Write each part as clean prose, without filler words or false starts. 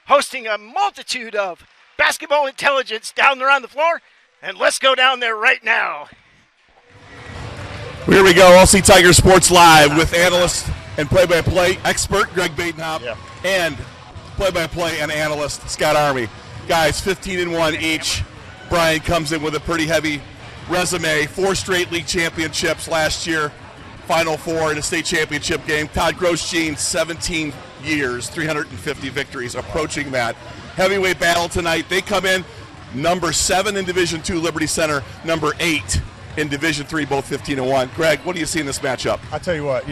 hosting a multitude of basketball intelligence down there on the floor. And let's go down there right now. Here we go, All-See Tiger Sports Live with analyst and play-by-play expert Greg Badenhop and play-by-play and analyst Scott Army. Guys, 15-1 each. Bryan comes in with a pretty heavy resume. 4 straight league championships last year. Final 4 in a state championship game. Todd Grosjean, 17 years, 350 victories, approaching that. Heavyweight battle tonight. They come in number 7 in Division II, Liberty Center, number 8 in Division III, both 15-1. Greg, what do you see in this matchup? I'll tell you what,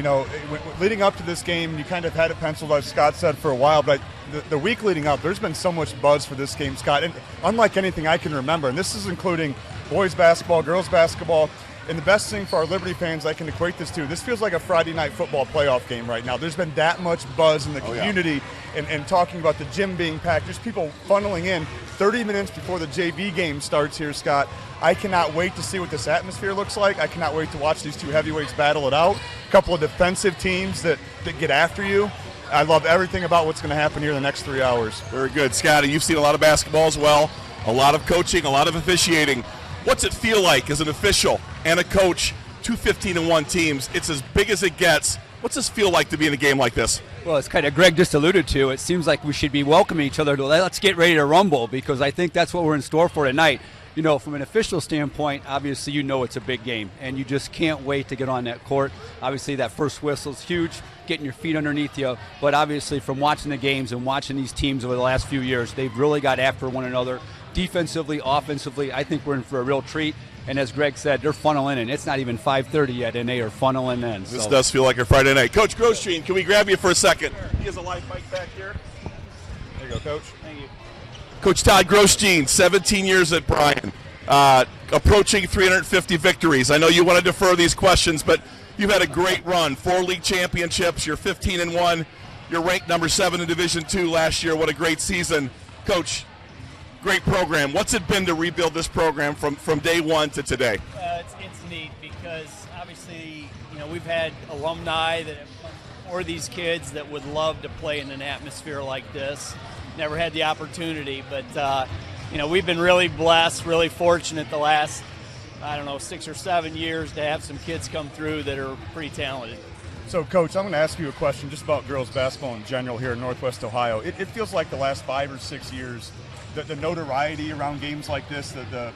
leading up to this game, you kind of had it penciled, as Scott said, for a while, but the week leading up, there's been so much buzz for this game, Scott, and unlike anything I can remember, and this is including boys basketball, girls basketball, and the best thing for our Liberty fans I can equate this to, this feels like a Friday night football playoff game right now. There's been that much buzz in the community and talking about the gym being packed. There's people funneling in 30 minutes before the JV game starts here, Scott. I cannot wait to see what this atmosphere looks like. I cannot wait to watch these 2 heavyweights battle it out. A couple of defensive teams that get after you. I love everything about what's going to happen here in the next 3 hours. Very good. Scotty, you've seen a lot of basketball as well, a lot of coaching, a lot of officiating. What's it feel like as an official and a coach, 2 15-1 teams? It's as big as it gets. What's this feel like to be in a game like this? Well, it's kind of Greg just alluded to. It seems like we should be welcoming each other to let's get ready to rumble, because I think that's what we're in store for tonight. From an official standpoint, obviously it's a big game, and you just can't wait to get on that court. Obviously, that first whistle is huge, getting your feet underneath you. But obviously, from watching the games and watching these teams over the last few years, they've really got after one another. Defensively, offensively, I think we're in for a real treat. And as Greg said, they're funneling in. It's not even 5:30 yet, and they are funneling in. This does feel like a Friday night. Coach Grosjean, can we grab you for a second? He has a live mic back here. There you go, Coach. Thank you. Coach Todd Grosjean, 17 years at Bryan, approaching 350 victories. I know you want to defer these questions, but you've had a great run. 4 league championships. You're 15-1. You're ranked number 7 in Division II last year. What a great season. Coach, great program. What's it been to rebuild this program from day one to today? It's neat because obviously, we've had alumni that have come for these kids that would love to play in an atmosphere like this. Never had the opportunity, but we've been really blessed, really fortunate the last, 6 or 7 years to have some kids come through that are pretty talented. So, Coach, I'm going to ask you a question just about girls basketball in general here in Northwest Ohio. It feels like the last 5 or 6 years, the notoriety around games like this, the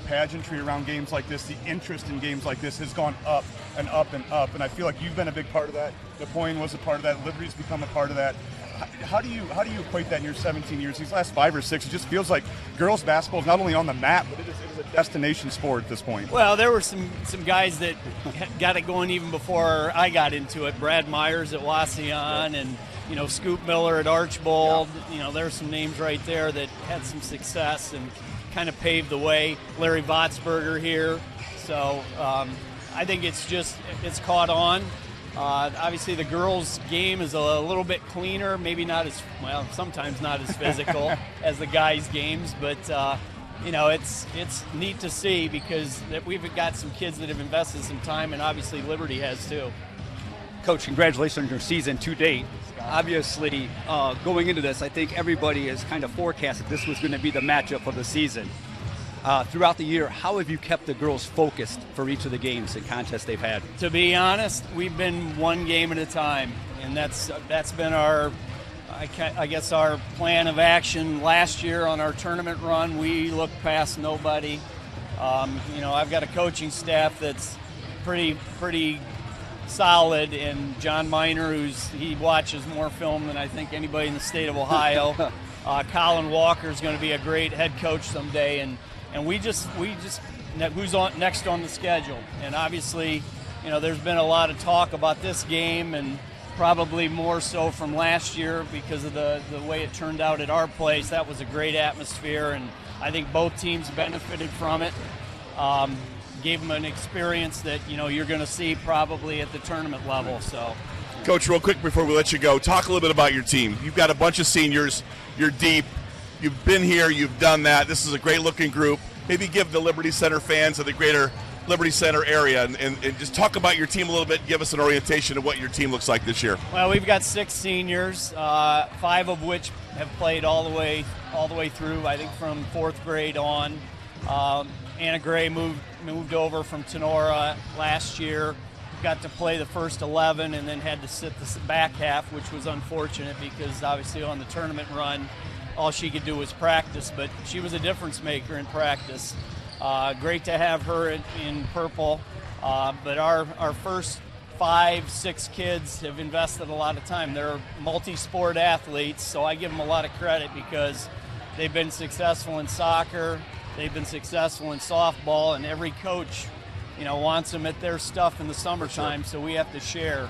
pageantry around games like this, the interest in games like this has gone up and up and up. And I feel like you've been a big part of that. Napoleon was a part of that. Liberty's become a part of that. How do you equate that in your 17 years? These last 5 or 6, it just feels like girls basketball is not only on the map, but it is a destination sport at this point. Well, there were some guys that got it going even before I got into it. Brad Myers at Wauseon and Scoop Miller at Archbold. There's some names right there that had some success and kind of paved the way. Larry Votsberger here. So I think it's caught on. Obviously, the girls' game is a little bit cleaner, maybe not as, sometimes not as physical as the guys' games, but, it's neat to see because we've got some kids that have invested some time, and obviously Liberty has too. Coach, congratulations on your season to date. Obviously, going into this, I think everybody has kind of forecasted this was going to be the matchup of the season. Throughout the year, how have you kept the girls focused for each of the games and contests they've had? To be honest, we've been one game at a time, and that's been our plan of action. Last year on our tournament run, we looked past nobody. I've got a coaching staff that's pretty solid, and John Miner, he watches more film than I think anybody in the state of Ohio. Colin Walker is going to be a great head coach someday, and we just who's on next on the schedule. And obviously, there's been a lot of talk about this game, and probably more so from last year because of the way it turned out at our place. That was a great atmosphere, and I think both teams benefited from it. Gave them an experience that you're going to see probably at the tournament level. So, Coach, real quick before we let you go, talk a little bit about your team. You've got a bunch of seniors. You're deep. You've been here. You've done that. This is a great-looking group. Maybe give the Liberty Center fans of the greater Liberty Center area and just talk about your team a little bit and give us an orientation of what your team looks like this year. Well, we've got 6 seniors, 5 of which have played all the way through. I think from 4th grade on. Anna Gray moved over from Tenora last year. Got to play the first 11 and then had to sit the back half, which was unfortunate because obviously on the tournament run, all she could do was practice. But she was a difference maker in practice. Great to have her in purple. But our first 5-6 kids have invested a lot of time. They're multi-sport athletes, so I give them a lot of credit because they've been successful in soccer, they've been successful in softball, and every coach, wants them at their stuff in the summertime, so we have to share.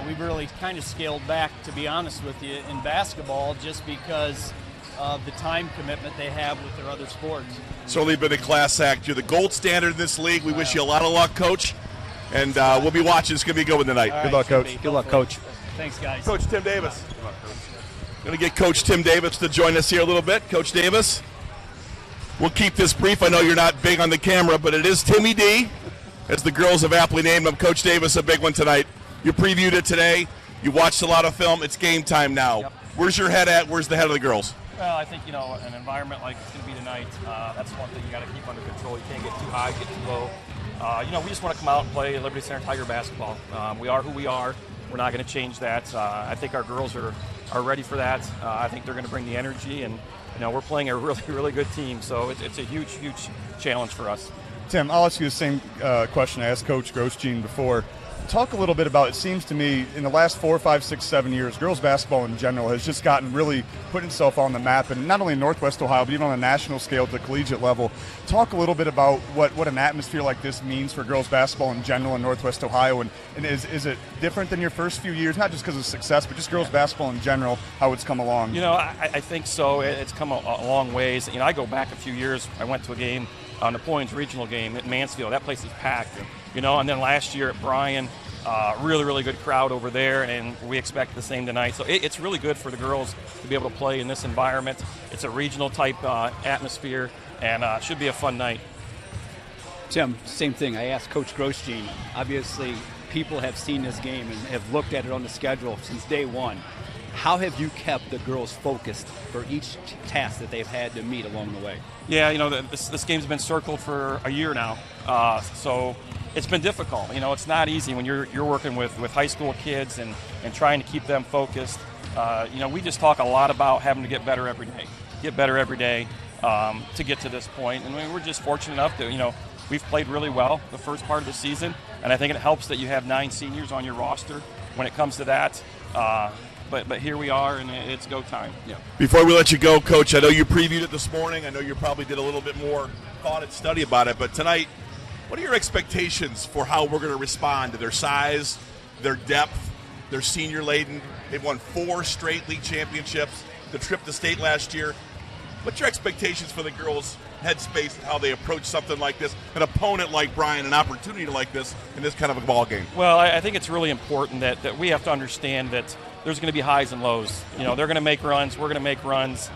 We've really kind of scaled back, to be honest with you, in basketball just because of the time commitment they have with their other sports. Certainly been a class act. You're the gold standard in this league. We wish you a lot of luck, Coach. And we'll be watching. It's going to be a good one tonight. Good luck, Coach. Good luck, Coach. Thanks, guys. Coach Tim Davis. Good luck, Coach. Going to get Coach Tim Davis to join us here a little bit. Coach Davis, we'll keep this brief. I know you're not big on the camera, but it is Timmy D, as the girls have aptly named him. Coach Davis, a big one tonight. You previewed it today. You watched a lot of film. It's game time now. Yep. Where's your head at? Where's the head of the girls? Well, I think, an environment like it's going to be tonight, that's one thing you got to keep under control. You can't get too high, get too low. We just want to come out and play Liberty Center Tiger basketball. We are who we are. We're not going to change that. I think our girls are ready for that. I think they're going to bring the energy, and we're playing a really, really good team. So it's a huge, huge challenge for us. Tim, I'll ask you the same question I asked Coach Grosjean before. Talk a little bit about, it seems to me, in the last 4, 5, 6, 7 years, girls basketball in general has just gotten really put itself on the map, and not only in Northwest Ohio, but even on a national scale at the collegiate level. Talk a little bit about what an atmosphere like this means for girls basketball in general in Northwest Ohio, and is it different than your first few years, not just because of success, but just girls basketball in general, how it's come along? I think so. It's come a long ways. I go back a few years. I went to a game, Napoleon's regional game at Mansfield. That place is packed. And then last year at Bryan, really, really good crowd over there, and we expect the same tonight. So it's really good for the girls to be able to play in this environment. It's a regional type atmosphere, and should be a fun night. Tim, same thing. I asked Coach Grosjean. Obviously, people have seen this game and have looked at it on the schedule since day one. How have you kept the girls focused for each task that they've had to meet along the way? Yeah, this game's been circled for a year now, so it's been difficult. It's not easy when you're working with high school kids and trying to keep them focused. We just talk a lot about having to get better every day to get to this point. And we're just fortunate enough to, we've played really well the first part of the season, and I think it helps that you have 9 seniors on your roster when it comes to that. But here we are, and it's go time. Yeah. Before we let you go, Coach, I know you previewed it this morning. I know you probably did a little bit more thought and study about it. But tonight, what are your expectations for how we're going to respond to their size, their depth, their senior laden? They've won 4 straight league championships, the trip to state last year. What's your expectations for the girls' headspace and how they approach something like this, an opponent like Bryan, an opportunity like this in this kind of a ball game? Well, I think it's really important that we have to understand that there's going to be highs and lows. They're going to make runs. We're going to make runs.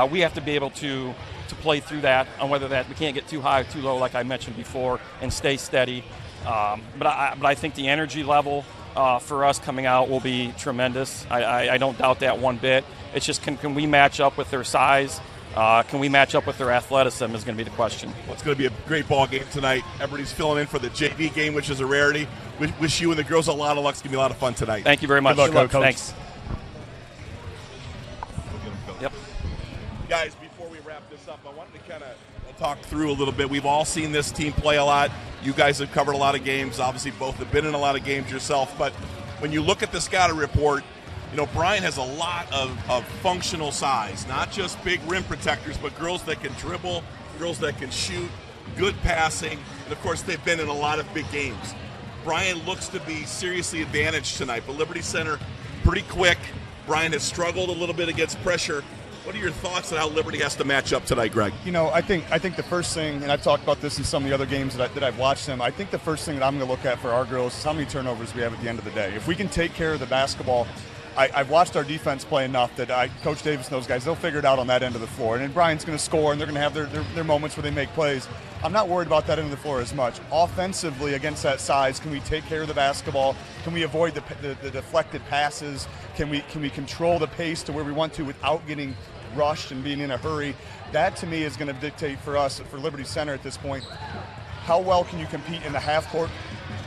We have to be able to play through that, on whether that we can't get too high or too low, like I mentioned before, and stay steady. But I think the energy level for us coming out will be tremendous. I don't doubt that one bit. It's just can we match up with their size? Can we match up with their athleticism is going to be the question. Well, it's going to be a great ball game tonight. Everybody's filling in for the JV game, which is a rarity. Wish you and the girls a lot of luck. It's going to be a lot of fun tonight. Thank you very much. Good luck, Coach. Thanks. Yep. Guys, before we wrap this up, I wanted to kind of talk through a little bit. We've all seen this team play a lot. You guys have covered a lot of games. Obviously, both have been in a lot of games yourself. But when you look at the scouting report, Bryan has a lot of functional size, not just big rim protectors, but girls that can dribble, girls that can shoot, good passing, and of course they've been in a lot of big games. Bryan looks to be seriously advantaged tonight, but Liberty Center pretty quick. Bryan has struggled a little bit against pressure. What are your thoughts on how Liberty has to match up tonight, Greg? I think the first thing, and I've talked about this in some of the other games that I've watched them, I think the first thing that I'm going to look at for our girls is how many turnovers we have at the end of the day. If we can take care of the basketball I've watched our defense play enough that Coach Davis and those guys, they'll figure it out on that end of the floor. And then Bryan's going to score, and they're going to have their moments where they make plays. I'm not worried about that end of the floor as much. Offensively, against that size, can we take care of the basketball? Can we avoid the deflected passes? Can we control the pace to where we want to without getting rushed and being in a hurry? That, to me, is going to dictate for us, for Liberty Center at this point, how well can you compete in the half-court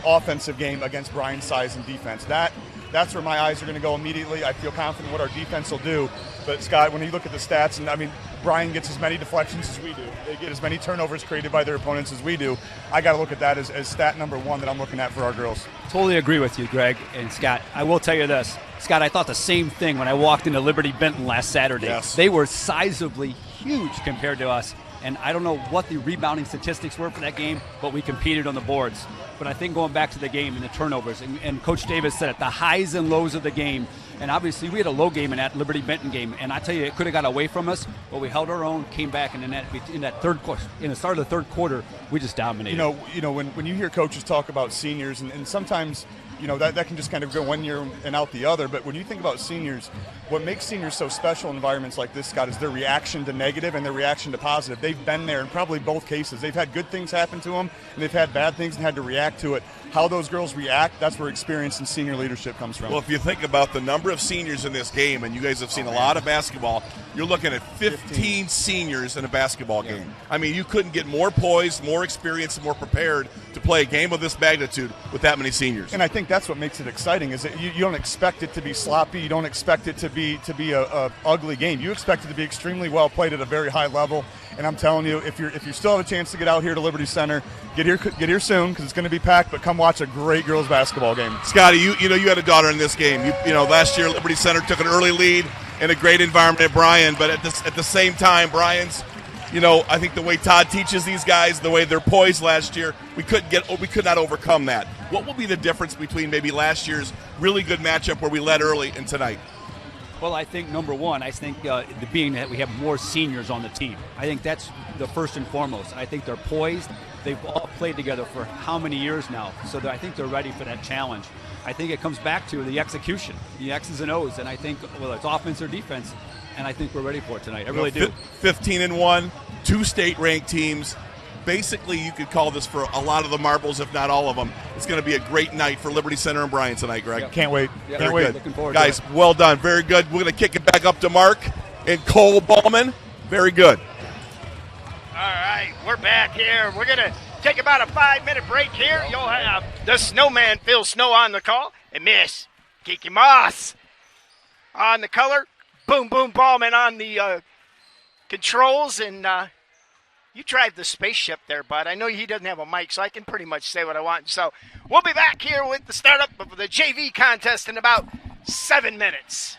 offensive game against Bryan's size and defense. That's where my eyes are going to go immediately. I feel confident what our defense will do. But, Scott, when you look at the stats, and I mean, Bryan gets as many deflections as we do. They get as many turnovers created by their opponents as we do. I got to look at that as stat number one that I'm looking at for our girls. Totally agree with you, Greg and Scott. I will tell you this. Scott, I thought the same thing when I walked into Liberty Benton last Saturday. Yes. They were sizably huge compared to us. And I don't know what the rebounding statistics were for that game, but we competed on the boards. But I think going back to the game and the turnovers, and Coach Davis said it, the highs and lows of the game. And obviously we had a low game in that Liberty Benton game. And I tell you, it could have got away from us, but we held our own, came back, and in that third quarter, in the start of the third quarter, we just dominated. You know, when you hear coaches talk about seniors, and sometimes that can just kind of go one year and out the other. But when you think about seniors, what makes seniors so special in environments like this, Scott, is their reaction to negative and their reaction to positive. They've been there in probably both cases. They've had good things happen to them, and they've had bad things and had to react to it. How those girls react, that's where experience and senior leadership comes from. Well, if you think about the number of seniors in this game, and you guys have seen a lot of basketball, you're looking at 15 seniors in a basketball game. I mean, you couldn't get more poised, more experienced, and more prepared to play a game of this magnitude with that many seniors. And I think that's what makes it exciting, is that you don't expect it to be sloppy. You don't expect it to be a ugly game. You expect it to be extremely well played at a very high level. And I'm telling you, if you still have a chance to get out here to Liberty Center, get here soon, because it's going to be packed. But come watch a great girls basketball game. Scotty, you had a daughter in this game. Last year Liberty Center took an early lead in a great environment at Bryan, but at the same time, Bryan's, I think the way Todd teaches these guys, the way they're poised last year, we could not overcome that. What will be the difference between maybe last year's really good matchup where we led early and tonight? Well, I think number one, being that we have more seniors on the team. I think that's the first and foremost. I think they're poised. They've all played together for how many years now? So I think they're ready for that challenge. I think it comes back to the execution, the X's and O's, and I think whether it's offense or defense, and I think we're ready for it tonight. I really do. 15-1, 2 state-ranked teams. Basically, you could call this for a lot of the marbles, if not all of them. It's going to be a great night for Liberty Center and Bryan tonight, Greg. Yep. Can't wait. Yep. Can't wait. Good. Looking forward Guys, to it. well done. Very good. We're going to kick it back up to Mark and Cole Ballman. Very good. All right, we're back here. We're going to take about a 5-minute break here. You'll have the snowman Phil Snow on the call and Miss Kiki Moss on the color. Boom Boom Ballman on the controls, and you drive the spaceship there, bud. I know he doesn't have a mic, so I can pretty much say what I want. So we'll be back here with the startup of the JV contest in about 7 minutes.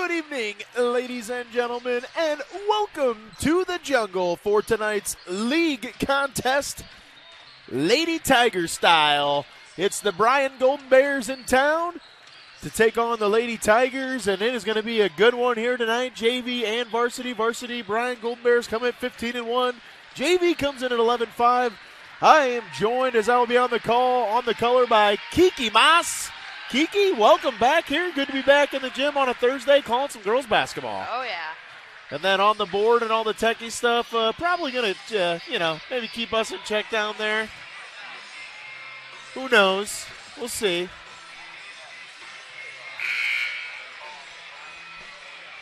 Good evening, ladies and gentlemen, and welcome to the jungle for tonight's league contest, Lady Tiger style. It's the Bryan Golden Bears in town to take on the Lady Tigers, and it is going to be a good one here tonight. JV and varsity. Varsity, Bryan Golden Bears come at 15-1. JV comes in at 11-5. I am joined, as I will be on the call, on the color, by Kiki Mas. Kiki, welcome back here. Good to be back in the gym on a Thursday calling some girls basketball. Oh, yeah. And then on the board and all the techie stuff, probably going to, maybe keep us in check down there. Who knows? We'll see.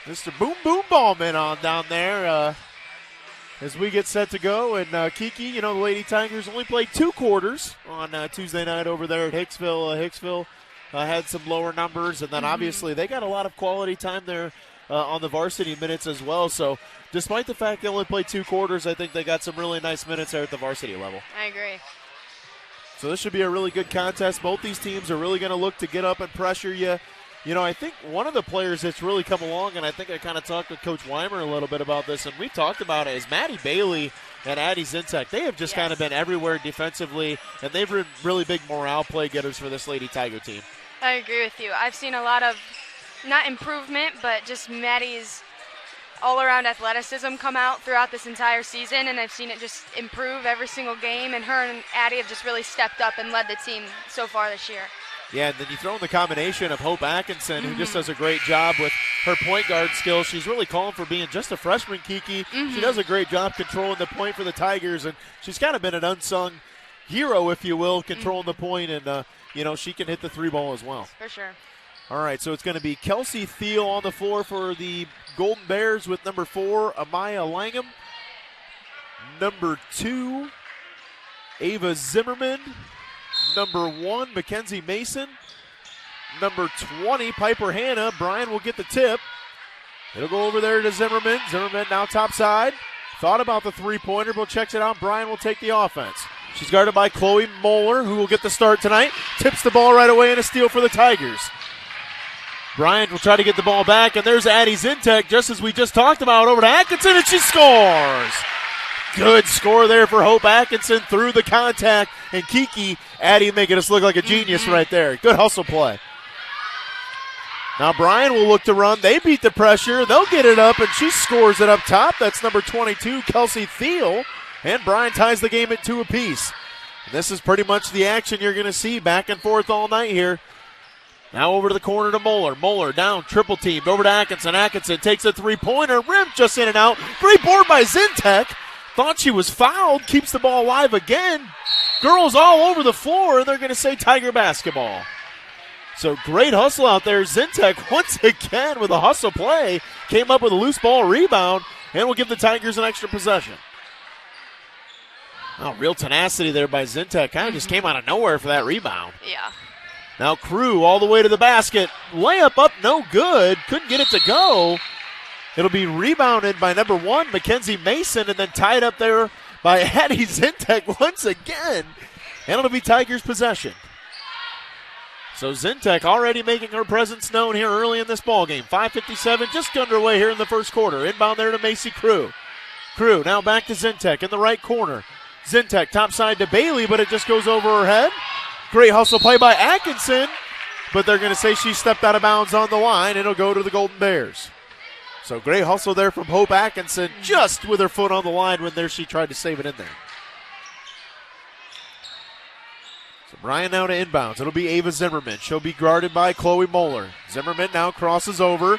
Mr. Boom Boom Ballman on down there as we get set to go. And Kiki, the Lady Tigers only played 2 quarters on Tuesday night over there at Hicksville. Hicksville had some lower numbers, and then obviously they got a lot of quality time there on the varsity minutes as well. So despite the fact they only played 2 quarters, I think they got some really nice minutes there at the varsity level. I agree. So this should be a really good contest. Both these teams are really going to look to get up and pressure you. I think one of the players that's really come along, and I think I kind of talked with Coach Weimer a little bit about this, and we talked about it, is Maddie Bailey and Addie Zintek. They have just kind of been everywhere defensively, and they've been really big morale play getters for this Lady Tiger team. I agree with you. I've seen a lot of, not improvement, but just Maddie's all-around athleticism come out throughout this entire season, and I've seen it just improve every single game, and her and Addie have just really stepped up and led the team so far this year. Yeah, and then you throw in the combination of Hope Atkinson, who just does a great job with her point guard skills. She's really calling for being just a freshman, Kiki. She does a great job controlling the point for the Tigers, and she's kind of been an unsung hero, if you will, controlling the point, and, she can hit the 3-ball as well. For sure. All right, so it's going to be Kelsey Thiel on the floor for the Golden Bears with number 4, Amaya Langham. Number 2, Ava Zimmerman. Number 1, Mackenzie Mason. Number 20, Piper Hanna. Bryan will get the tip. It'll go over there to Zimmerman. Zimmerman now top side. Thought about the 3-pointer, but checks it out. Bryan will take the offense. She's guarded by Chloe Moeller, who will get the start tonight. Tips the ball right away, and a steal for the Tigers. Bryant will try to get the ball back, and there's Addie Zintek, just as we just talked about, over to Atkinson, and she scores! Good score there for Hope Atkinson through the contact, and Kiki, Addie making us look like a genius right there. Good hustle play. Now Bryan will look to run. They beat the pressure. They'll get it up, and she scores it up top. That's number 22, Kelsey Thiel, and Bryan ties the game at 2 apiece. And this is pretty much the action you're going to see back and forth all night here. Now over to the corner to Moeller. Moeller down, triple teamed, over to Atkinson. Atkinson takes a 3-pointer, rim just in and out. Great board by Zintek. Thought she was fouled, keeps the ball alive again. Girls all over the floor, and they're going to say Tiger basketball. So great hustle out there. Zintek once again with a hustle play. Came up with a loose ball rebound, and will give the Tigers an extra possession. Oh, real tenacity there by Zintek. Kind of just came out of nowhere for that rebound. Yeah. Now Crew all the way to the basket. Layup up, no good. Couldn't get it to go. It'll be rebounded by number 1, Mackenzie Mason, and then tied up there by Addie Zintek once again. And it'll be Tigers' possession. So Zintek already making her presence known here early in this ballgame. 5:57 just underway here in the first quarter. Inbound there to Macy Crew. Crew now back to Zintek in the right corner. Zintek topside to Bailey, but it just goes over her head. Great hustle play by Atkinson, but they're going to say she stepped out of bounds on the line, and it'll go to the Golden Bears. So great hustle there from Hope Atkinson, just with her foot on the line when there she tried to save it in there. So Bryan now to inbounds. It'll be Ava Zimmerman. She'll be guarded by Chloe Moeller. Zimmerman now crosses over.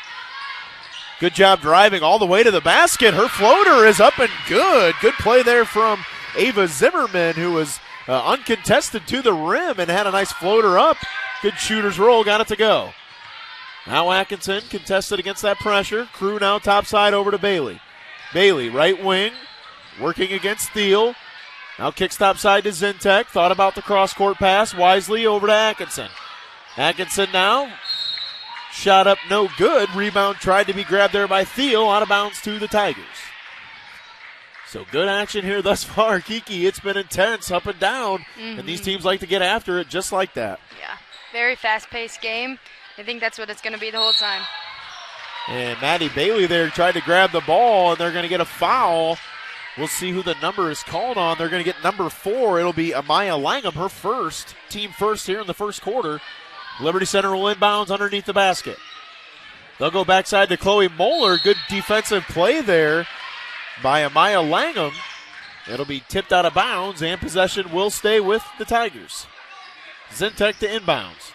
Good job driving all the way to the basket. Her floater is up and good. Good play there from Ava Zimmerman, who was uncontested to the rim and had a nice floater up. Good shooter's roll, got it to go. Now Atkinson contested against that pressure. Crew now topside over to Bailey. Bailey, right wing, working against Thiel. Now kicks topside to Zintek. Thought about the cross-court pass. Wisely over to Atkinson. Atkinson now. Shot up, no good. Rebound tried to be grabbed there by Thiel. Out of bounds to the Tigers. So good action here thus far, Kiki. It's been intense up and down, and these teams like to get after it just like that. Yeah, very fast-paced game. I think that's what it's going to be the whole time. And Maddie Bailey there tried to grab the ball, and they're going to get a foul. We'll see who the number is called on. They're going to get number 4. It'll be Amaya Langham, her first, team first here in the first quarter. Liberty Center will inbounds underneath the basket. They'll go backside to Chloe Moeller. Good defensive play there by Amaya Langham. It'll be tipped out of bounds, and possession will stay with the Tigers. Zintek to inbounds.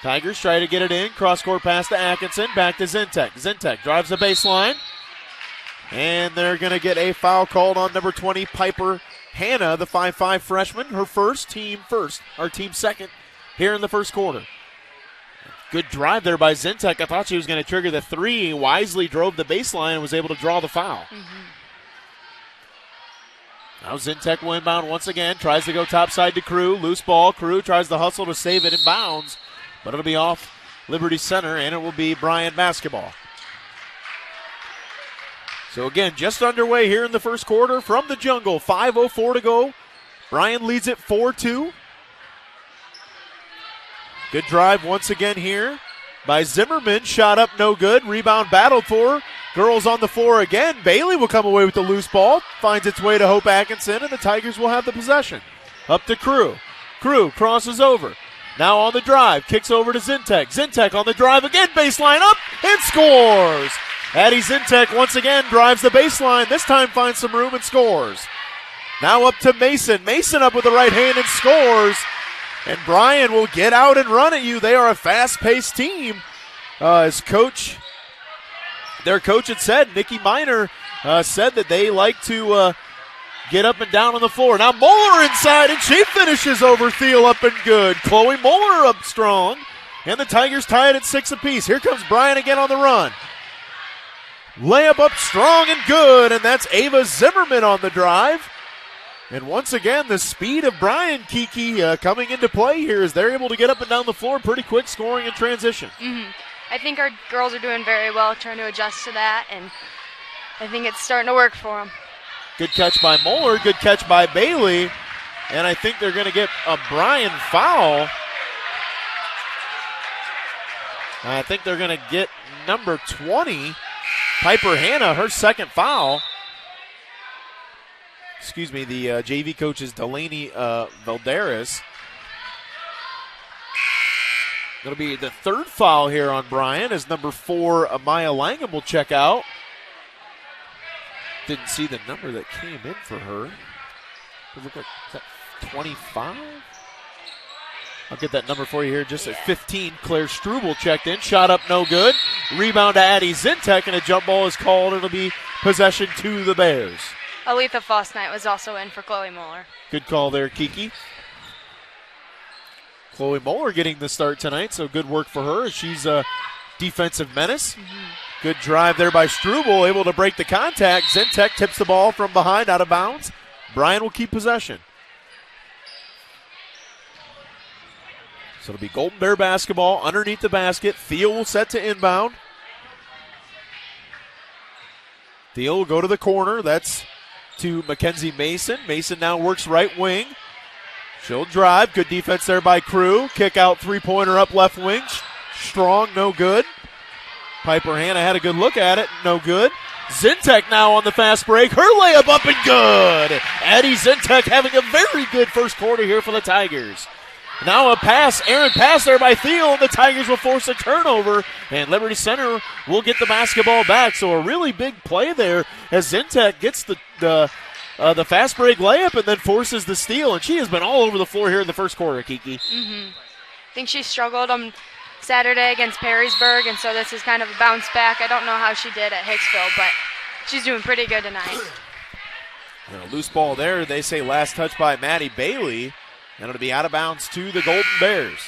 Tigers try to get it in. Cross-court pass to Atkinson. Back to Zintek. Zintek drives the baseline. And they're going to get a foul called on number 20, Piper Hannah, the 5'5 freshman. Her team second here in the first quarter. Good drive there by Zintek. I thought she was going to trigger the three. Wisely drove the baseline and was able to draw the foul. Now Zintek will inbound once again. Tries to go topside to Crew. Loose ball. Crew tries to hustle to save it in bounds. But it'll be off Liberty Center, and it will be Bryan basketball. So again, just underway here in the first quarter from the jungle. 5:04 to go. Bryan leads it 4-2. Good drive once again here by Zimmerman. Shot up, no good. Rebound battled for. Girls on the floor again. Bailey will come away with the loose ball. Finds its way to Hope Atkinson, and the Tigers will have the possession. Up to Crew. Crew crosses over. Now on the drive. Kicks over to Zintek. Zintek on the drive again. Baseline up and scores. Addie Zintek once again drives the baseline. This time finds some room and scores. Now up to Mason. Mason up with the right hand and scores. And Bryan will get out and run at you. They are a fast-paced team. As their coach had said, Nikki Miner, said that they like to get up and down on the floor. Now Moeller inside, and she finishes over Thiel up and good. Chloe Moeller up strong. And the Tigers tie it at 6 apiece. Here comes Bryan again on the run. Layup up strong and good, and that's Ava Zimmerman on the drive. And once again, the speed of Bryan, Kiki, coming into play here as they're able to get up and down the floor pretty quick, scoring in transition. I think our girls are doing very well trying to adjust to that, and I think it's starting to work for them. Good catch by Moeller, good catch by Bailey, and I think they're going to get a Bryan foul. I think they're going to get number 20, Piper Hannah, her second foul. Excuse me, the JV coach is Delaney Valderas. It'll be the third foul here on Bryan as number 4, Amaya Langham, will check out. Didn't see the number that came in for her. It looked like, is that 25? I'll get that number for you here just at 15. Claire Struble checked in. Shot up, no good. Rebound to Addie Zintek, and a jump ball is called. It'll be possession to the Bears. Aletha Fosnight was also in for Chloe Moeller. Good call there, Kiki. Chloe Moeller getting the start tonight, so good work for her. She's a defensive menace. Good drive there by Struble, able to break the contact. Zintek tips the ball from behind, out of bounds. Bryan will keep possession. So it'll be Golden Bear basketball underneath the basket. Thiel will set to inbound. Thiel will go to the corner. That's to Mackenzie Mason. Mason now works right wing. She'll drive. Good defense there by Crew. Kick out three-pointer up left wing. Strong, no good. Piper Hannah had a good look at it. No good. Zintek now on the fast break. Her layup up and good. Addie Zintek having a very good first quarter here for the Tigers. Now a pass, errant pass there by Thiel, and the Tigers will force a turnover, and Liberty Center will get the basketball back. So a really big play there as Zintek gets the fast break layup and then forces the steal, and she has been all over the floor here in the first quarter, Kiki. I think she struggled on Saturday against Perrysburg, and so this is kind of a bounce back. I don't know how she did at Hicksville, but she's doing pretty good tonight. And a loose ball there. They say last touch by Maddie Bailey. And it'll be out of bounds to the Golden Bears.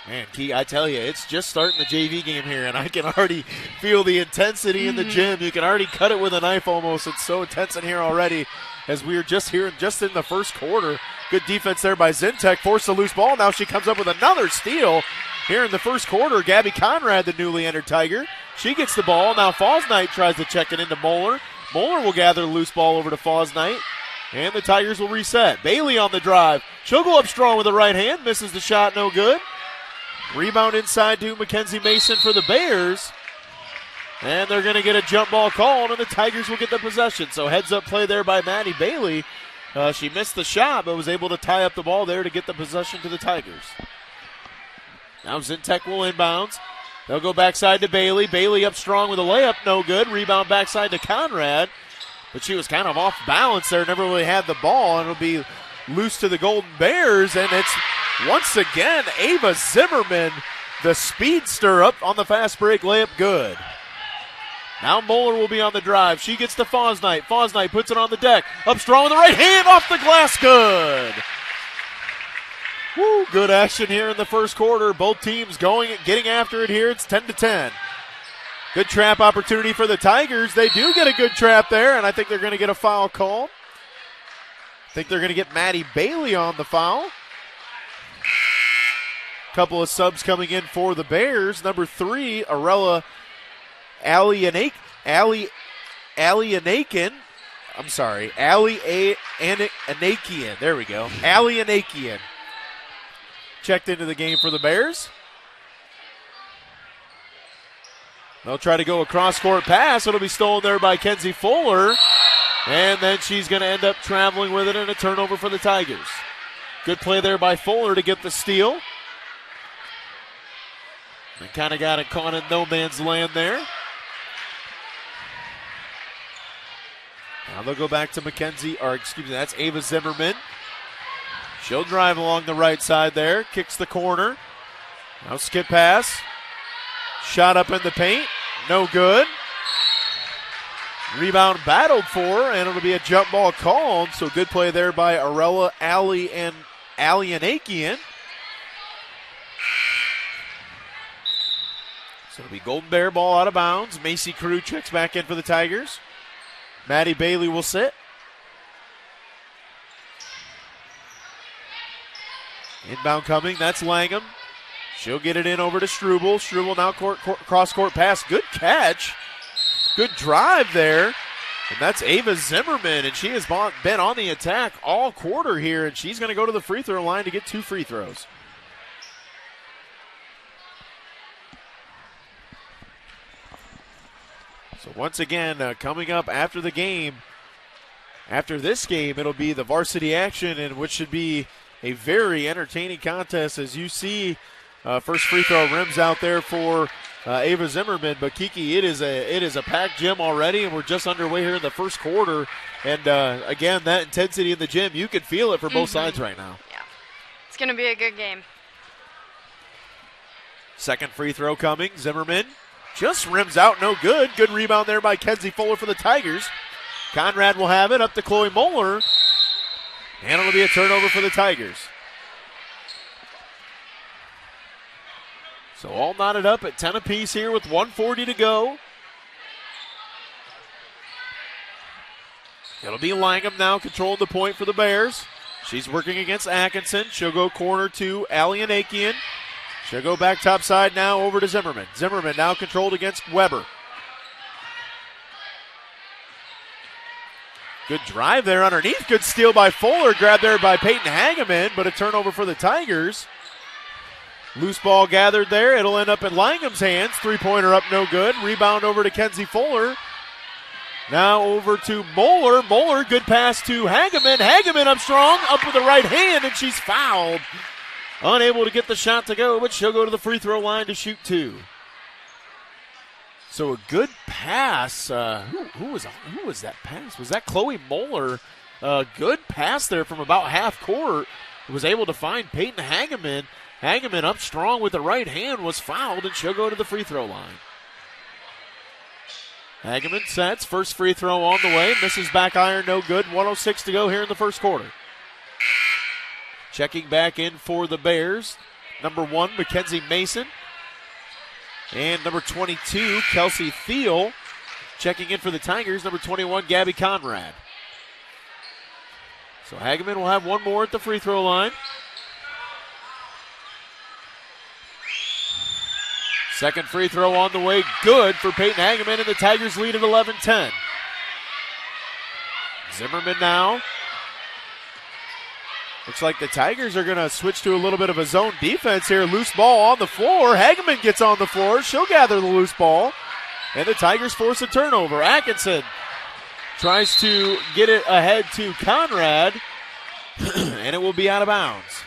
Man, Key, I tell you, it's just starting the JV game here, and I can already feel the intensity in the gym. You can already cut it with a knife almost. It's so intense in here already as we are just here just in the first quarter. Good defense there by Zintek. Forced a loose ball. Now she comes up with another steal here in the first quarter. Gabby Conrad, the newly entered Tiger. She gets the ball. Now Fosnight tries to check it into Moeller. Moeller will gather the loose ball over to Fosnight, and the Tigers will reset. Bailey on the drive. She'll go up strong with the right hand. Misses the shot, no good. Rebound inside to Mackenzie Mason for the Bears. And they're going to get a jump ball called, and the Tigers will get the possession. So heads-up play there by Maddie Bailey. She missed the shot, but was able to tie up the ball there to get the possession to the Tigers. Now Zintek will inbounds. They'll go backside to Bailey. Bailey up strong with a layup, no good. Rebound backside to Conrad. But she was kind of off balance there, never really had the ball, and it'll be loose to the Golden Bears. And it's once again Ava Zimmerman, the speedster, up on the fast break layup, good. Now Moeller will be on the drive. She gets to Fosnight. Fosnight puts it on the deck. Up strong with the right hand, off the glass, good. Woo, good action here in the first quarter. Both teams getting after it here. It's 10-10. Good trap opportunity for the Tigers. They do get a good trap there, and I think they're going to get a foul call. I think they're going to get Maddie Bailey on the foul. Couple of subs coming in for the Bears. Number 3, Arella Alianakian. I'm sorry, Alianakian. There we go. Alianakian checked into the game for the Bears. They'll try to go a cross-court pass. It'll be stolen there by Kenzie Fuller. And then she's going to end up traveling with it, and a turnover for the Tigers. Good play there by Fuller to get the steal. They kind of got it caught in no man's land there. Now they'll go back to that's Ava Zimmerman. She'll drive along the right side there, kicks the corner. Now skip pass. Shot up in the paint, no good. Rebound battled for, and it'll be a jump ball called. So good play there by Arella Alianakian. So it'll be Golden Bear ball out of bounds. Macy Crew checks back in for the Tigers. Maddie Bailey will sit. Inbound coming, that's Langham. She'll get it in over to Struble. Struble now cross-court pass. Good catch. Good drive there. And that's Ava Zimmerman, and she has been on the attack all quarter here, and she's going to go to the free throw line to get 2 free throws. So once again, coming up after the game, after this game, it'll be the varsity action, and which should be a very entertaining contest as you see. First free throw rims out there for Ava Zimmerman, but Kiki, it is a packed gym already, and we're just underway here in the first quarter. And again, that intensity in the gym, you can feel it for both sides right now. Yeah, it's going to be a good game. Second free throw coming. Zimmerman just rims out, no good. Good rebound there by Kenzie Fuller for the Tigers. Conrad will have it up to Chloe Moeller, and it'll be a turnover for the Tigers. So all knotted up at 10 apiece here with 1:40 to go. It'll be Langham now controlling the point for the Bears. She's working against Atkinson. She'll go corner to Alianakian. She'll go back top side now over to Zimmerman. Zimmerman now controlled against Weber. Good drive there underneath. Good steal by Fuller. Grabbed there by Peyton Hageman, but a turnover for the Tigers. Loose ball gathered there. It'll end up in Langham's hands. Three-pointer up, no good. Rebound over to Kenzie Fuller. Now over to Moeller. Moeller, good pass to Hageman. Hageman up strong, up with the right hand, and she's fouled. Unable to get the shot to go, but she'll go to the free throw line to shoot 2. So a good pass. Who was that pass? Was that Chloe Moeller? Good pass there from about half court. Was able to find Peyton Hageman. Hageman up strong with the right hand, was fouled, and she'll go to the free throw line. Hageman sets. First free throw on the way. Misses back iron, no good. 1:06 to go here in the first quarter. Checking back in for the Bears. Number 1, Mackenzie Mason. And number 22, Kelsey Thiel. Checking in for the Tigers, number 21, Gabby Conrad. So Hageman will have one more at the free throw line. Second free throw on the way, good for Peyton Hageman, and the Tigers lead at 11-10. Zimmerman now. Looks like the Tigers are going to switch to a little bit of a zone defense here. Loose ball on the floor. Hageman gets on the floor. She'll gather the loose ball. And the Tigers force a turnover. Atkinson tries to get it ahead to Conrad. And it will be out of bounds.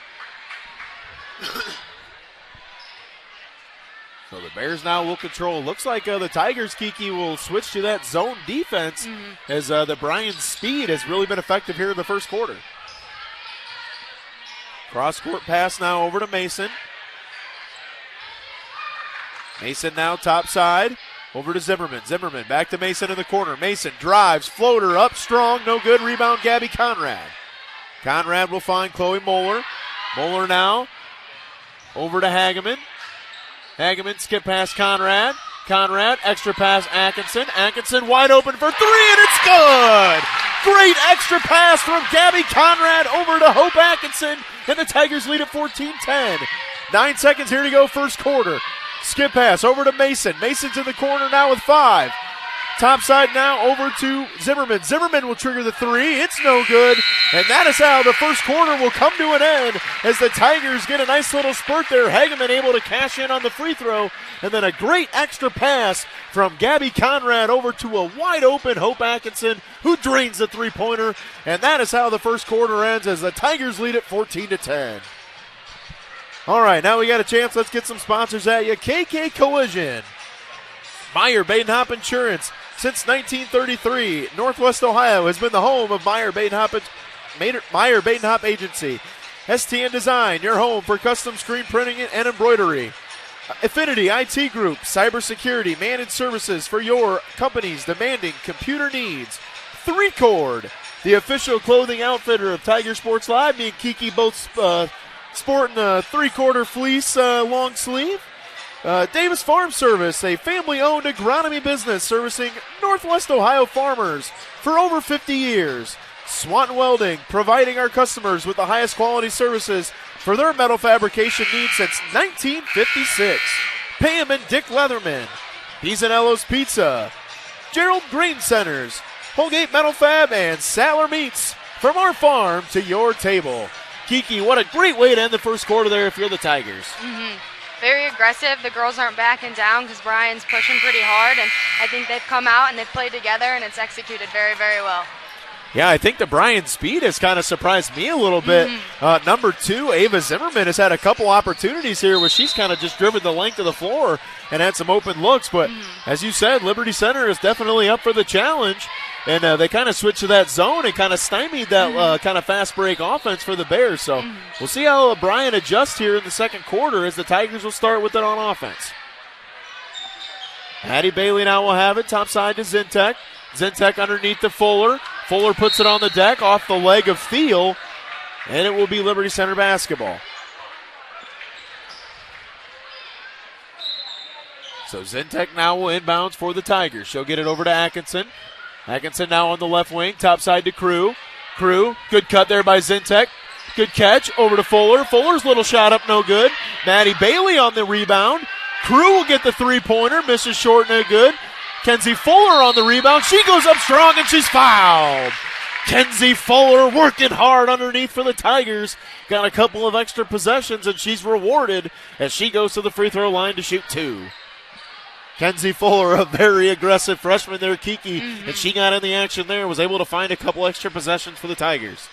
So the Bears now will control. Looks like the Tigers, Kiki, will switch to that zone defense as the Bryan speed has really been effective here in the first quarter. Cross-court pass now over to Mason. Mason now top side. Over to Zimmerman. Zimmerman back to Mason in the corner. Mason drives, floater up strong, no good. Rebound, Gabby Conrad. Conrad will find Chloe Moeller. Moeller now over to Hageman. Hageman skip past Conrad. Conrad, extra pass Atkinson. Atkinson wide open for three, and it's good! Great extra pass from Gabby Conrad over to Hope Atkinson, and the Tigers lead at 14-10. 9 seconds here to go, first quarter. Skip pass over to Mason. Mason's in the corner now with 5. Top side now over to Zimmerman. Zimmerman will trigger the three. It's no good. And that is how the first quarter will come to an end as the Tigers get a nice little spurt there. Hageman able to cash in on the free throw. And then a great extra pass from Gabby Conrad over to a wide open Hope Atkinson, who drains the three-pointer. And that is how the first quarter ends as the Tigers lead at 14-10. All right, now we got a chance. Let's get some sponsors at you. KK Collision. Meyer Badenhop Insurance. Since 1933, Northwest Ohio has been the home of Meyer Badenhop Agency. STN Design, your home for custom screen printing and embroidery. Affinity IT Group, cybersecurity, managed services for your company's demanding computer needs. 3Cord, the official clothing outfitter of Tiger Sports Live. Me and Kiki both sporting a 3/4 fleece long sleeve. Davis Farm Service, a family-owned agronomy business servicing Northwest Ohio farmers for over 50 years. Swanton Welding, providing our customers with the highest quality services for their metal fabrication needs since 1956. Pam and Dick Leatherman, Pisanello's Pizza, Gerald Grain Centers, Holgate Metal Fab, and Sattler Meats. From our farm to your table. Kiki, what a great way to end the first quarter there if you're the Tigers. Very aggressive. The girls aren't backing down because Bryan's pushing pretty hard, and I think they've come out and they've played together, and it's executed very, very well. Yeah, I think the Bryan speed has kind of surprised me a little bit. Number 2, Ava Zimmerman, has had a couple opportunities here where she's kind of just driven the length of the floor and had some open looks. But as you said, Liberty Center is definitely up for the challenge. And they kind of switched to that zone and kind of stymied that kind of fast break offense for the Bears. So we'll see how Bryan adjusts here in the second quarter as the Tigers will start with it on offense. Addie Bailey now will have it. Top side to Zintek. Zintek underneath to Fuller. Fuller puts it on the deck off the leg of Thiel. And it will be Liberty Center basketball. So Zintek now will inbounds for the Tigers. She'll get it over to Atkinson. Atkinson now on the left wing, top side to Crew. Crew, good cut there by Zintek. Good catch, over to Fuller. Fuller's little shot up, no good. Maddie Bailey on the rebound. Crew will get the three-pointer, misses short, no good. Kenzie Fuller on the rebound. She goes up strong and she's fouled. Kenzie Fuller working hard underneath for the Tigers. Got a couple of extra possessions and she's rewarded as she goes to the free throw line to shoot 2. Kenzie Fuller, a very aggressive freshman there, Kiki, and she got in the action there, was able to find a couple extra possessions for the Tigers.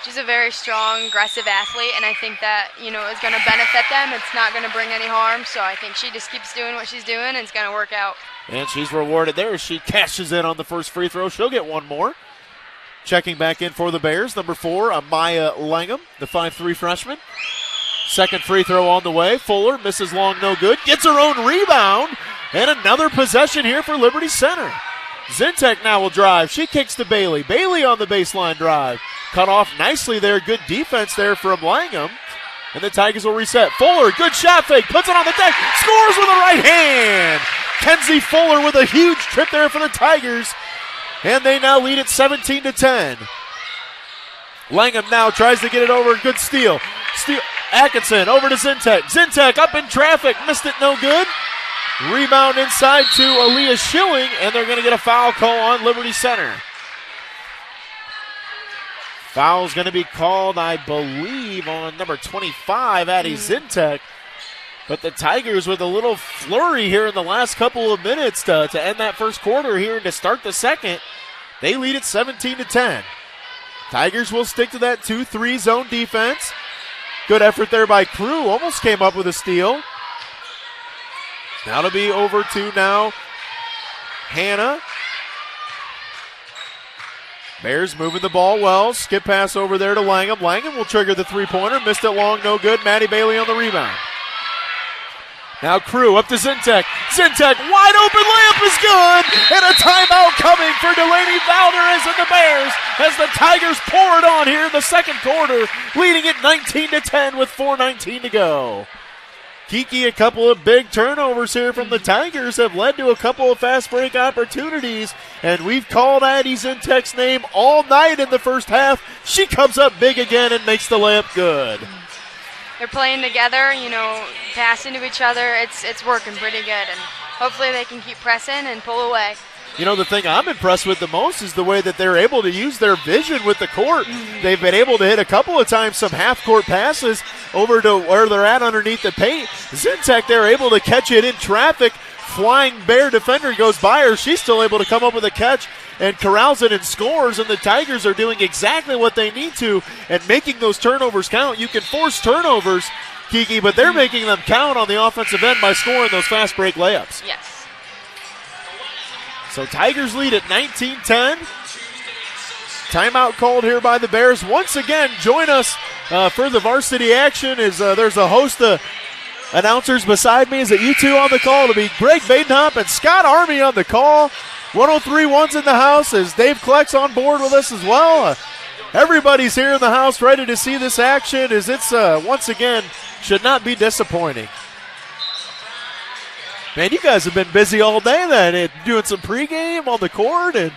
She's a very strong, aggressive athlete, and I think that, is going to benefit them. It's not going to bring any harm, so I think she just keeps doing what she's doing, and it's going to work out. And she's rewarded there. She cashes in on the first free throw. She'll get one more. Checking back in for the Bears, number 4, Amaya Langham, the 5'3" freshman. Second free throw on the way. Fuller misses long, no good. Gets her own rebound. And another possession here for Liberty Center. Zintek now will drive. She kicks to Bailey. Bailey on the baseline drive. Cut off nicely there. Good defense there from Langham. And the Tigers will reset. Fuller, good shot fake. Puts it on the deck. Scores with the right hand. Kenzie Fuller with a huge trip there for the Tigers. And they now lead at 17-10. Langham now tries to get it over. Good steal. Atkinson over to Zintek. Zintek up in traffic. Missed it, no good. Rebound inside to Aaliyah Schilling, and they're going to get a foul call on Liberty Center. Foul's going to be called, I believe, on number 25, Addie Zintek. But the Tigers with a little flurry here in the last couple of minutes to end that first quarter here and to start the second. They lead it 17-10. Tigers will stick to that 2-3 zone defense. Good effort there by Crew. Almost came up with a steal. Now to be over to now Hannah. Bears moving the ball well. Skip pass over there to Langham. Langham will trigger the three-pointer. Missed it long, no good. Maddie Bailey on the rebound. Now Crew up to Zintek. Zintek, wide open layup is good. And a timeout coming for Delaney Valdez and the Bears as the Tigers pour it on here in the second quarter, leading it 19-10 with 4:19 to go. Kiki, a couple of big turnovers here from the Tigers have led to a couple of fast break opportunities, and we've called Addie Zintek's name all night in the first half. She comes up big again and makes the layup good. They're playing together, passing to each other. It's working pretty good, and hopefully they can keep pressing and pull away. The thing I'm impressed with the most is the way that they're able to use their vision with the court. They've been able to hit a couple of times some half-court passes over to where they're at underneath the paint. Zintek, they're able to catch it in traffic. Flying Bear defender goes by her. She's still able to come up with a catch and corrals it and scores, and the Tigers are doing exactly what they need to and making those turnovers count. You can force turnovers, Kiki, but they're making them count on the offensive end by scoring those fast break layups. Yes. So Tigers lead at 19-10. Timeout called here by the Bears. Once again, join us for the varsity action. There's a host of announcers beside me. Is it you two on the call? It'll be Greg Badenhop and Scott Army on the call. 103.1's in the house. Is Dave Kleck's on board with us as well? Everybody's here in the house ready to see this action as it's, once again, should not be disappointing. Man, you guys have been busy all day then, doing some pregame on the court, and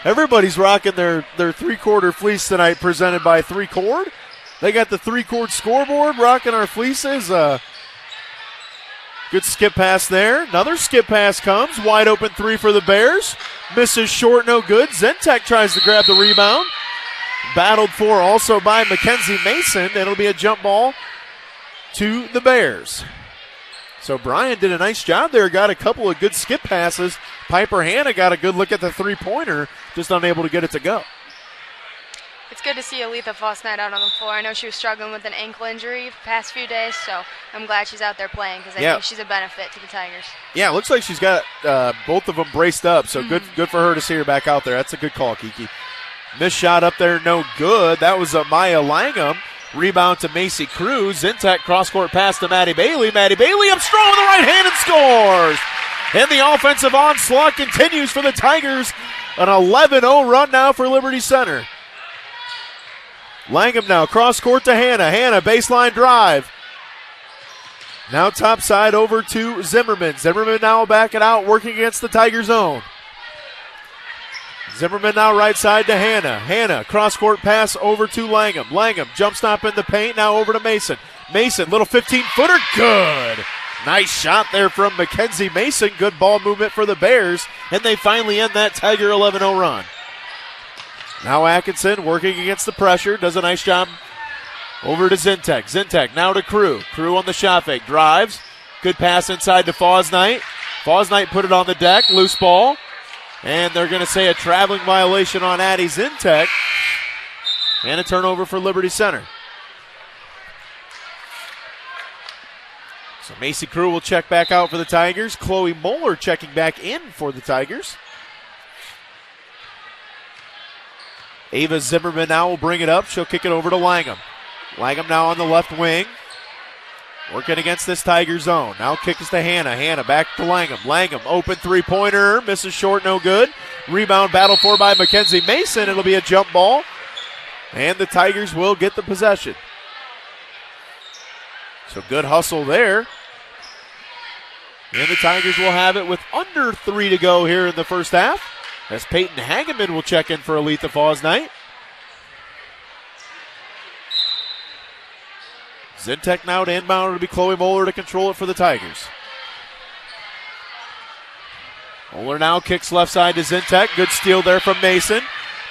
everybody's rocking their three-quarter fleece tonight presented by Three Chord. They got the three-chord scoreboard rocking our fleeces. Good skip pass there. Another skip pass comes. Wide open three for the Bears. Misses short, no good. Zintek tries to grab the rebound. Battled for also by Mackenzie Mason. It'll be a jump ball to the Bears. So Bryan did a nice job there. Got a couple of good skip passes. Piper Hannah got a good look at the three-pointer, just unable to get it to go. It's good to see Aletha Fosnight out on the floor. I know she was struggling with an ankle injury the past few days, so I'm glad she's out there playing because I think she's a benefit to the Tigers. Yeah, it looks like she's got both of them braced up, so good for her to see her back out there. That's a good call, Kiki. Missed shot up there, no good. That was Maya Langham. Rebound to Macy Cruz. Zintek cross-court pass to Maddie Bailey. Maddie Bailey up strong with the right hand and scores. And the offensive onslaught continues for the Tigers. An 11-0 run now for Liberty Center. Langham now cross-court to Hannah. Hannah baseline drive. Now top side over to Zimmerman. Zimmerman now back it out, working against the Tiger zone. Zimmerman now right side to Hannah. Hannah, cross-court pass over to Langham. Langham, jump stop in the paint, now over to Mason. Mason, little 15-footer, good. Nice shot there from Mackenzie Mason. Good ball movement for the Bears, and they finally end that Tiger 11-0 run. Now Atkinson working against the pressure, does a nice job over to Zintek. Zintek now to Crew. Crew on the shot fake, drives. Good pass inside to Fosnight. Fosnight put it on the deck, loose ball. And they're going to say a traveling violation on Addie Zintek. And a turnover for Liberty Center. So Macy Crew will check back out for the Tigers. Chloe Moeller checking back in for the Tigers. Ava Zimmerman now will bring it up. She'll kick it over to Langham. Langham now on the left wing. Working against this Tiger zone. Now kicks to Hannah. Hannah back to Langham. Langham, open three-pointer. Misses short, no good. Rebound battle for by Mackenzie Mason. It'll be a jump ball. And the Tigers will get the possession. So good hustle there. And the Tigers will have it with under 3 to go here in the first half. As Peyton Hageman will check in for Aletha Fosnight. Zintek now to inbound. It'll be Chloe Moeller to control it for the Tigers. Moeller now kicks left side to Zintek. Good steal there from Mason.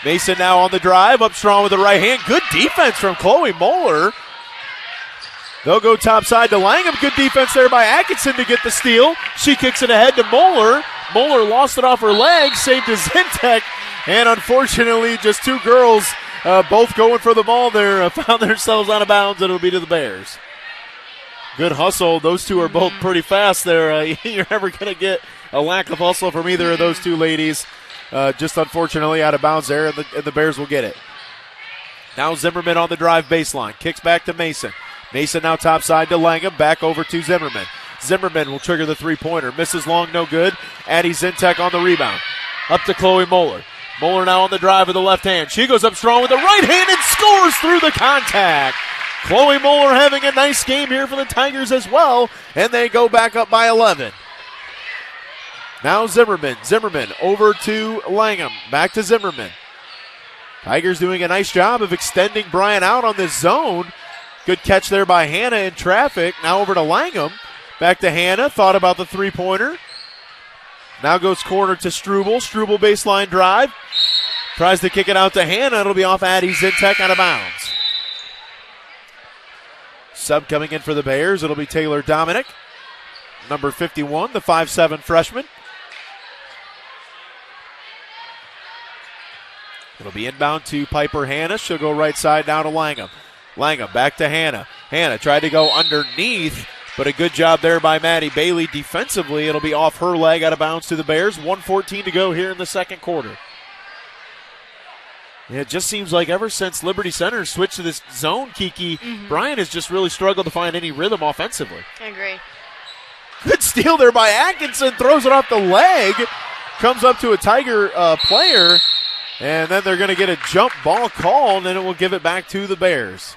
Mason now on the drive, up strong with the right hand. Good defense from Chloe Moeller. They'll go top side to Langham. Good defense there by Atkinson to get the steal. She kicks it ahead to Moeller. Moeller lost it off her leg, saved to Zintek. And unfortunately, just two girls both going for the ball there found themselves out of bounds, and it'll be to the Bears. Good hustle. Those two are both pretty fast there. You're never going to get a lack of hustle from either of those two ladies. Just unfortunately out of bounds there, and the Bears will get it. Now Zimmerman on the drive baseline. Kicks back to Mason. Mason now top side to Langham. Back over to Zimmerman. Zimmerman will trigger the three-pointer. Misses long, no good. Addie Zintek on the rebound. Up to Chloe Moeller. Moeller now on the drive with the left hand. She goes up strong with the right hand and scores through the contact. Chloe Moeller having a nice game here for the Tigers as well, and they go back up by 11. Now Zimmerman. Zimmerman over to Langham. Back to Zimmerman. Tigers doing a nice job of extending Bryan out on this zone. Good catch there by Hannah in traffic. Now over to Langham. Back to Hannah. Thought about the three-pointer. Now goes corner to Struble. Struble baseline drive. Tries to kick it out to Hannah. It'll be off Addie Zintek out of bounds. Sub coming in for the Bears. It'll be Taylor Dominic. Number 51, the 5'7" freshman. It'll be inbound to Piper Hannah. She'll go right side down to Langham. Langham back to Hannah. Hannah tried to go underneath, but a good job there by Maddie Bailey defensively. It'll be off her leg out of bounds to the Bears. 1:14 to go here in the second quarter. It just seems like ever since Liberty Center switched to this zone, Kiki, Bryan has just really struggled to find any rhythm offensively. I agree. Good steal there by Atkinson. Throws it off the leg. Comes up to a Tiger player. And then they're going to get a jump ball called, and it will give it back to the Bears.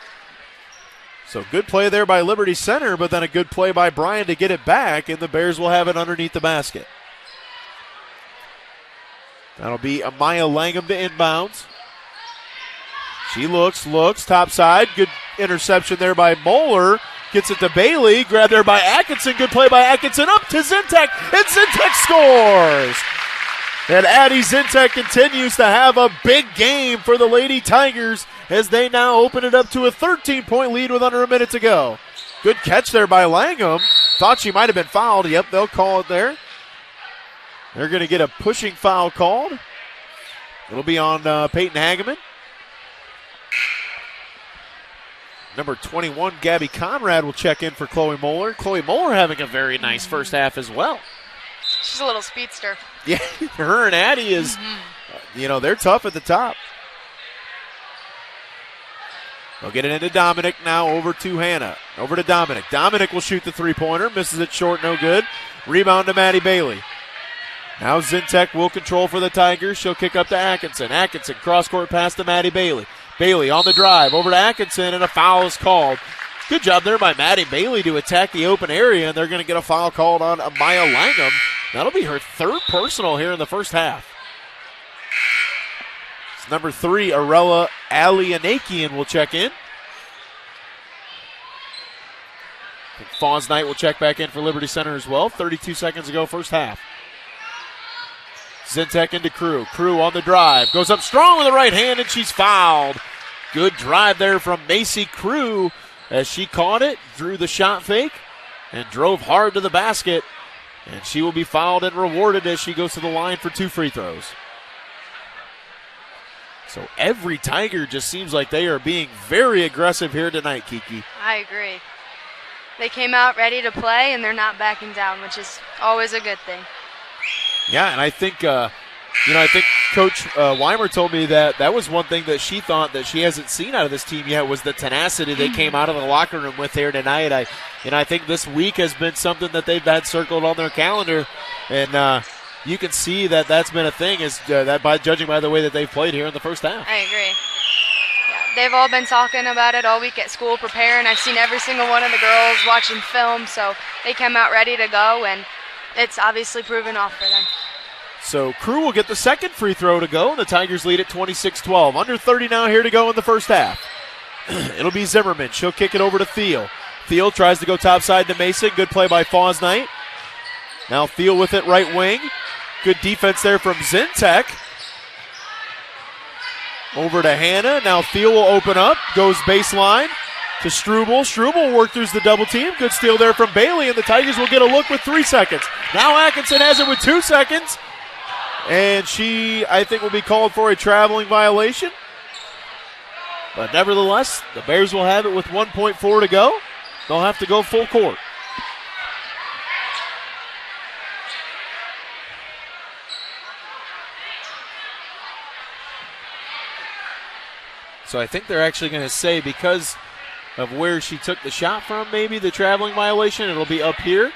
So good play there by Liberty Center, but then a good play by Bryan to get it back, and the Bears will have it underneath the basket. That'll be Amaya Langham to inbounds. She looks, top side. Good interception there by Moeller. Gets it to Bailey. Grabbed there by Atkinson. Good play by Atkinson. Up to Zintek, and Zintek scores. And Addie Zintek continues to have a big game for the Lady Tigers as they now open it up to a 13-point lead with under a minute to go. Good catch there by Langham. Thought she might have been fouled. Yep, they'll call it there. They're going to get a pushing foul called. It'll be on Peyton Hageman. Number 21, Gabby Conrad, will check in for Chloe Moeller. Chloe Moeller having a very nice first half as well. She's a little speedster. Yeah, her and Addie is, they're tough at the top. They'll get it into Dominic now, over to Hannah. Over to Dominic. Dominic will shoot the three-pointer. Misses it short, no good. Rebound to Maddie Bailey. Now Zintek will control for the Tigers. She'll kick up to Atkinson. Atkinson, cross-court pass to Maddie Bailey. Bailey on the drive, over to Atkinson, and a foul is called. Good job there by Maddie Bailey to attack the open area, and they're going to get a foul called on Amaya Langham. That'll be her third personal here in the first half. It's number 3, Arella Alianakian will check in. Fawns Knight will check back in for Liberty Center as well. 32 seconds to go, first half. Zintek into Crew. Crew on the drive. Goes up strong with the right hand, and she's fouled. Good drive there from Macy Crew as she caught it, drew the shot fake, and drove hard to the basket. And she will be fouled and rewarded as she goes to the line for 2 free throws. So every Tiger just seems like they are being very aggressive here tonight, Kiki. I agree. They came out ready to play, and they're not backing down, which is always a good thing. Yeah, and I think, I think Coach Weimer told me that was one thing that she thought that she hasn't seen out of this team yet was the tenacity they came out of the locker room with here tonight. I think this week has been something that they've had circled on their calendar, and you can see that that's been a thing is that by judging by the way that they've played here in the first half. I agree. Yeah, they've all been talking about it all week at school, preparing. I've seen every single one of the girls watching film, so they came out ready to go, and it's obviously proven off for them. So Crew will get the second free throw to go, and the Tigers lead at 26-12. Under 30 now here to go in the first half. It'll be Zimmerman. She'll kick it over to Thiel. Thiel tries to go topside to Mason. Good play by Fawns Knight. Now Thiel with it right wing. Good defense there from Zintek. Over to Hannah. Now Thiel will open up. Goes baseline to Struble. Struble work through the double team. Good steal there from Bailey, and the Tigers will get a look with 3 seconds. Now Atkinson has it with 2 seconds. And she, I think, will be called for a traveling violation. But nevertheless, the Bears will have it with 1.4 to go. They'll have to go full court. So I think they're actually going to say, because of where she took the shot from, maybe the traveling violation, it'll be up here.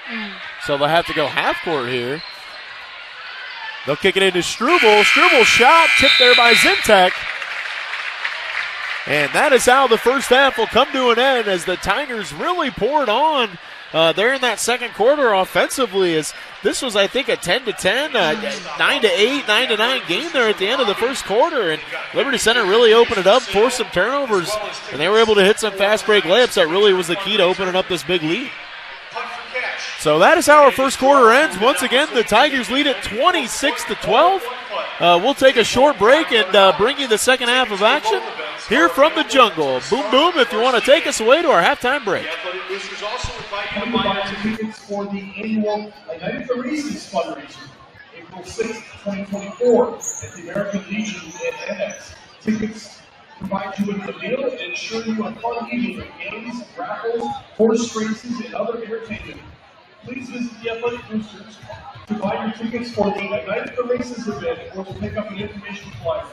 So they'll have to go half court here. They'll kick it into Struble. Struble shot tipped there by Zintek. And that is how the first half will come to an end, as the Tigers really poured on there in that second quarter offensively. As this was, I think, a 10-10, 9-8, 9-9 game there at the end of the first quarter. And Liberty Center really opened it up, forced some turnovers, and they were able to hit some fast break layups. That really was the key to opening up this big lead. So that is how our first quarter ends. Once again, the Tigers lead at 26-12. We'll take a short break and bring you the second half of action here from the jungle. Boom, boom, if you want to take us away to our halftime break. Athletic Boosters also invite you to buy tickets for the annual United for Reasons fundraiser, April 6th, 2024, at the American Legion in Annex. Tickets provide you with a meal and ensure you a fun evening with games, raffles, horse races, and other entertainment. Please visit the Athletic Boosters to buy your tickets for the United for Races event or to pick up an information flyer.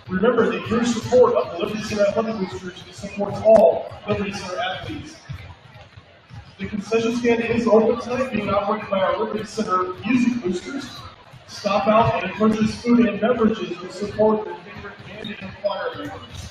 Remember that your support of the Liberty Center Athletic Boosters supports all Liberty Center athletes. The concession stand is open tonight, being operated by our Liberty Center Music Boosters. Stop out and purchase food and beverages to support their favorite band and choir members.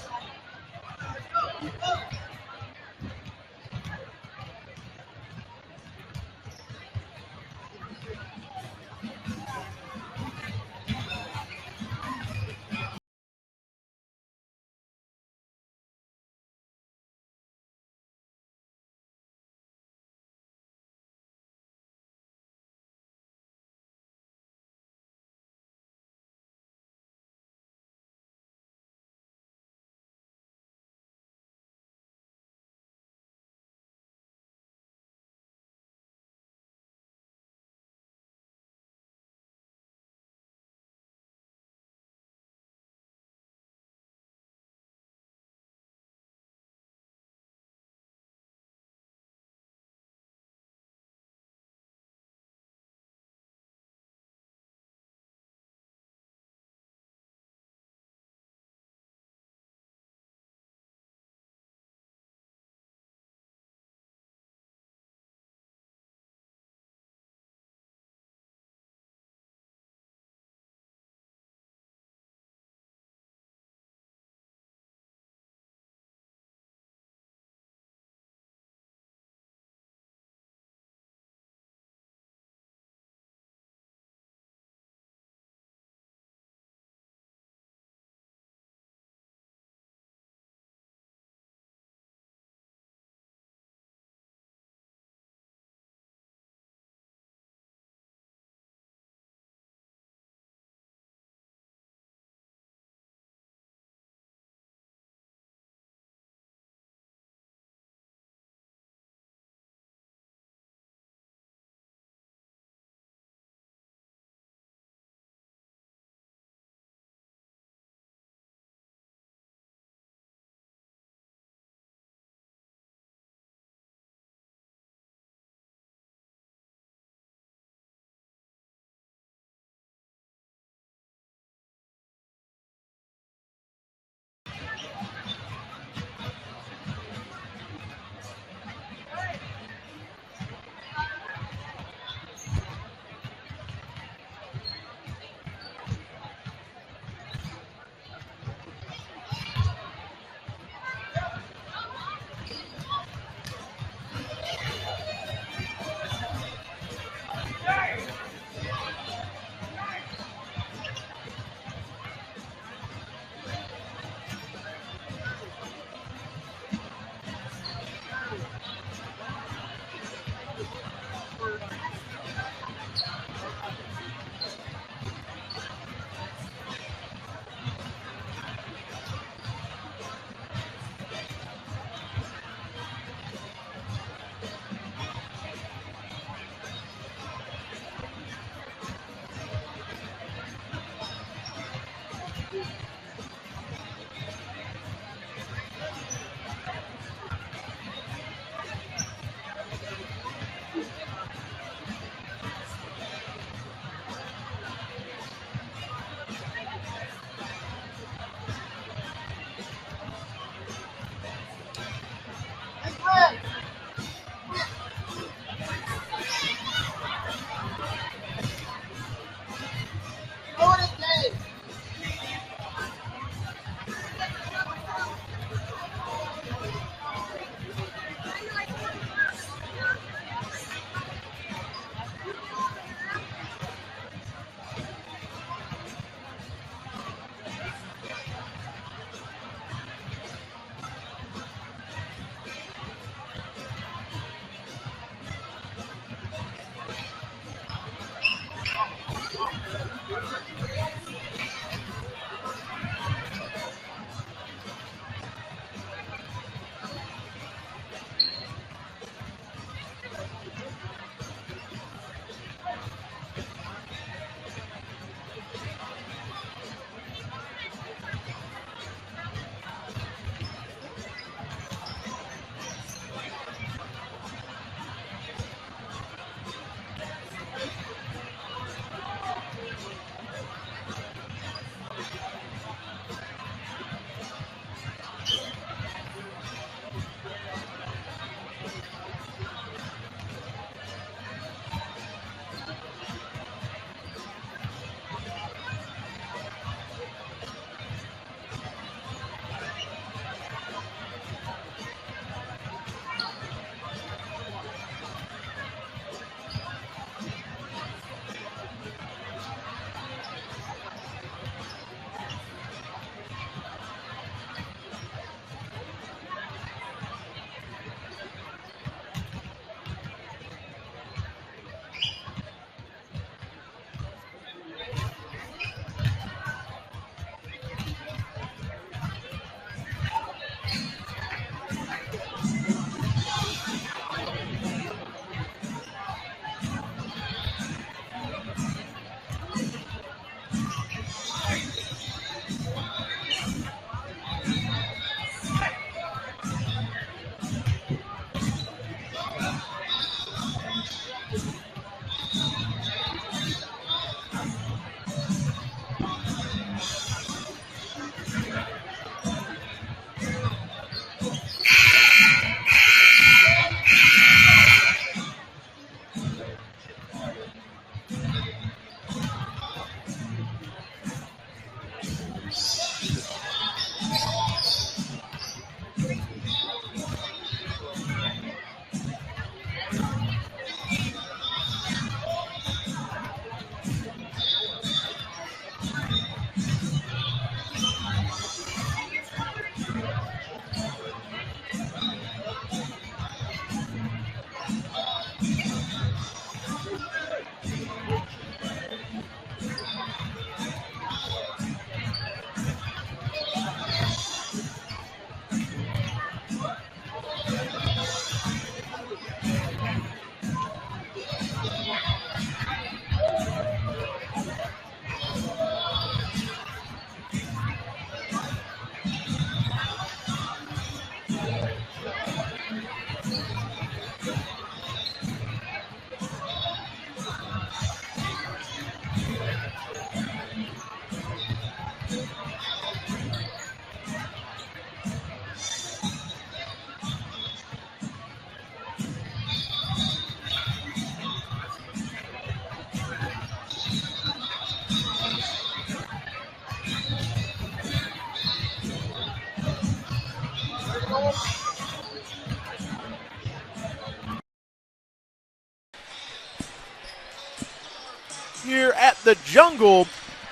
here at the Jungle.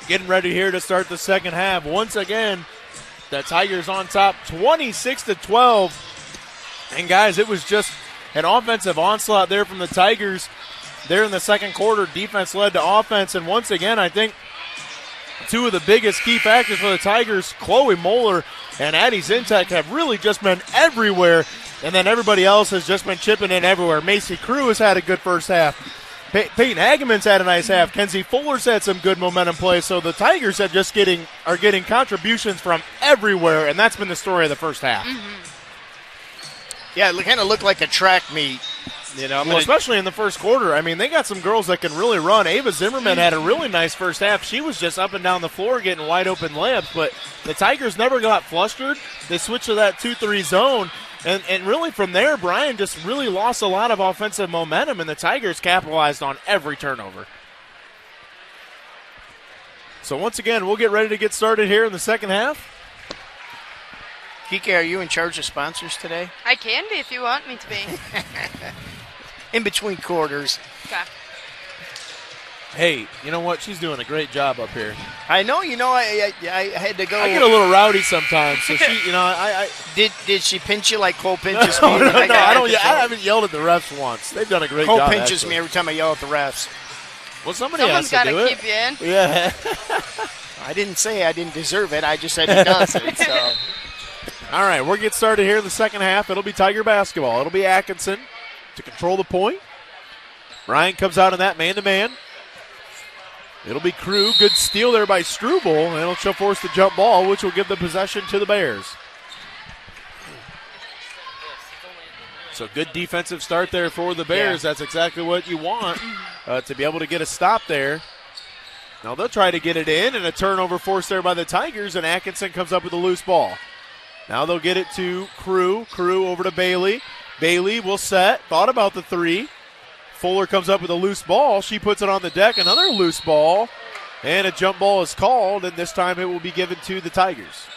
Getting ready here to start the second half. Once again, the Tigers on top 26-12. And guys, it was just an offensive onslaught there from the Tigers there in the second quarter. Defense led to offense. And once again, I think two of the biggest key factors for the Tigers, Chloe Moeller and Addie Zintek, have really just been everywhere. And then everybody else has just been chipping in everywhere. Macy Crew has had a good first half. Peyton Hageman's had a nice half. Kenzie Fuller's had some good momentum play. So the Tigers are getting contributions from everywhere, and that's been the story of the first half. Yeah, it kind of looked like a track meet. You know, especially in the first quarter. I mean, they got some girls that can really run. Ava Zimmerman had a really nice first half. She was just up and down the floor getting wide open layups, but the Tigers never got flustered. They switched to that 2-3 zone. And really from there, Bryan just really lost a lot of offensive momentum, and the Tigers capitalized on every turnover. So once again, we'll get ready to get started here in the second half. Kiki, are you in charge of sponsors today? I can be if you want me to be. In between quarters. Okay. Hey, you know what? She's doing a great job up here. I know. You know, I had to go. I get a little rowdy sometimes. So she, you know, I did she pinch you like Cole pinches me? No, I don't. I haven't yelled at the refs once. They've done a great job. Cole pinches actually. me every time I yell at the refs. Well, someone's got to do keep you in. Yeah. I didn't say I didn't deserve it. I just said he does it. So. All right, we'll get started here in the second half. It'll be Tiger basketball. It'll be Atkinson to control the point. Bryan comes out in that man-to-man. It'll be Crew. Good steal there by Struble, and she'll force the jump ball, which will give the possession to the Bears. So good defensive start there for the Bears. Yeah. That's exactly what you want, to be able to get a stop there. Now they'll try to get it in, and a turnover forced there by the Tigers, and Atkinson comes up with a loose ball. Now they'll get it to Crew. Crew over to Bailey. Bailey will set. Thought about the three. Fuller comes up with a loose ball. She puts it on the deck. Another loose ball. And a jump ball is called, and this time it will be given to the Tigers.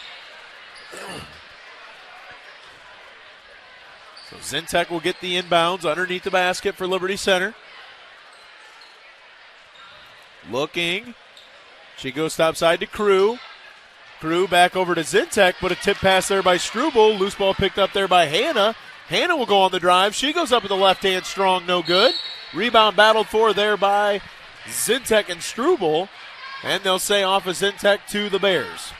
So Zintek will get the inbounds underneath the basket for Liberty Center. Looking. She goes topside to Crew. Crew back over to Zintek, but a tip pass there by Struble. Loose ball picked up there by Hannah. Hannah will go on the drive. She goes up with the left hand strong, no good. Rebound battled for there by Zintek and Struble. And they'll say off of Zintek to the Bears.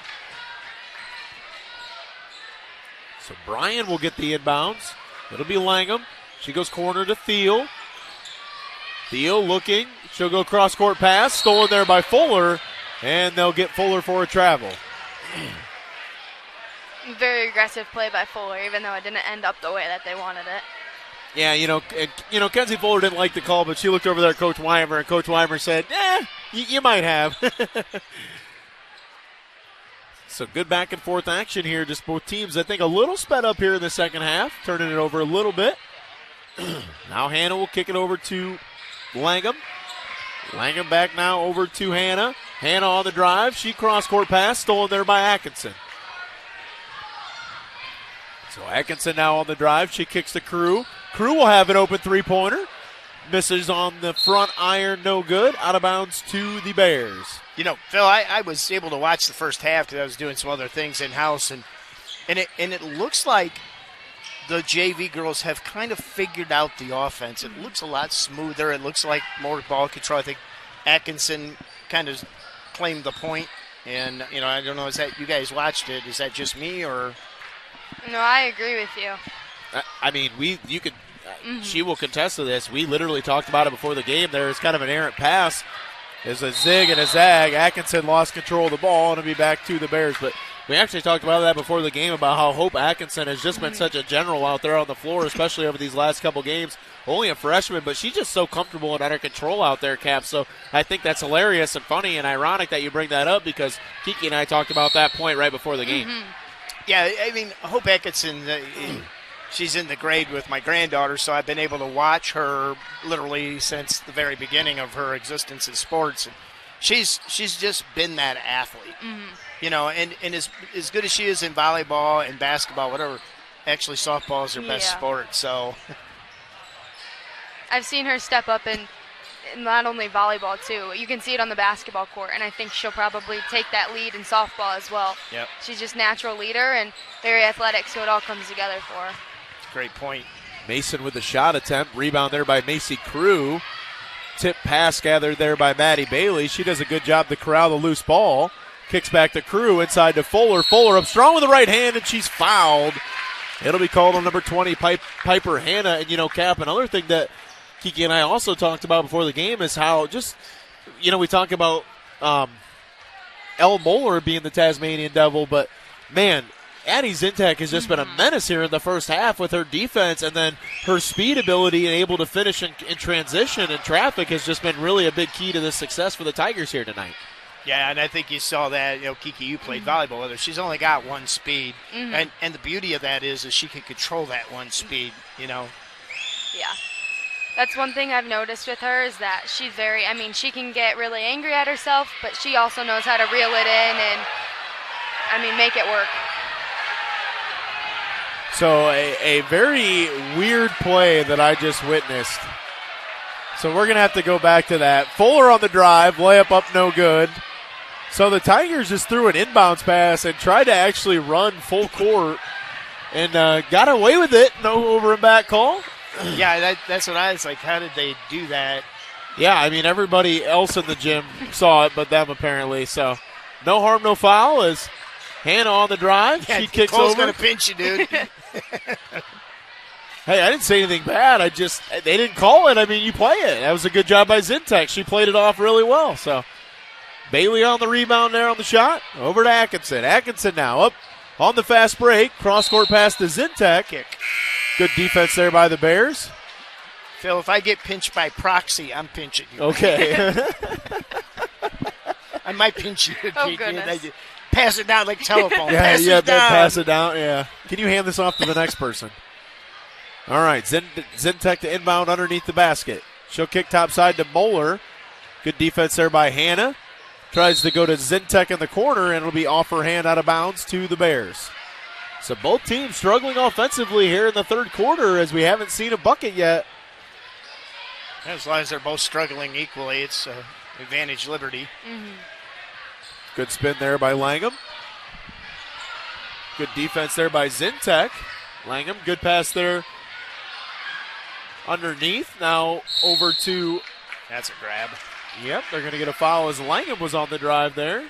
So Bryan will get the inbounds. It'll be Langham. She goes corner to Thiel. Thiel looking. She'll go cross-court pass. Stolen there by Fuller. And they'll get Fuller for a travel. Very aggressive play by Fuller, even though it didn't end up the way that they wanted it. Yeah, you know, Kenzie Fuller didn't like the call, but she looked over there at Coach Weimer, and Coach Weimer said, you might have. So good back and forth action here. Just both teams, I think, a little sped up here in the second half, turning it over a little bit. Now Hannah will kick it over to Langham. Langham back now over to Hannah. Hannah on the drive. She cross-court pass, stolen there by Atkinson. So Atkinson now on the drive. She kicks the Crew. Crew will have an open three-pointer. Misses on the front iron, no good. Out of bounds to the Bears. You know, Phil, I was able to watch the first half because I was doing some other things in-house, and it looks like the JV girls have kind of figured out the offense. It looks a lot smoother. It looks like more ball control. I think Atkinson kind of claimed the point, and, you know, I don't know, is that you guys watched it? Is that just me or? No, I agree with you. I mean, she will contest to this. We literally talked about it before the game. There is kind of an errant pass. There's a zig and a zag. Atkinson lost control of the ball, and it'll be back to the Bears. But we actually talked about that before the game, about how Hope Atkinson has just been such a general out there on the floor, especially over these last couple games. Only a freshman, but she's just so comfortable and under control out there, Cap. So I think that's hilarious and funny and ironic that you bring that up, because Kiki and I talked about that point right before the game. Yeah, I mean, Hope Atkinson, she's in the grade with my granddaughter, so I've been able to watch her literally since the very beginning of her existence in sports. And she's just been that athlete, you know, and as good as she is in volleyball and basketball, whatever, actually softball is her best sport. So I've seen her step up, and not only volleyball too. You can see it on the basketball court, and I think she'll probably take that lead in softball as well. Yep. She's just natural leader and very athletic, so it all comes together for her. Great point. Mason with the shot attempt. Rebound there by Macy Crew. Tip pass gathered there by Maddie Bailey. She does a good job to corral the loose ball. Kicks back to Crew inside to Fuller. Fuller up strong with the right hand, and she's fouled. It'll be called on number 20, Piper Hannah. And, Cap, another thing that Kiki and I also talked about before the game is how just, we talk about Elle Moeller being the Tasmanian Devil, but, man, Addie Zintek has just been a menace here in the first half with her defense, and then her speed ability and able to finish in transition and traffic has just been really a big key to the success for the Tigers here tonight. Yeah, and I think you saw that, Kiki, you played volleyball with her. She's only got one speed, and the beauty of that is she can control that one speed, Yeah. That's one thing I've noticed with her is that she's she can get really angry at herself, but she also knows how to reel it in and, make it work. So a very weird play that I just witnessed. So we're going to have to go back to that. Fuller on the drive, layup up no good. So the Tigers just threw an inbounds pass and tried to actually run full court and got away with it. No over and back call. Yeah, that's what I was like. How did they do that? Yeah, everybody else in the gym saw it but them apparently. So no harm, no foul as Hannah on the drive. Yeah, she kicks Cole's over. going to pinch you, dude. Hey, I didn't say anything bad. They didn't call it. You play it. That was a good job by Zintek. She played it off really well. So Bailey on the rebound there on the shot. Over to Atkinson. Atkinson now up on the fast break. Cross-court pass to Zintek. Kick. Good defense there by the Bears. Phil, if I get pinched by proxy, I'm pinching you. Okay. I might pinch you. Oh, goodness. Pass it down like telephone. Pass it down. Yeah. Can you hand this off to the next person? All right, Zintek to inbound underneath the basket. She'll kick topside to Moeller. Good defense there by Hannah. Tries to go to Zintek in the corner, and it'll be off her hand out of bounds to the Bears. So both teams struggling offensively here in the third quarter as we haven't seen a bucket yet. As long as they're both struggling equally, it's advantage Liberty. Good spin there by Langham. Good defense there by Zintek. Langham, good pass there underneath. Now over to... That's a grab. Yep, they're going to get a foul as Langham was on the drive there.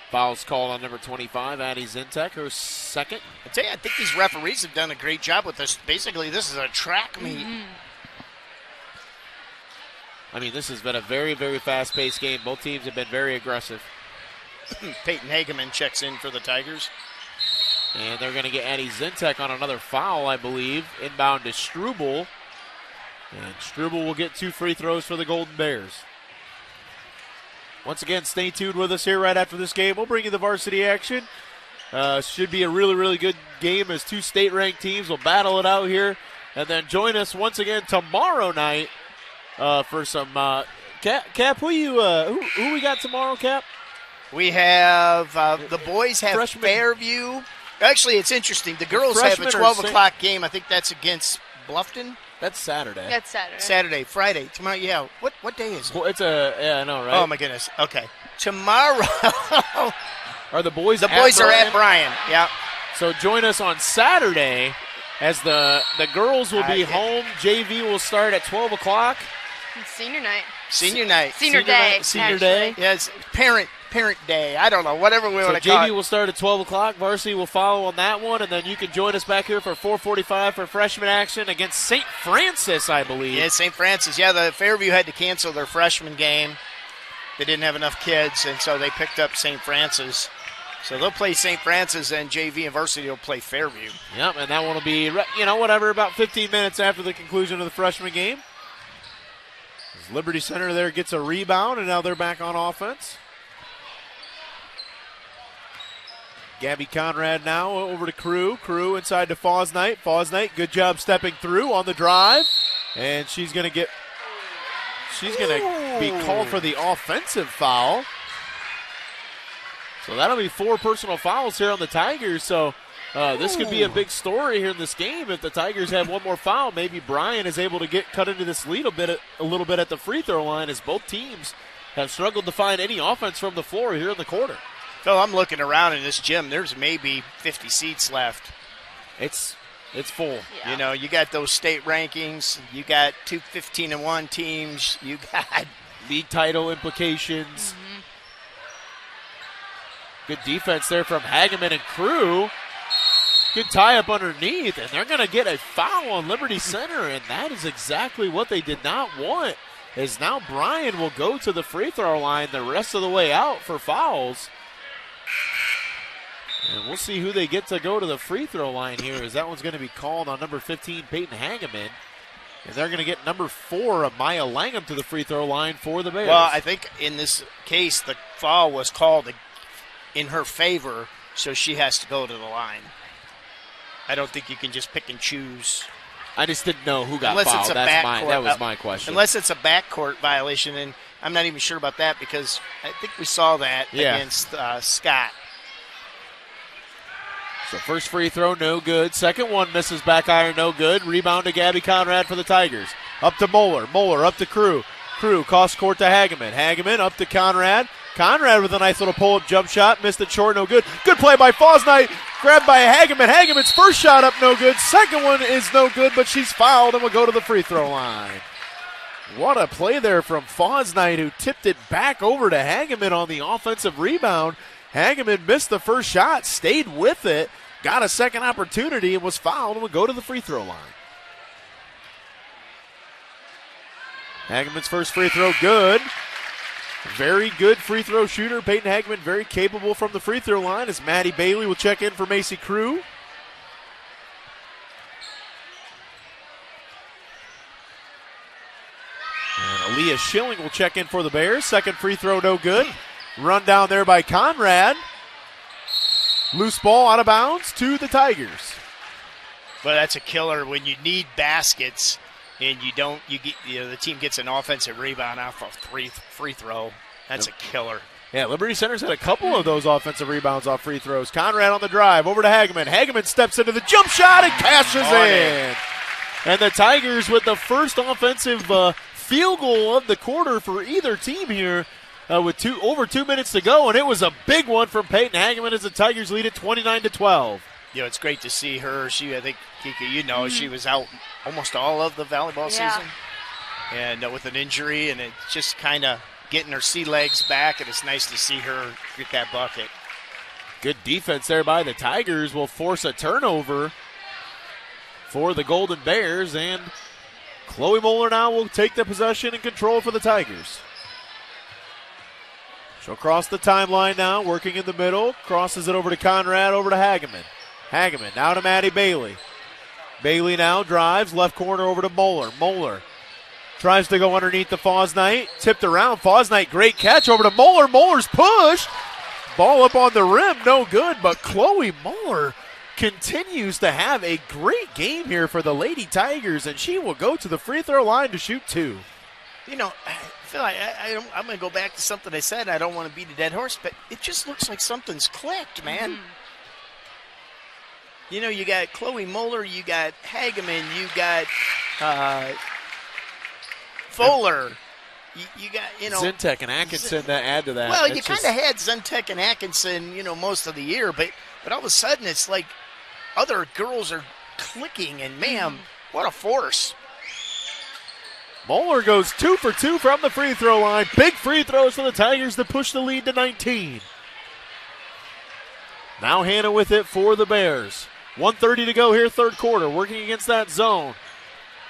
Foul's called on number 25, Addie Zintek, her second. I tell you, I think these referees have done a great job with this. Basically, this is a track meet. This has been a very, very fast-paced game. Both teams have been very aggressive. Peyton Hageman checks in for the Tigers. And they're going to get Addie Zintek on another foul, I believe. Inbound to Struble. And Struble will get 2 free throws for the Golden Bears. Once again, stay tuned with us here right after this game. We'll bring you the varsity action. Should be a really, really good game as 2 state-ranked teams will battle it out here. And then join us once again tomorrow night for some Cap, who we got tomorrow, Cap? We have the boys have Freshman. Fairview. Actually, it's interesting. The girls have a 12 o'clock game. I think that's against Bluffton. That's Saturday. That's Saturday. Saturday, Friday, tomorrow. Yeah. What day is it? Well, I know, right? Oh my goodness. Okay. Tomorrow. Are the boys? The boys are at Bryan. Yeah. So join us on Saturday as the girls will be home. JV will start at 12 o'clock. Senior night. Senior night. Senior day. Senior day. Yes. Parent day. I don't know. Whatever we want to JV call it. will start at 12 o'clock. Varsity will follow on that one, and then you can join us back here for 4:45 for freshman action against St. Francis, I believe. Yeah, St. Francis. Yeah, the Fairview had to cancel their freshman game. They didn't have enough kids, and so they picked up St. Francis. So they'll play St. Francis, and JV and Varsity will play Fairview. Yep, and that one will be, about 15 minutes after the conclusion of the freshman game. As Liberty Center there gets a rebound, and now they're back on offense. Gabby Conrad now over to Crew. Crew inside to Fosnight. Fosnight, good job stepping through on the drive. And she's going to be called for the offensive foul. So that'll be 4 personal fouls here on the Tigers. So This could be a big story here in this game. If the Tigers have one more foul, maybe Bryan is able to get cut into this lead a little bit at the free throw line, as both teams have struggled to find any offense from the floor here in the quarter. Phil, I'm looking around in this gym. There's maybe 50 seats left. It's full. Yeah. You know, you got those state rankings. You got 2 15-1 teams. You got league title implications. Mm-hmm. Good defense there from Hageman and Crew. Good tie up underneath, and they're going to get a foul on Liberty Center, and that is exactly what they did not want, as now Bryan will go to the free throw line the rest of the way out for fouls. And we'll see who they get to go to the free throw line here, as that one's going to be called on number 15, Peyton Hageman. And they're going to get number 4, Amaya Langham, to the free throw line for the Bears. Well, I think in this case the foul was called in her favor, so she has to go to the line. I don't think you can just pick and choose. I just didn't know who got unless fouled. It's a That was my question. Unless it's a backcourt violation, and I'm not even sure about that because I think we saw that against Scott. So first free throw, no good. Second one misses back iron, no good. Rebound to Gabby Conrad for the Tigers. Up to Moeller. Moeller up to Crew. Crew cross court to Hageman. Hageman up to Conrad. Conrad with a nice little pull-up jump shot. Missed it short, no good. Good play by Fosnight. Grabbed by Hageman. Hageman's first shot up, no good. Second one is no good, but she's fouled and will go to the free throw line. What a play there from Fosnight, who tipped it back over to Hageman on the offensive rebound. Hageman missed the first shot, stayed with it, got a second opportunity, and was fouled and will go to the free throw line. Hageman's first free throw, good. Very good free throw shooter. Peyton Hageman, very capable from the free throw line, as Maddie Bailey will check in for Macy Crew. And Aaliyah Schilling will check in for the Bears. Second free throw, no good. Run down there by Conrad. Loose ball out of bounds to the Tigers. But that's a killer when you need baskets and the team gets an offensive rebound off of free throw. That's a killer. Yeah, Liberty Center's had a couple of those offensive rebounds off free throws. Conrad on the drive, over to Hageman. Hageman steps into the jump shot and cashes in. And the Tigers with the first offensive field goal of the quarter for either team here with over 2 minutes to go. And it was a big one from Peyton Hageman as the Tigers lead it 29-12. You know, it's great to see her. I think, Kiki, she was out almost all of the volleyball season. And with an injury, and it's just kind of getting her sea legs back, and it's nice to see her get that bucket. Good defense there by the Tigers will force a turnover for the Golden Bears, and Chloe Moeller now will take the possession and control for the Tigers. She'll cross the timeline now, working in the middle, crosses it over to Conrad, over to Hageman. Hageman now to Maddie Bailey. Bailey now drives, left corner over to Moeller. Moeller tries to go underneath the Fosnight, tipped around. Fosnight, great catch over to Moeller. Moeller's pushed. Ball up on the rim, no good, but Chloe Moeller continues to have a great game here for the Lady Tigers, and she will go to the free throw line to shoot 2. Phil, I'm going to go back to something I said. I don't want to beat a dead horse, but it just looks like something's clicked, man. Mm-hmm. You got Chloe Moeller, you got Hageman, you got Fuller. You got, Zentek and Atkinson to add to that. Well, you kind of had Zentek and Atkinson, most of the year, but all of a sudden it's like other girls are clicking, and what a force. Moeller goes 2 for 2 from the free throw line. Big free throws for the Tigers to push the lead to 19. Now Hannah with it for the Bears. 1:30 to go here, third quarter, working against that zone.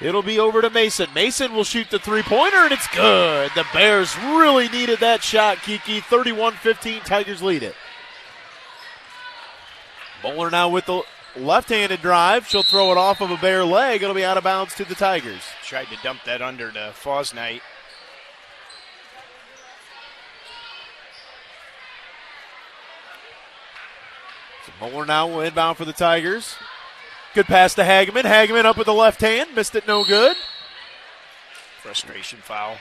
It'll be over to Mason. Mason will shoot the three-pointer, and it's good. The Bears really needed that shot, Kiki. 31-15, Tigers lead it. Moeller now with the left-handed drive. She'll throw it off of a bare leg. It'll be out of bounds to the Tigers. Tried to dump that under to Fosnight. So Moeller now will inbound for the Tigers. Good pass to Hageman. Hageman up with the left hand. Missed it, no good. Frustration foul.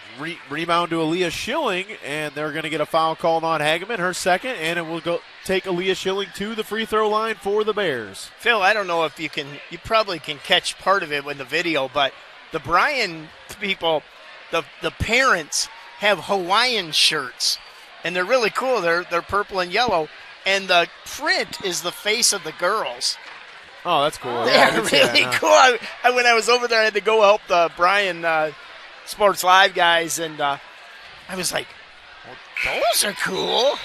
Rebound to Aaliyah Schilling, and they're going to get a foul called on Hageman, her second, and it will go take Aaliyah Schilling to the free throw line for the Bears. Phil, I don't know if you probably can catch part of it in the video, but the Bryan people, the parents have Hawaiian shirts, and they're really cool. They're purple and yellow, and the print is the face of the girls. Oh, that's cool. They're really cool. When I was over there, I had to go help the Bryan Sports Live guys, and I was like, well, those are cool.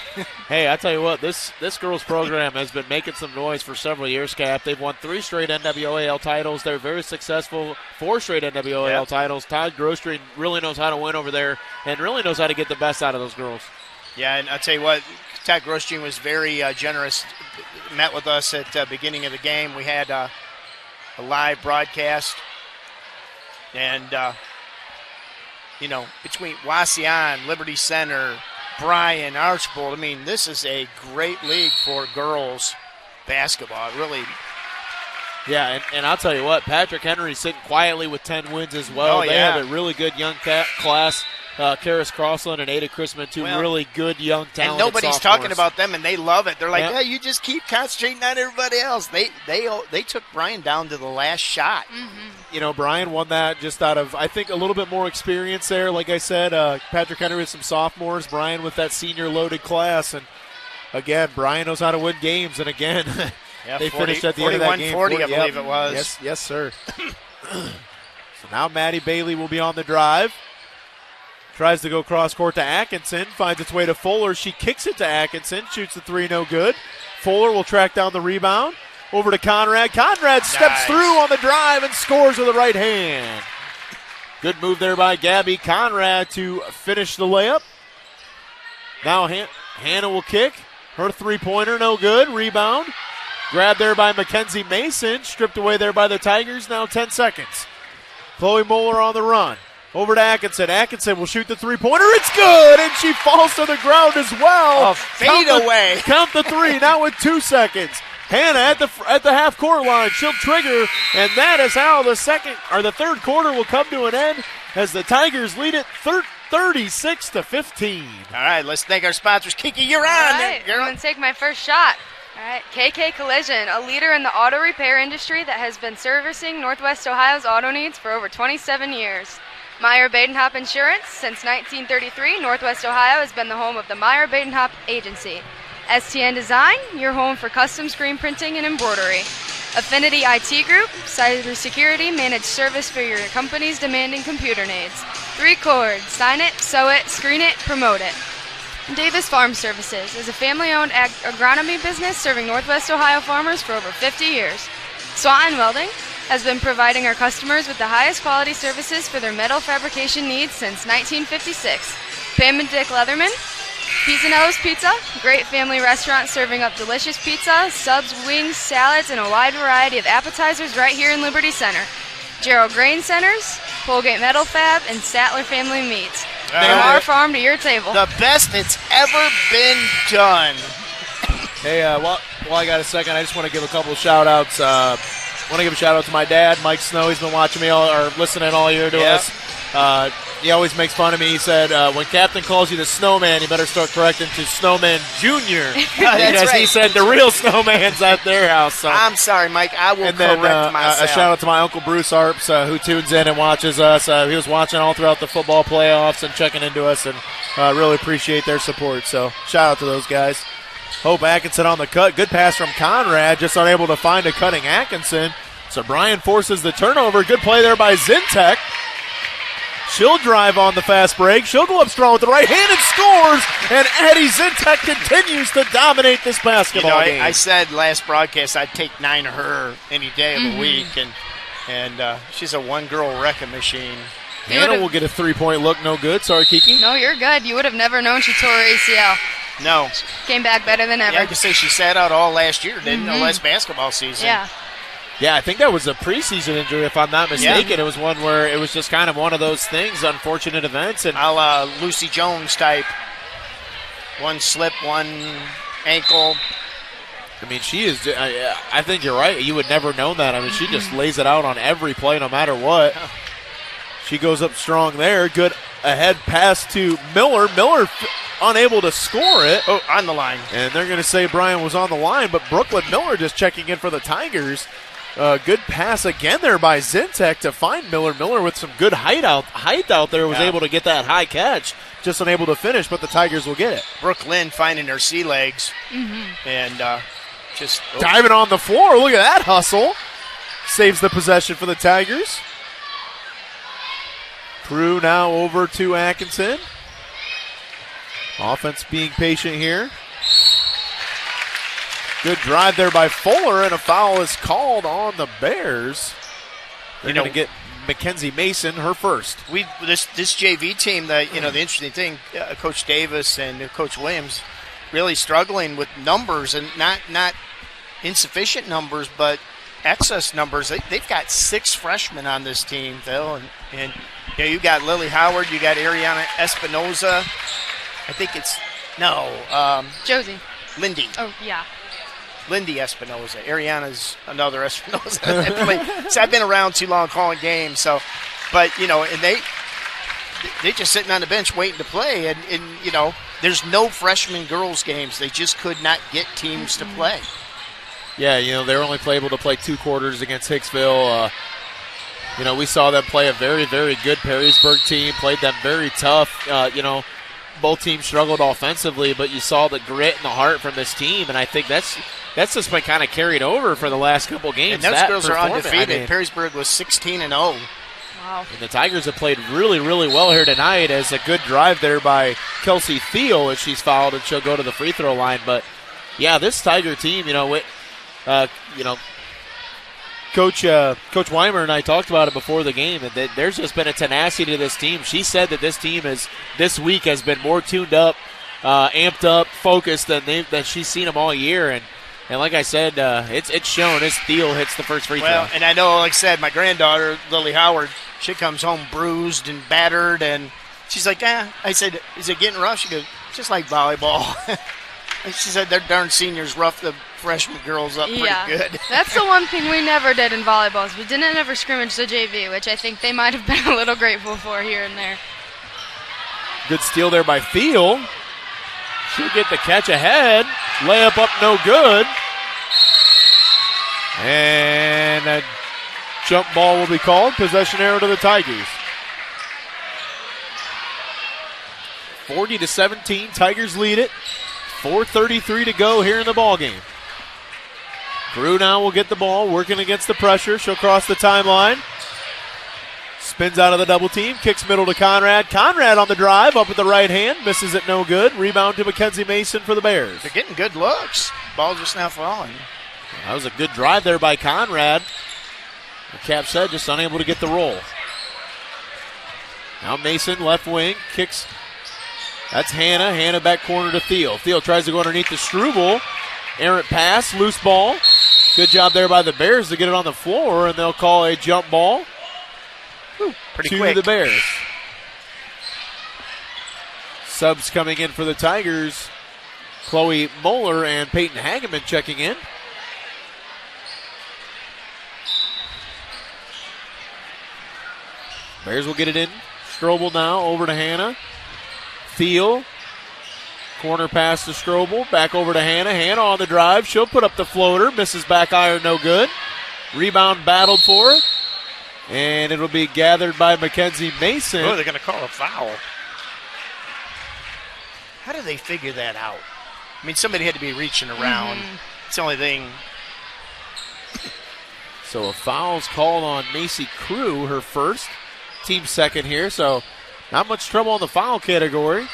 Hey, I tell you what, this girls program has been making some noise for several years, Cap. They've won 3 straight NWAL titles. They're very successful, 4 straight NWAL titles. Todd Grosstreet really knows how to win over there and really knows how to get the best out of those girls. Yeah, and I'll tell you what, Todd Grosstreet was very generous. Met with us at the beginning of the game. We had a live broadcast. And, between Wasion, Liberty Center, Bryan, Archbold, I mean, this is a great league for girls basketball. Really. Yeah, and I'll tell you what, Patrick Henry's sitting quietly with 10 wins as well. They have a really good young class. Karis Crossland and Ada Chrisman, two really good young talented and nobody's sophomores. talking about them, and they love it. They're like, yeah, you just keep concentrating on everybody else. They took Bryan down to the last shot. Mm-hmm. Bryan won that just out of, I think, a little bit more experience there. Like I said, Patrick Henry with some sophomores, Bryan with that senior loaded class. And, again, Bryan knows how to win games. And, again, they finished at the end of that game. 41-40, I believe it was. Yes, sir. So now Maddie Bailey will be on the drive. Tries to go cross court to Atkinson, finds its way to Fuller. She kicks it to Atkinson, shoots the three, no good. Fuller will track down the rebound. Over to Conrad. Conrad steps through on the drive and scores with the right hand. Good move there by Gabby Conrad to finish the layup. Now Hannah will kick. Her three-pointer, no good. Rebound. Grabbed there by Mackenzie Mason. Stripped away there by the Tigers. Now 10 seconds. Chloe Moeller on the run. Over to Atkinson. Atkinson will shoot the three-pointer. It's good, and she falls to the ground as well. A fade away. Count the three, now with 2 seconds. Hannah at the half-court line. She'll trigger, and that is how the third quarter will come to an end as the Tigers lead it 36-15. All right, let's thank our sponsors. Kiki, you're on. All right, I'm going to take my first shot. All right, KK Collision, a leader in the auto repair industry that has been servicing Northwest Ohio's auto needs for over 27 years. Meyer Badenhop Insurance. Since 1933, Northwest Ohio has been the home of the Meyer Badenhop Agency. STN Design, your home for custom screen printing and embroidery. Affinity IT Group, cybersecurity managed service for your company's demanding computer needs. 3Chord, sign it, sew it, screen it, promote it. Davis Farm Services is a family-owned agronomy business serving Northwest Ohio farmers for over 50 years. Swanton Welding has been providing our customers with the highest quality services for their metal fabrication needs since 1956. Pam and Dick Leatherman, Pisanello's Pizza, great family restaurant serving up delicious pizza, subs, wings, salads, and a wide variety of appetizers right here in Liberty Center. Gerald Grain Centers, Colgate Metal Fab, and Sattler Family Meats. From our farm to your table. The best it's ever been done. Hey, while I got a second, I just want to give a couple of shout-outs. I want to give a shout-out to my dad, Mike Snow. He's been watching me or listening all year to us. He always makes fun of me. He said, when Captain calls you the Snowman, you better start correcting to Snowman Jr. Because he said the real Snowman's at their house. So. I'm sorry, Mike. I will correct myself. A shout-out to my Uncle Bruce Arps, who tunes in and watches us. He was watching all throughout the football playoffs and checking into us, and really appreciate their support. So shout-out to those guys. Hope Atkinson on the cut. Good pass from Conrad, just unable to find a cutting Atkinson. So Bryan forces the turnover. Good play there by Zintek. She'll drive on the fast break. She'll go up strong with the right hand and scores. And Addie Zintek continues to dominate this basketball game. I said last broadcast I'd take 9 of her any day of the week, and she's a one-girl wrecking machine. Hannah will get a three-point look. No good. Sorry, Kiki. No, you're good. You would have never known she tore her ACL. No. Came back better than ever. Yeah, I could say she sat out all last year, didn't last basketball season. Yeah, I think that was a preseason injury, if I'm not mistaken. Yeah. It was one where it was just kind of one of those things, unfortunate events. And a la Lucy Jones type. One slip, one ankle. I mean, she is, I think you're right. You would never know that. I mean, she just lays it out on every play no matter what. She goes up strong there. Good ahead pass to Miller. Miller unable to score it. Oh, on the line. And they're going to say Bryan was on the line, but Brooklyn Miller just checking in for the Tigers. Good pass again there by Zintek to find Miller. Miller with some good height out there was able to get that high catch. Just unable to finish, but the Tigers will get it. Brooklyn finding her sea legs and just diving on the floor. Look at that hustle. Saves the possession for the Tigers. Crew now over to Atkinson. Offense being patient here. Good drive there by Fuller, and a foul is called on the Bears. They're going to get Mackenzie Mason her first. This JV team, the interesting thing, Coach Davis and Coach Williams really struggling with numbers, and not insufficient numbers, but excess numbers. They've got 6 freshmen on this team, Phil, and you got Lily Howard, you got Ariana Espinoza. I think it's Josie. Lindy. Oh yeah. Lindy Espinoza. Ariana's another Espinoza. So I've been around too long calling games. So, but and they just sitting on the bench waiting to play, and there's no freshman girls games. They just could not get teams to play. Yeah, they were only able to play 2 quarters against Hicksville. We saw them play a very, very good Perrysburg team. Played them very tough. Both teams struggled offensively, but you saw the grit and the heart from this team, and I think that's just been kind of carried over for the last couple games. And those girls are undefeated. Perrysburg was 16-0. Wow. And the Tigers have played really, really well here tonight, as a good drive there by Kelsey Thiel as she's fouled, and she'll go to the free throw line. But, yeah, this Tiger team, Coach Weimer and I talked about it before the game, and there's just been a tenacity to this team. She said that this team this week has been more tuned up, amped up, focused than she's seen them all year. And like I said, it's shown as Thiel hits the first free throw. Well, and I know, like I said, my granddaughter, Lily Howard, she comes home bruised and battered, and she's like, I said, is it getting rough? She goes, just like volleyball. And she said their darn seniors roughed the freshman girls up pretty good. That's the one thing we never did in volleyball, is we didn't ever scrimmage the JV, which I think they might have been a little grateful for here and there. Good steal there by Thiel. She'll get the catch ahead. Layup up, no good. And a jump ball will be called. Possession arrow to the Tigers. 40-17, Tigers lead it. 4:33 to go here in the ballgame. Crew now will get the ball, working against the pressure. She'll cross the timeline. Spins out of the double team, kicks middle to Conrad. Conrad on the drive, up with the right hand, misses it, no good. Rebound to Mackenzie Mason for the Bears. They're getting good looks. Ball just now falling. That was a good drive there by Conrad. The Cap said just unable to get the roll. Now Mason, left wing, kicks. That's Hannah. Hannah back corner to Thiel. Thiel tries to go underneath the Struble. Errant pass, loose ball. Good job there by the Bears to get it on the floor, and they'll call a jump ball Pretty quick. to the Bears. Subs coming in for the Tigers. Chloe Moeller and Peyton Hageman checking in. Bears will get it in. Strobel now over to Hannah. Thiel. Corner pass to Strobel. Back over to Hannah. Hannah on the drive. She'll put up the floater. Misses back iron, no good. Rebound battled for her. And it'll be gathered by Mackenzie Mason. Oh, they're going to call a foul. How do they figure that out? I mean, somebody had to be reaching around. It's the only thing. So a foul's called on Macy Crew, her first. Team second here, so not much trouble in the foul category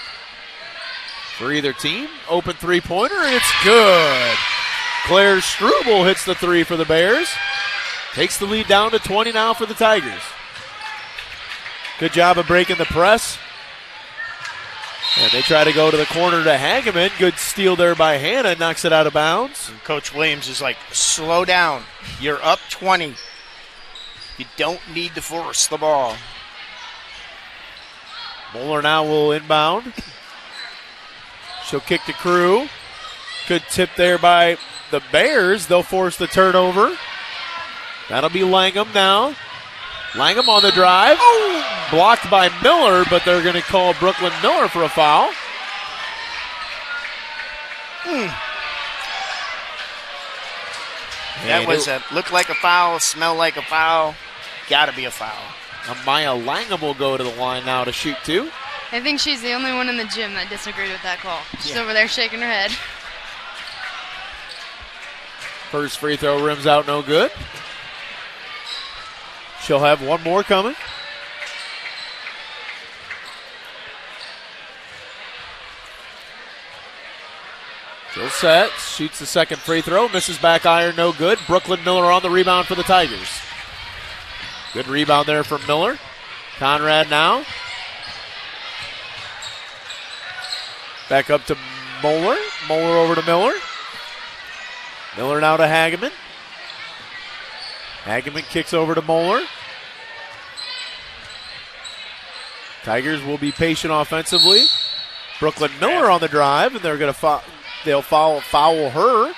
for either team. Open three-pointer, and it's good. Claire Struble hits the three for the Bears. Takes the lead down to 20 now for the Tigers. Good job of breaking the press. And they try to go to the corner to Hageman. Good steal there by Hannah. Knocks it out of bounds. And Coach Williams is like, slow down. You're up 20. You don't need to force the ball. Moeller now will inbound. She'll kick to Crew. Good tip there by the Bears. They'll force the turnover. That'll be Langham now. Langham on the drive. blocked by Miller, but they're going to call Brooklyn Miller for a foul. That was looked like a foul, smelled like a foul. Got to be a foul. Amaya Langham will go to the line now to shoot two. I think she's the only one in the gym that disagreed with that call. She's over there shaking her head. First free throw rims out, no good. She'll have one more coming. Still set, shoots the second free throw, misses back iron, no good. Brooklyn Miller on the rebound for the Tigers. Good rebound there from Miller. Conrad now. Back up to Moeller. Moeller over to Miller. Miller now to Hageman. Hageman kicks over to Moeller. Tigers will be patient offensively. Brooklyn Miller on the drive, and they're going to they'll foul her.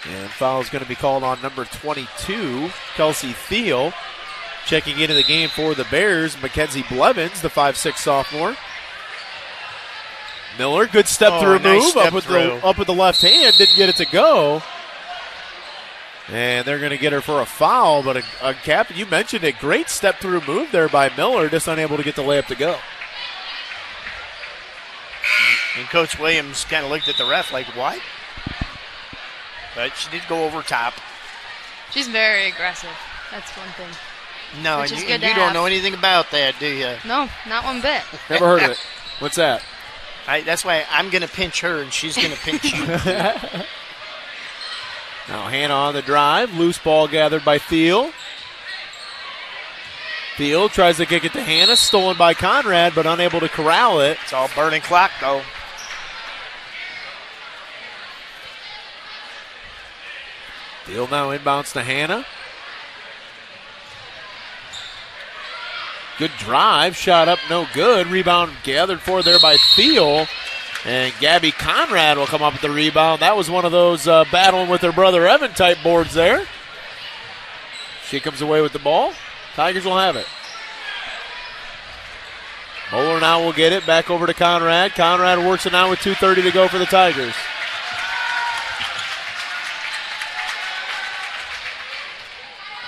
And foul is going to be called on number 22, Kelsey Thiel. Checking into the game for the Bears, Mackenzie Blevins, the 5'6" sophomore. Miller, good step-through nice move, step up with the left hand, didn't get it to go. And they're going to get her for a foul, but a cap, you mentioned a great step-through move there by Miller, just unable to get the layup to go. And Coach Williams kind of looked at the ref like, what? But she did go over top. She's very aggressive. That's one thing. No, Which and is you good to don't have. know anything about that, do you? No, not one bit. Never heard of it. What's that? That's why I'm going to pinch her and she's going to pinch you. Now Hannah on the drive. Loose ball gathered by Thiel. Thiel tries to kick it to Hannah. Stolen by Conrad, but unable to corral it. It's all burning clock, though. Thiel now inbounds to Hannah. Good drive. Shot up, no good. Rebound gathered for there by Thiel. And Gabby Conrad will come up with the rebound. That was one of those battling with her brother Evan type boards there. She comes away with the ball. Tigers will have it. Bowler now will get it. Back over to Conrad. Conrad works it now with 2:30 to go for the Tigers.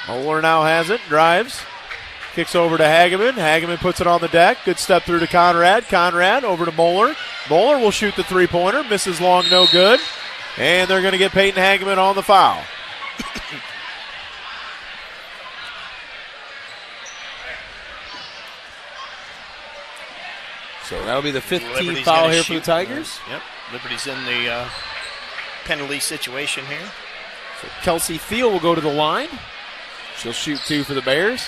Bowler now has it. Drives. Kicks over to Hageman. Hageman puts it on the deck. Good step through to Conrad. Conrad over to Moeller. Moeller will shoot the three-pointer. Misses long, no good. And they're going to get Peyton Hageman on the foul. So that'll be the 15th foul here for the Tigers. Yep. Liberty's in the penalty situation here. So Kelsey Thiel will go to the line. She'll shoot two for the Bears.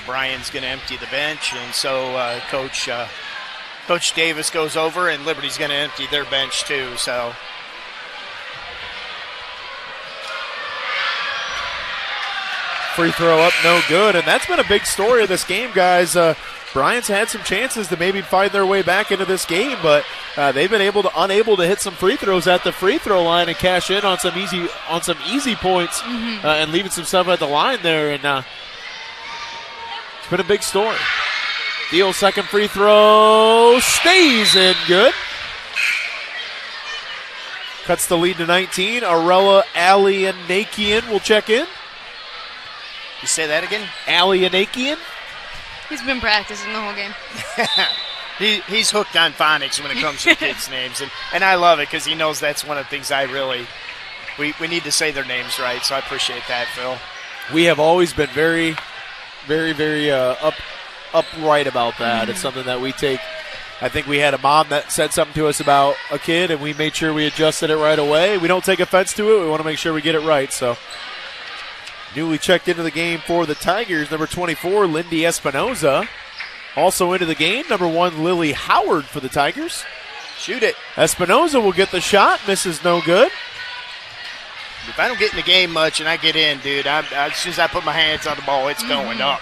Bryan's going to empty the bench, and so Coach Davis goes over, and Liberty's going to empty their bench too. So free throw up, no good, and that's been a big story of this game, guys. Bryan's had some chances to maybe find their way back into this game, but they've been unable to hit some free throws at the free throw line and cash in on some easy points and leaving some stuff at the line there. And it's been a big story. Thiel's second free throw stays in good. Cuts the lead to 19. Arella Alianakian will check in. You say that again? Alianakian. He's been practicing the whole game. He's hooked on phonics when it comes to kids' names, and I love it because he knows that's one of the things we need to say their names right, so I appreciate that, Phil. We have always been very, very, very upright about that. It's something that we take. I think we had a mom that said something to us about a kid, and we made sure we adjusted it right away. We don't take offense to it. We want to make sure we get it right, so. Newly checked into the game for the Tigers, number 24, Lindy Espinoza. Also into the game, number 1, Lily Howard for the Tigers. Shoot it. Espinoza will get the shot, misses no good. If I don't get in the game much and I get in, dude, as soon as I put my hands on the ball, it's going up.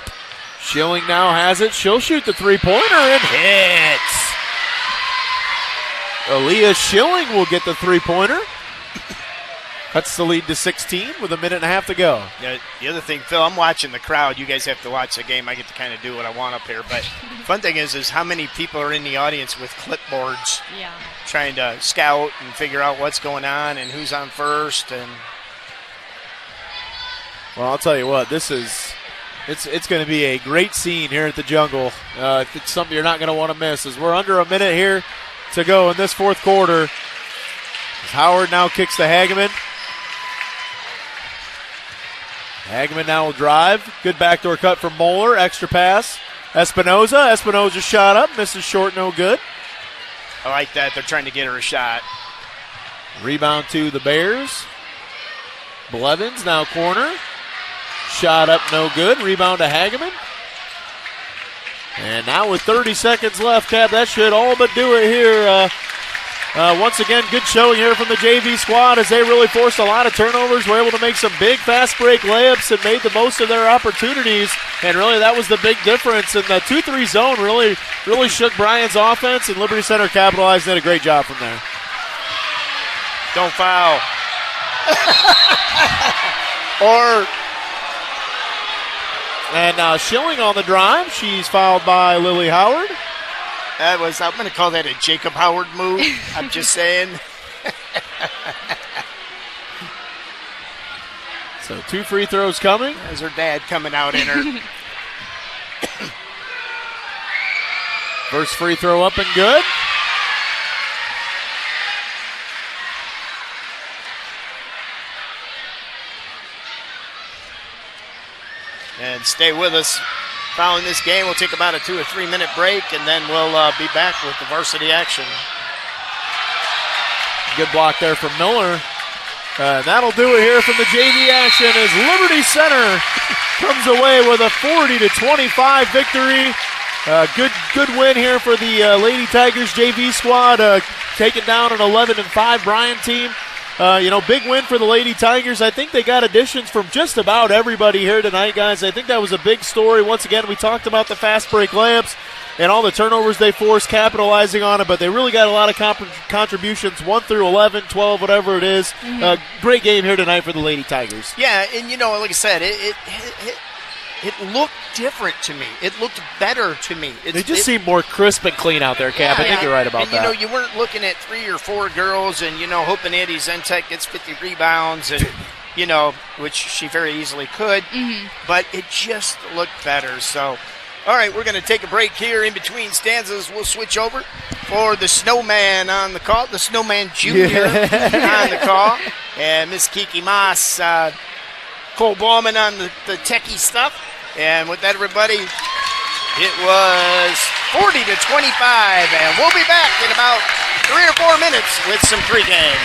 Schilling now has it. She'll shoot the three-pointer and hits. Aaliyah Schilling will get the three-pointer. Cuts the lead to 16 with a minute and a half to go. Yeah, the other thing, Phil, I'm watching the crowd. You guys have to watch the game. I get to kind of do what I want up here. But fun thing is how many people are in the audience with clipboards trying to scout and figure out what's going on and who's on first. And well, I'll tell you what, it's going to be a great scene here at the Jungle. It's something you're not going to want to miss as we're under a minute here to go in this fourth quarter. As Howard now kicks to Hageman. Hageman now will drive. Good backdoor cut from Moeller. Extra pass. Espinoza shot up. Misses short, no good. I like that. They're trying to get her a shot. Rebound to the Bears. Blevins now corner. Shot up, no good. Rebound to Hageman. And now with 30 seconds left, Cap, that should all but do it here. Once again, good showing here from the JV squad as they really forced a lot of turnovers, were able to make some big fast break layups and made the most of their opportunities. And really that was the big difference. And the 2-3 zone really shook Bryan's offense, and Liberty Center capitalized and did a great job from there. Don't foul. And Schilling on the drive. She's fouled by Lily Howard. I'm going to call that a Jacob Howard move. I'm just saying. So 2 free throws coming. There's her dad coming out in her. First free throw up and good. And stay with us. Following this game, we'll take about a 2 or 3 minute break, and then we'll be back with the varsity action. Good block there from Miller. That'll do it here from the JV action as Liberty Center comes away with a 40-25 victory. Good win here for the Lady Tigers JV squad, taking down an 11-5 Bryan team. Big win for the Lady Tigers. I think they got additions from just about everybody here tonight, guys. I think that was a big story. Once again, we talked about the fast break layups and all the turnovers they forced, capitalizing on it, but they really got a lot of contributions, 1 through 11, 12, whatever it is. Great game here tonight for the Lady Tigers. Yeah, and like I said, it looked different to me. It looked better to me. They just seem more crisp and clean out there, Cap. I think you're right about that. You weren't looking at 3 or 4 girls and, hoping Eddie Zentek gets 50 rebounds and, which she very easily could. Mm-hmm. But it just looked better. So, all right, we're going to take a break here in between stanzas. We'll switch over for the Snowman on the call, the Snowman Jr. on the call, and Miss Kiki Moss, Cole Bauman on the techie stuff. And with that, everybody, it was 40-25, and we'll be back in about 3 or 4 minutes with some pregame.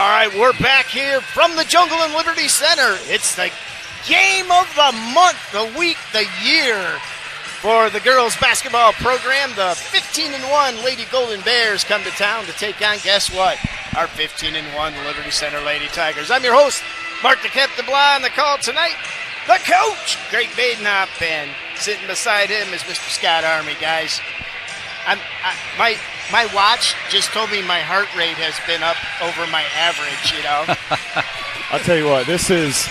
All right, we're back here from the Jungle and Liberty Center. It's the game of the month, the week, the year for the girls basketball program. The 15-1 Lady Golden Bears come to town to take on, guess what? Our 15-1 Liberty Center Lady Tigers. I'm your host, Mark the Captain Blah, on the call tonight. The coach, Greg Badenhop, and sitting beside him is Mr. Scott Army, guys. My watch just told me my heart rate has been up over my average, you know. I'll tell you what, this is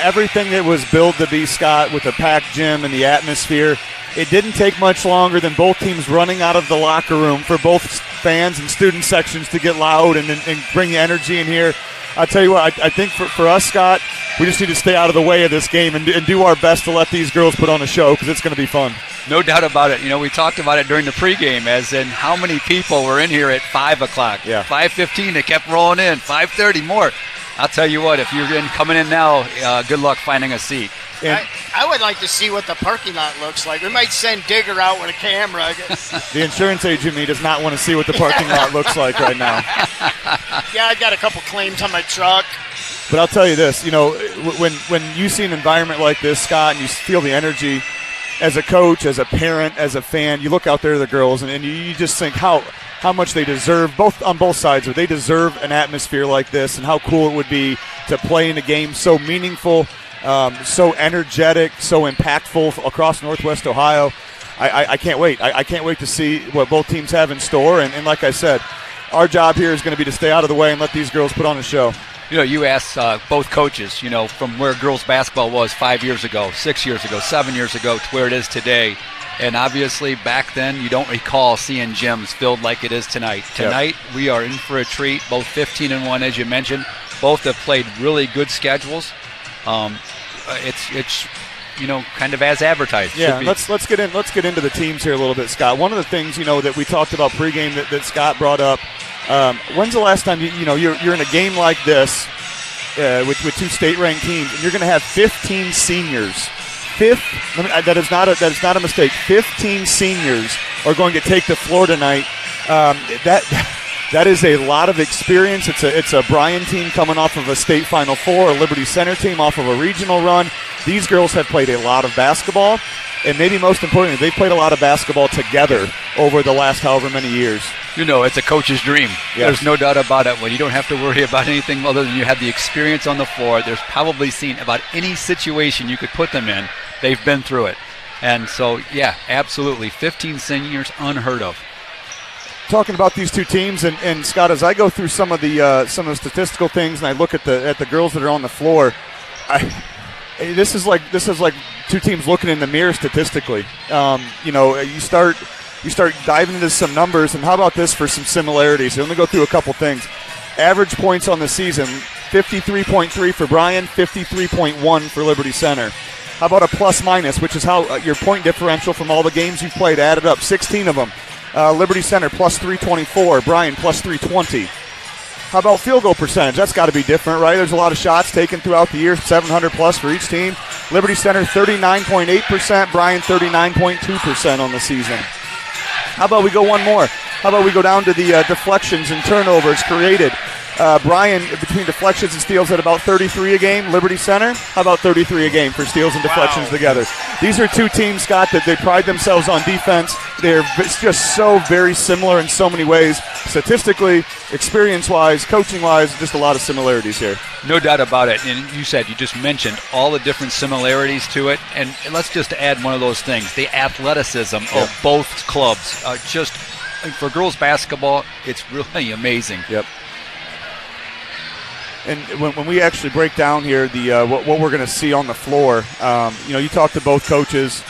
everything that was billed to be, Scott, with the packed gym and the atmosphere. It didn't take much longer than both teams running out of the locker room for both fans and student sections to get loud and bring the energy in here. I'll tell you what, I think for us, Scott, we just need to stay out of the way of this game and do our best to let these girls put on a show because it's going to be fun. No doubt about it. You know, we talked about it during the pregame, as in how many people were in here at 5 o'clock. Yeah. 5:15, they kept rolling in. 5:30, more. I'll tell you what, if you're coming in now, good luck finding a seat. I would like to see what the parking lot looks like. We might send Digger out with a camera. The insurance agent me does not want to see what the parking lot looks like right now. Yeah, I got a couple claims on my truck. But I'll tell you this, you know, when you see an environment like this, Scott, and you feel the energy as a coach, as a parent, as a fan, you look out there to the girls, and you just think how much they deserve, on both sides, they deserve an atmosphere like this, and how cool it would be to play in a game so meaningful, so energetic, so impactful across Northwest Ohio. I can't wait. I can't wait to see what both teams have in store. And like I said, our job here is going to be to stay out of the way and let these girls put on a show. You know, you asked both coaches, you know, from where girls basketball was 5 years ago, 6 years ago, 7 years ago to where it is today. And obviously back then you don't recall seeing gyms filled like it is tonight. Tonight we are in for a treat, both 15-1 as you mentioned. Both have played really good schedules. It's you know, kind of as advertised. Yeah, let's get into the teams here a little bit, Scott. One of the things, you know, that we talked about pregame that Scott brought up. When's the last time you're in a game like this with two state-ranked teams, and you're going to have 15 seniors? That is not a mistake. 15 seniors are going to take the floor tonight. That is a lot of experience. It's a Bryan team coming off of a state Final Four, a Liberty Center team off of a regional run. These girls have played a lot of basketball, and maybe most importantly, they've played a lot of basketball together over the last however many years. You know, it's a coach's dream. Yes. There's no doubt about it. When you don't have to worry about anything other than you have the experience on the floor, there's probably seen about any situation you could put them in, they've been through it. And so, yeah, absolutely. 15 seniors, unheard of. Talking about these two teams, and Scott, as I go through some of the statistical things, and I look at the girls that are on the floor, this is like two teams looking in the mirror statistically. You start diving into some numbers, and how about this for some similarities? Let me go through a couple things. Average points on the season: 53.3 for Bryan, 53.1 for Liberty Center. How about a plus-minus, which is how your point differential from all the games you've played added up, 16 of them. Liberty Center plus 324, Bryan plus 320. How about field goal percentage? That's got to be different, right? There's a lot of shots taken throughout the year, 700 plus for each team. Liberty Center 39.8%, Bryan 39.2% on the season. How about we go one more? How about we go down to the deflections and turnovers created? Bryan, between deflections and steals, at about 33 a game. Liberty Center, how about 33 a game for steals and deflections together? These are two teams, Scott, that they pride themselves on defense. They're just so very similar in so many ways. Statistically, experience-wise, coaching-wise, just a lot of similarities here. No doubt about it. And you just mentioned all the different similarities to it. And let's just add one of those things, the athleticism of both clubs. Just for girls basketball, it's really amazing. Yep. And when we actually break down here what we're going to see on the floor, you talk to both coaches.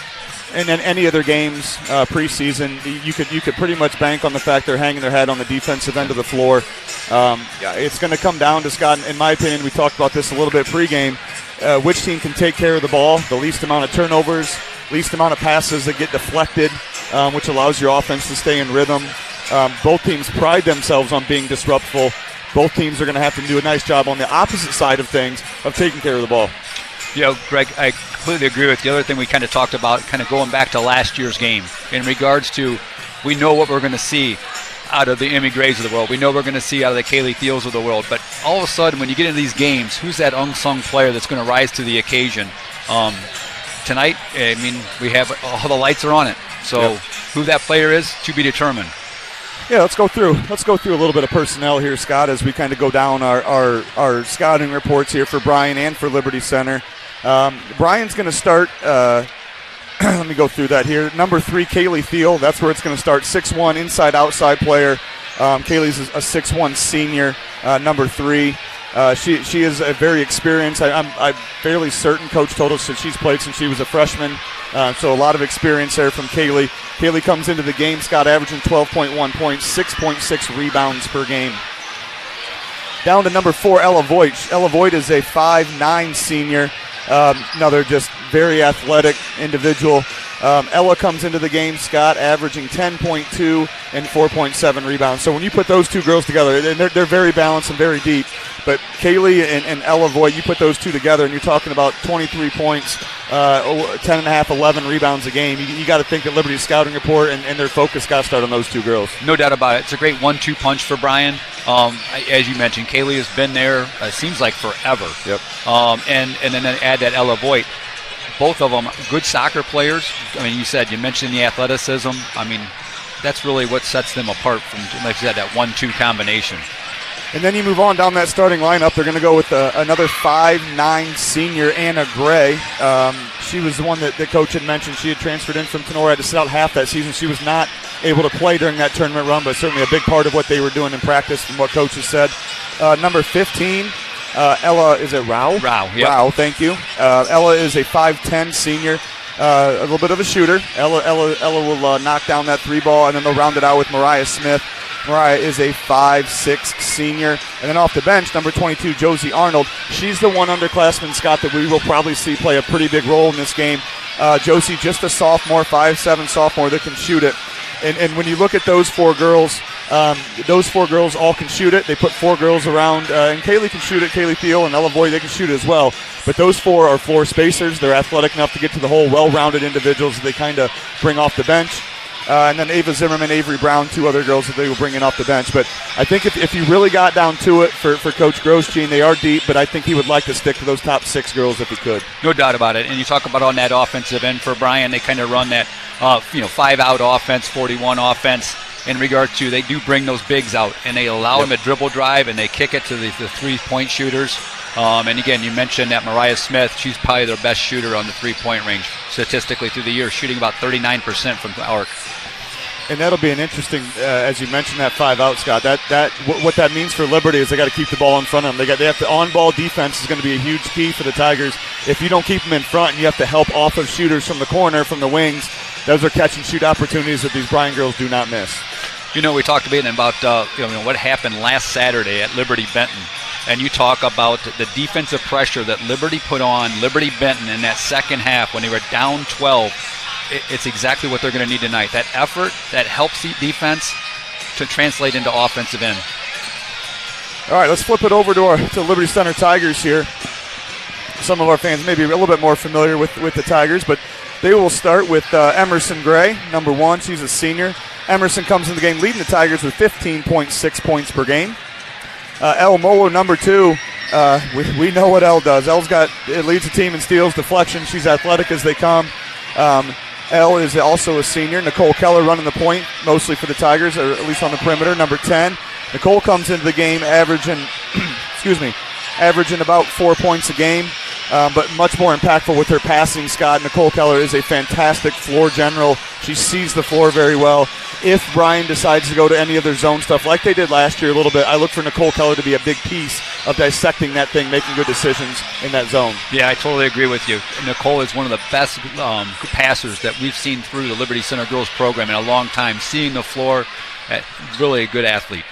in any other games preseason, you could pretty much bank on the fact they're hanging their head on the defensive end of the floor. It's going to come down to, Scott, in my opinion, we talked about this a little bit pregame, which team can take care of the ball, the least amount of turnovers, least amount of passes that get deflected, which allows your offense to stay in rhythm. Both teams pride themselves on being disruptful. Both teams are going to have to do a nice job on the opposite side of things of taking care of the ball. Greg, I completely agree with the other thing we kind of talked about, kind of going back to last year's game in regards to we know what we're going to see out of the Emmy Graves of the world. We know we're going to see out of the Kaylee Thiels of the world. But all of a sudden, when you get into these games, who's that unsung player that's going to rise to the occasion? Tonight, I mean, we have all the lights are on it. So who that player is, to be determined. Yeah, let's go through a little bit of personnel here, Scott, as we kind of go down our scouting reports here for Bryan and for Liberty Center. Bryan's going to start. Let me go through that here. Number 3, Kaylee Thiel. That's where it's going to start. 6'1", inside-outside player. Kaylee's a 6'1" senior. Number 3. She is a very experienced. I'm fairly certain Coach told us that she's played since she was a freshman. So a lot of experience there from Kaylee. Kaylee comes into the game, Scott, averaging 12.1 points, 6.6 rebounds per game. Down to number 4, Ella Voigt. Ella Voigt is a 5'9" senior. Another just very athletic individual. Ella comes into the game, Scott, averaging 10.2 and 4.7 rebounds. So when you put those two girls together, they're very balanced and very deep. But Kaylee and Ella Voigt, you put those two together, and you're talking about 23 points, 10.5, 11 rebounds a game. You got to think that Liberty's scouting report and their focus got to start on those two girls. No doubt about it. It's a great 1-2 punch for Bryan. As you mentioned, Kaylee has been there, seems like forever. Yep. And then add that Ella Voigt. Both of them good soccer players. I mean, you mentioned the athleticism. I mean, that's really what sets them apart from, like you said, that 1-2 combination. And then you move on down that starting lineup. They're going to go with another 5'9" senior, Anna Gray. She was the one that the coach had mentioned. She had transferred in from Tenora, had to sit out half that season. She was not able to play during that tournament run, but certainly a big part of what they were doing in practice from what coaches said. Number 15, Ella, is it Rao? Rao, yep. Rao, thank you. Ella is a 5'10" senior, a little bit of a shooter. Ella will knock down that 3 ball, and then they'll round it out with Mariah Smith. Mariah is a 5'6" senior. And then off the bench, number 22, Josie Arnold. She's the one underclassman, Scott, that we will probably see play a pretty big role in this game. Josie, just a sophomore, 5'7" sophomore that can shoot it. And when you look at those 4 girls all can shoot it. They put 4 girls around, and Kaylee can shoot it, Kaylee Thiel and Ella Voigt, they can shoot it as well. But those 4 are floor spacers. They're athletic enough to get to the hole, well-rounded individuals that they kind of bring off the bench. And then Ava Zimmerman, Avery Brown, 2 other girls that they will bring in off the bench. But I think if you really got down to it for Coach Grosjean, they are deep, but I think he would like to stick to those top 6 girls if he could. No doubt about it. And you talk about on that offensive end for Bryan, they kind of run that 5-out offense, 41 offense. In regard to, they do bring those bigs out, and they allow them to dribble drive, and they kick it to the 3-point shooters. And again, you mentioned that Mariah Smith, she's probably their best shooter on the 3-point range statistically through the year, shooting about 39% from the arc. And that'll be an interesting, as you mentioned, that 5-out, Scott. What that means for Liberty is they got to keep the ball in front of them. They have to on-ball defense is going to be a huge key for the Tigers. If you don't keep them in front and you have to help off of shooters from the corner, from the wings, those are catch-and-shoot opportunities that these Bryan girls do not miss. We talked a bit about what happened last Saturday at Liberty Benton, and you talk about the defensive pressure that Liberty put on Liberty Benton in that second half when they were down 12. It's exactly what they're going to need tonight. That effort that helps the defense to translate into offensive end. All right, let's flip it over to Liberty Center Tigers here. Some of our fans may be a little bit more familiar with the Tigers, but they will start with Emerson Gray, number 1. She's a senior. Emerson comes in the game leading the Tigers with 15.6 points per game. Elle Moeller, number 2. We know what Elle does. It leads the team in steals, deflection. She's athletic as they come. Elle is also a senior. Nicole Keller running the point, mostly for the Tigers, or at least on the perimeter, number 10. Nicole comes into the game averaging about 4 points a game, but much more impactful with her passing, Scott. Nicole Keller is a fantastic floor general. She sees the floor very well. if Bryan decides to go to any of their zone stuff like they did last year a little bit, I look for Nicole Keller to be a big piece of dissecting that thing, making good decisions in that zone. Yeah, I totally agree with you. Nicole is one of the best passers that we've seen through the Liberty Center girls program in a long time. Seeing the floor, really a good athlete.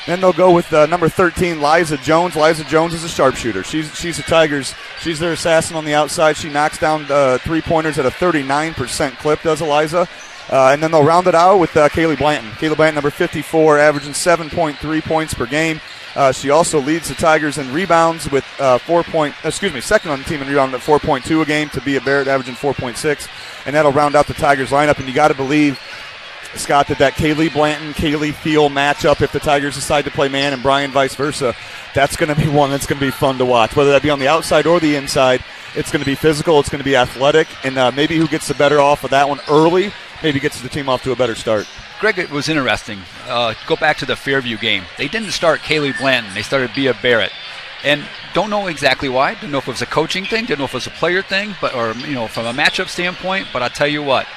Then they'll go with number 13, Liza Jones. Liza Jones is a sharpshooter. She's the Tigers. She's their assassin on the outside. She knocks down three-pointers at a 39% clip, does Eliza. And then they'll round it out with Kaylee Blanton. Kaylee Blanton, number 54, averaging 7.3 points per game. She also leads the Tigers in rebounds with second on the team in rebound at 4.2 a game. Tabia Barrett averaging 4.6. And that'll round out the Tigers lineup. And you got to believe, Scott, that Kaylee Blanton, Kaylee Thiel matchup, if the Tigers decide to play man and Bryan vice versa, that's going to be one that's going to be fun to watch. Whether that be on the outside or the inside, it's going to be physical, it's going to be athletic, and maybe who gets the better off of that one early maybe gets the team off to a better start. Greg, it was interesting. Go back to the Fairview game. They didn't start Kaylee Blanton. They started Bea Barrett. And don't know exactly why. Didn't know if it was a coaching thing. Didn't know if it was a player thing, or from a matchup standpoint. But I'll tell you what,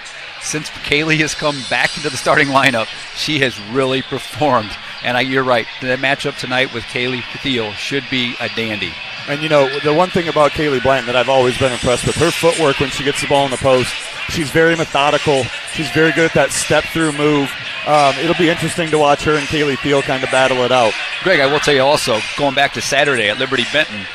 since Kaylee has come back into the starting lineup, she has really performed. And you're right. The matchup tonight with Kaylee Thiel should be a dandy. And, the one thing about Kaylee Blanton that I've always been impressed with, her footwork when she gets the ball in the post, she's very methodical. She's very good at that step-through move. It'll be interesting to watch her and Kaylee Thiel kind of battle it out. Greg, I will tell you also, going back to Saturday at Liberty Benton,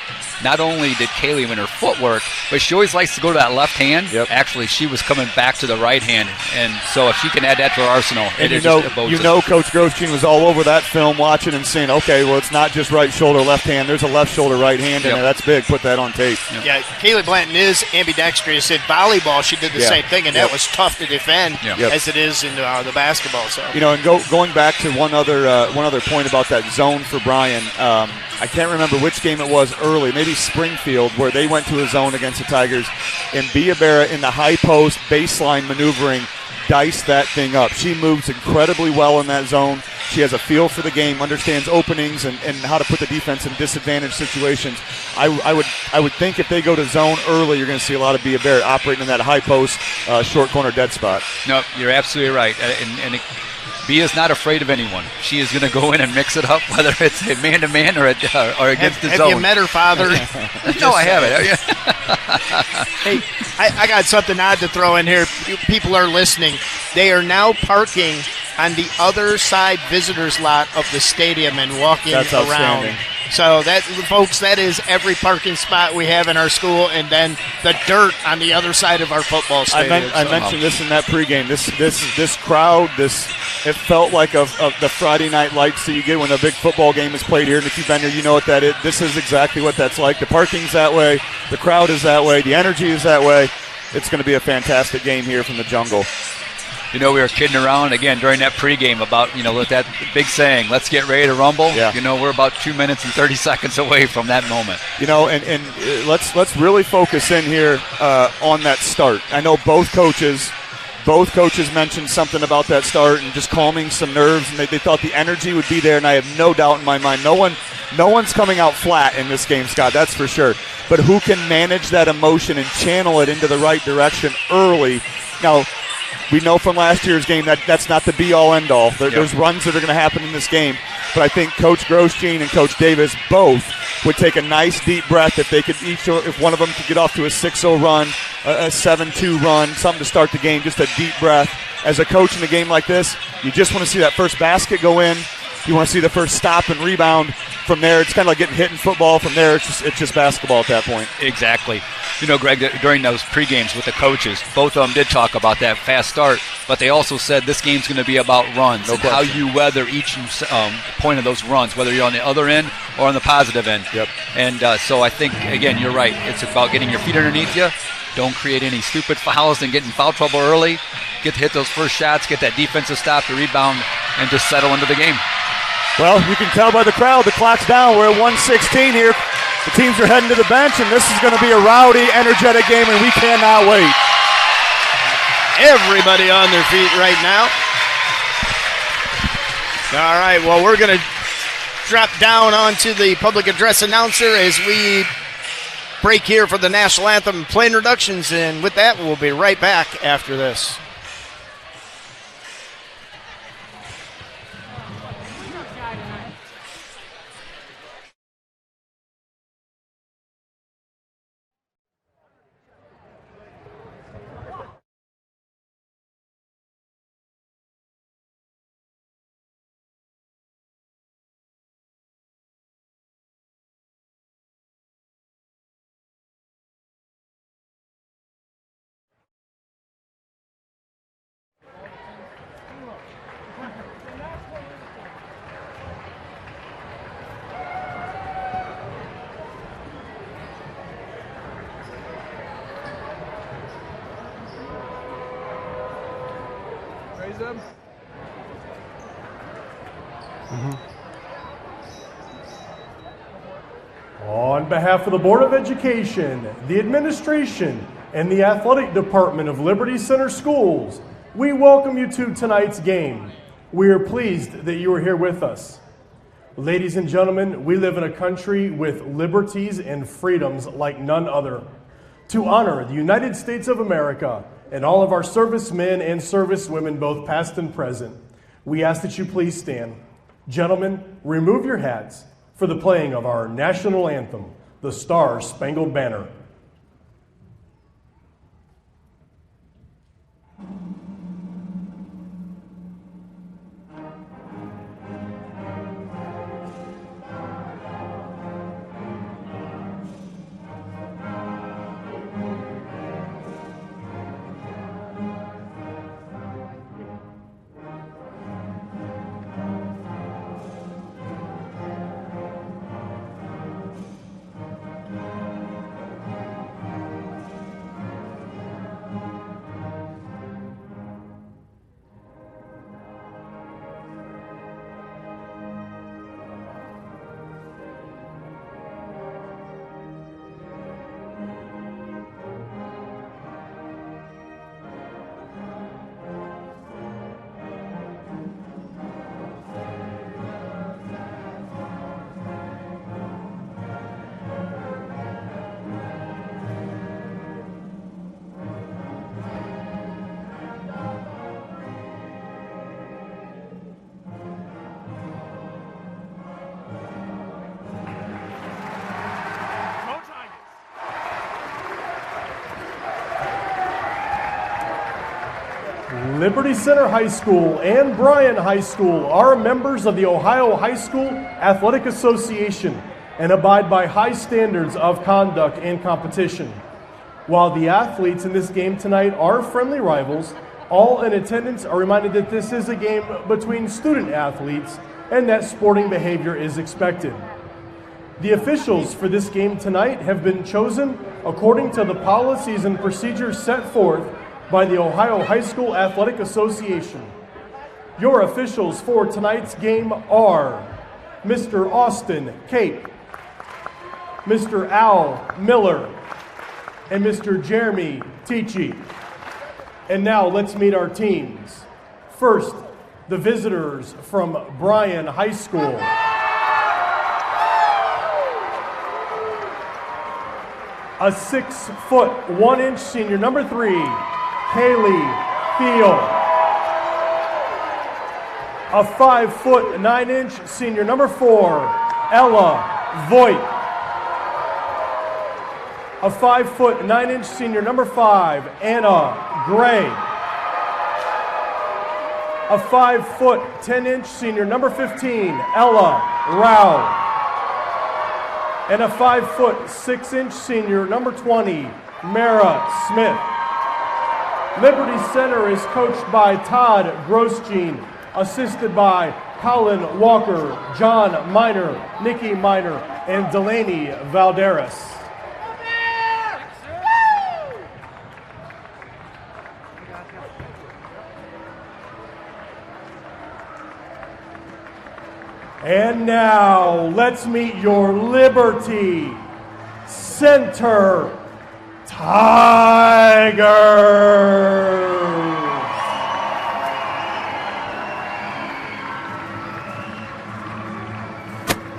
not only did Kaylee win her footwork, but she always likes to go to that left hand. Yep. Actually, she was coming back to the right hand. And so if she can add that to her arsenal, and Coach Grosjean was all over that film watching and saying, okay, well, it's not just right shoulder, left hand. There's a left shoulder, right hand in there. That's big. Put that on tape. Yep. Yeah, Kaylee Blanton is ambidextrous. In volleyball, she did the same thing, and that was tough to defend as it is in the basketball. So and going back to one other point about that zone for Bryan, I can't remember which game it was early, maybe Springfield, where they went to a zone against the Tigers, and Bea Barrett in the high post baseline maneuvering diced that thing up. She moves incredibly well in that zone. She has a feel for the game, understands openings and how to put the defense in disadvantaged situations. I would think if they go to zone early, you're going to see a lot of Bea Barrett operating in that high post, short corner dead spot. No, you're absolutely right. And Bea is not afraid of anyone. She is going to go in and mix it up, whether it's a man-to-man or against the zone. Have you met her father? No, I haven't. Hey, I got something odd to throw in here. People are listening. They are now parking on the other side visitors lot of the stadium and walking around. So folks, that is every parking spot we have in our school, and then the dirt on the other side of our football stadium. I mentioned this in that pregame. This crowd, it felt like the Friday night lights that you get when a big football game is played here. And if you've been here, you know what that is. This is exactly what that's like. The parking's that way. The crowd is that way. The energy is that way. It's going to be a fantastic game here from the jungle. We were kidding around again during that pregame about, with that big saying, let's get ready to rumble. Yeah. We're about 2 minutes and 30 seconds away from that moment. And let's really focus in here on that start. I know both coaches mentioned something about that start and just calming some nerves, and they thought the energy would be there, and I have no doubt in my mind. No one's coming out flat in this game, Scott, that's for sure. But who can manage that emotion and channel it into the right direction early? Now, we know from last year's game that's not the be-all, end-all. There's runs that are going to happen in this game. But I think Coach Grosjean and Coach Davis both would take a nice deep breath if one of them could get off to a 6-0 run, a 7-2 run, something to start the game, just a deep breath. As a coach in a game like this, you just want to see that first basket go in. You want to see the first stop and rebound. From there, it's kind of like getting hit in football. From there, it's just basketball at that point. Exactly. Greg, during those pre-games with the coaches, both of them did talk about that fast start, but they also said this game's going to be about runs and how you weather each point of those runs, whether you're on the other end or on the positive end. Yep. And so I think, again, you're right. It's about getting your feet underneath you. Don't create any stupid fouls and get in foul trouble early. Get to hit those first shots, get that defensive stop, the rebound, and just settle into the game. Well, you can tell by the crowd, the clock's down. We're at 1:16 here. The teams are heading to the bench, and this is going to be a rowdy, energetic game, and we cannot wait. Everybody on their feet right now. All right, well, we're going to drop down onto the public address announcer as we break here for the national anthem and play introductions, and with that, we'll be right back after this. them? On behalf of the Board of Education, the administration, and the athletic department of Liberty Center Schools, we welcome you to tonight's game. We are pleased that you are here with us. Ladies and gentlemen, we live in a country with liberties and freedoms like none other. To honor the United States of America and all of our servicemen and servicewomen, both past and present, we ask that you please stand. Gentlemen, remove your hats for the playing of our national anthem, the Star-Spangled Banner. Liberty Center High School and Bryan High School are members of the Ohio High School Athletic Association and abide by high standards of conduct and competition. While the athletes in this game tonight are friendly rivals, all in attendance are reminded that this is a game between student athletes and that sporting behavior is expected. The officials for this game tonight have been chosen according to the policies and procedures set forth by the Ohio High School Athletic Association. Your officials for tonight's game are Mr. Austin Cape, Mr. Al Miller, and Mr. Jeremy Tichy. And now let's meet our teams. First, the visitors from Bryan High School. A 6'1" senior, number 3, Kaylee Thiel. A 5'9" senior, number 4, Ella Voigt. A 5'9" senior, number 5, Anna Gray. A 5'10" senior, number 15, Ella Rao. And a 5'6" senior, number 20, Mara Smith. Liberty Center is coached by Todd Grosjean, assisted by Colin Walker, John Miner, Nikki Miner, and Delaney Valderas. And now, let's meet your Liberty Center Tigers.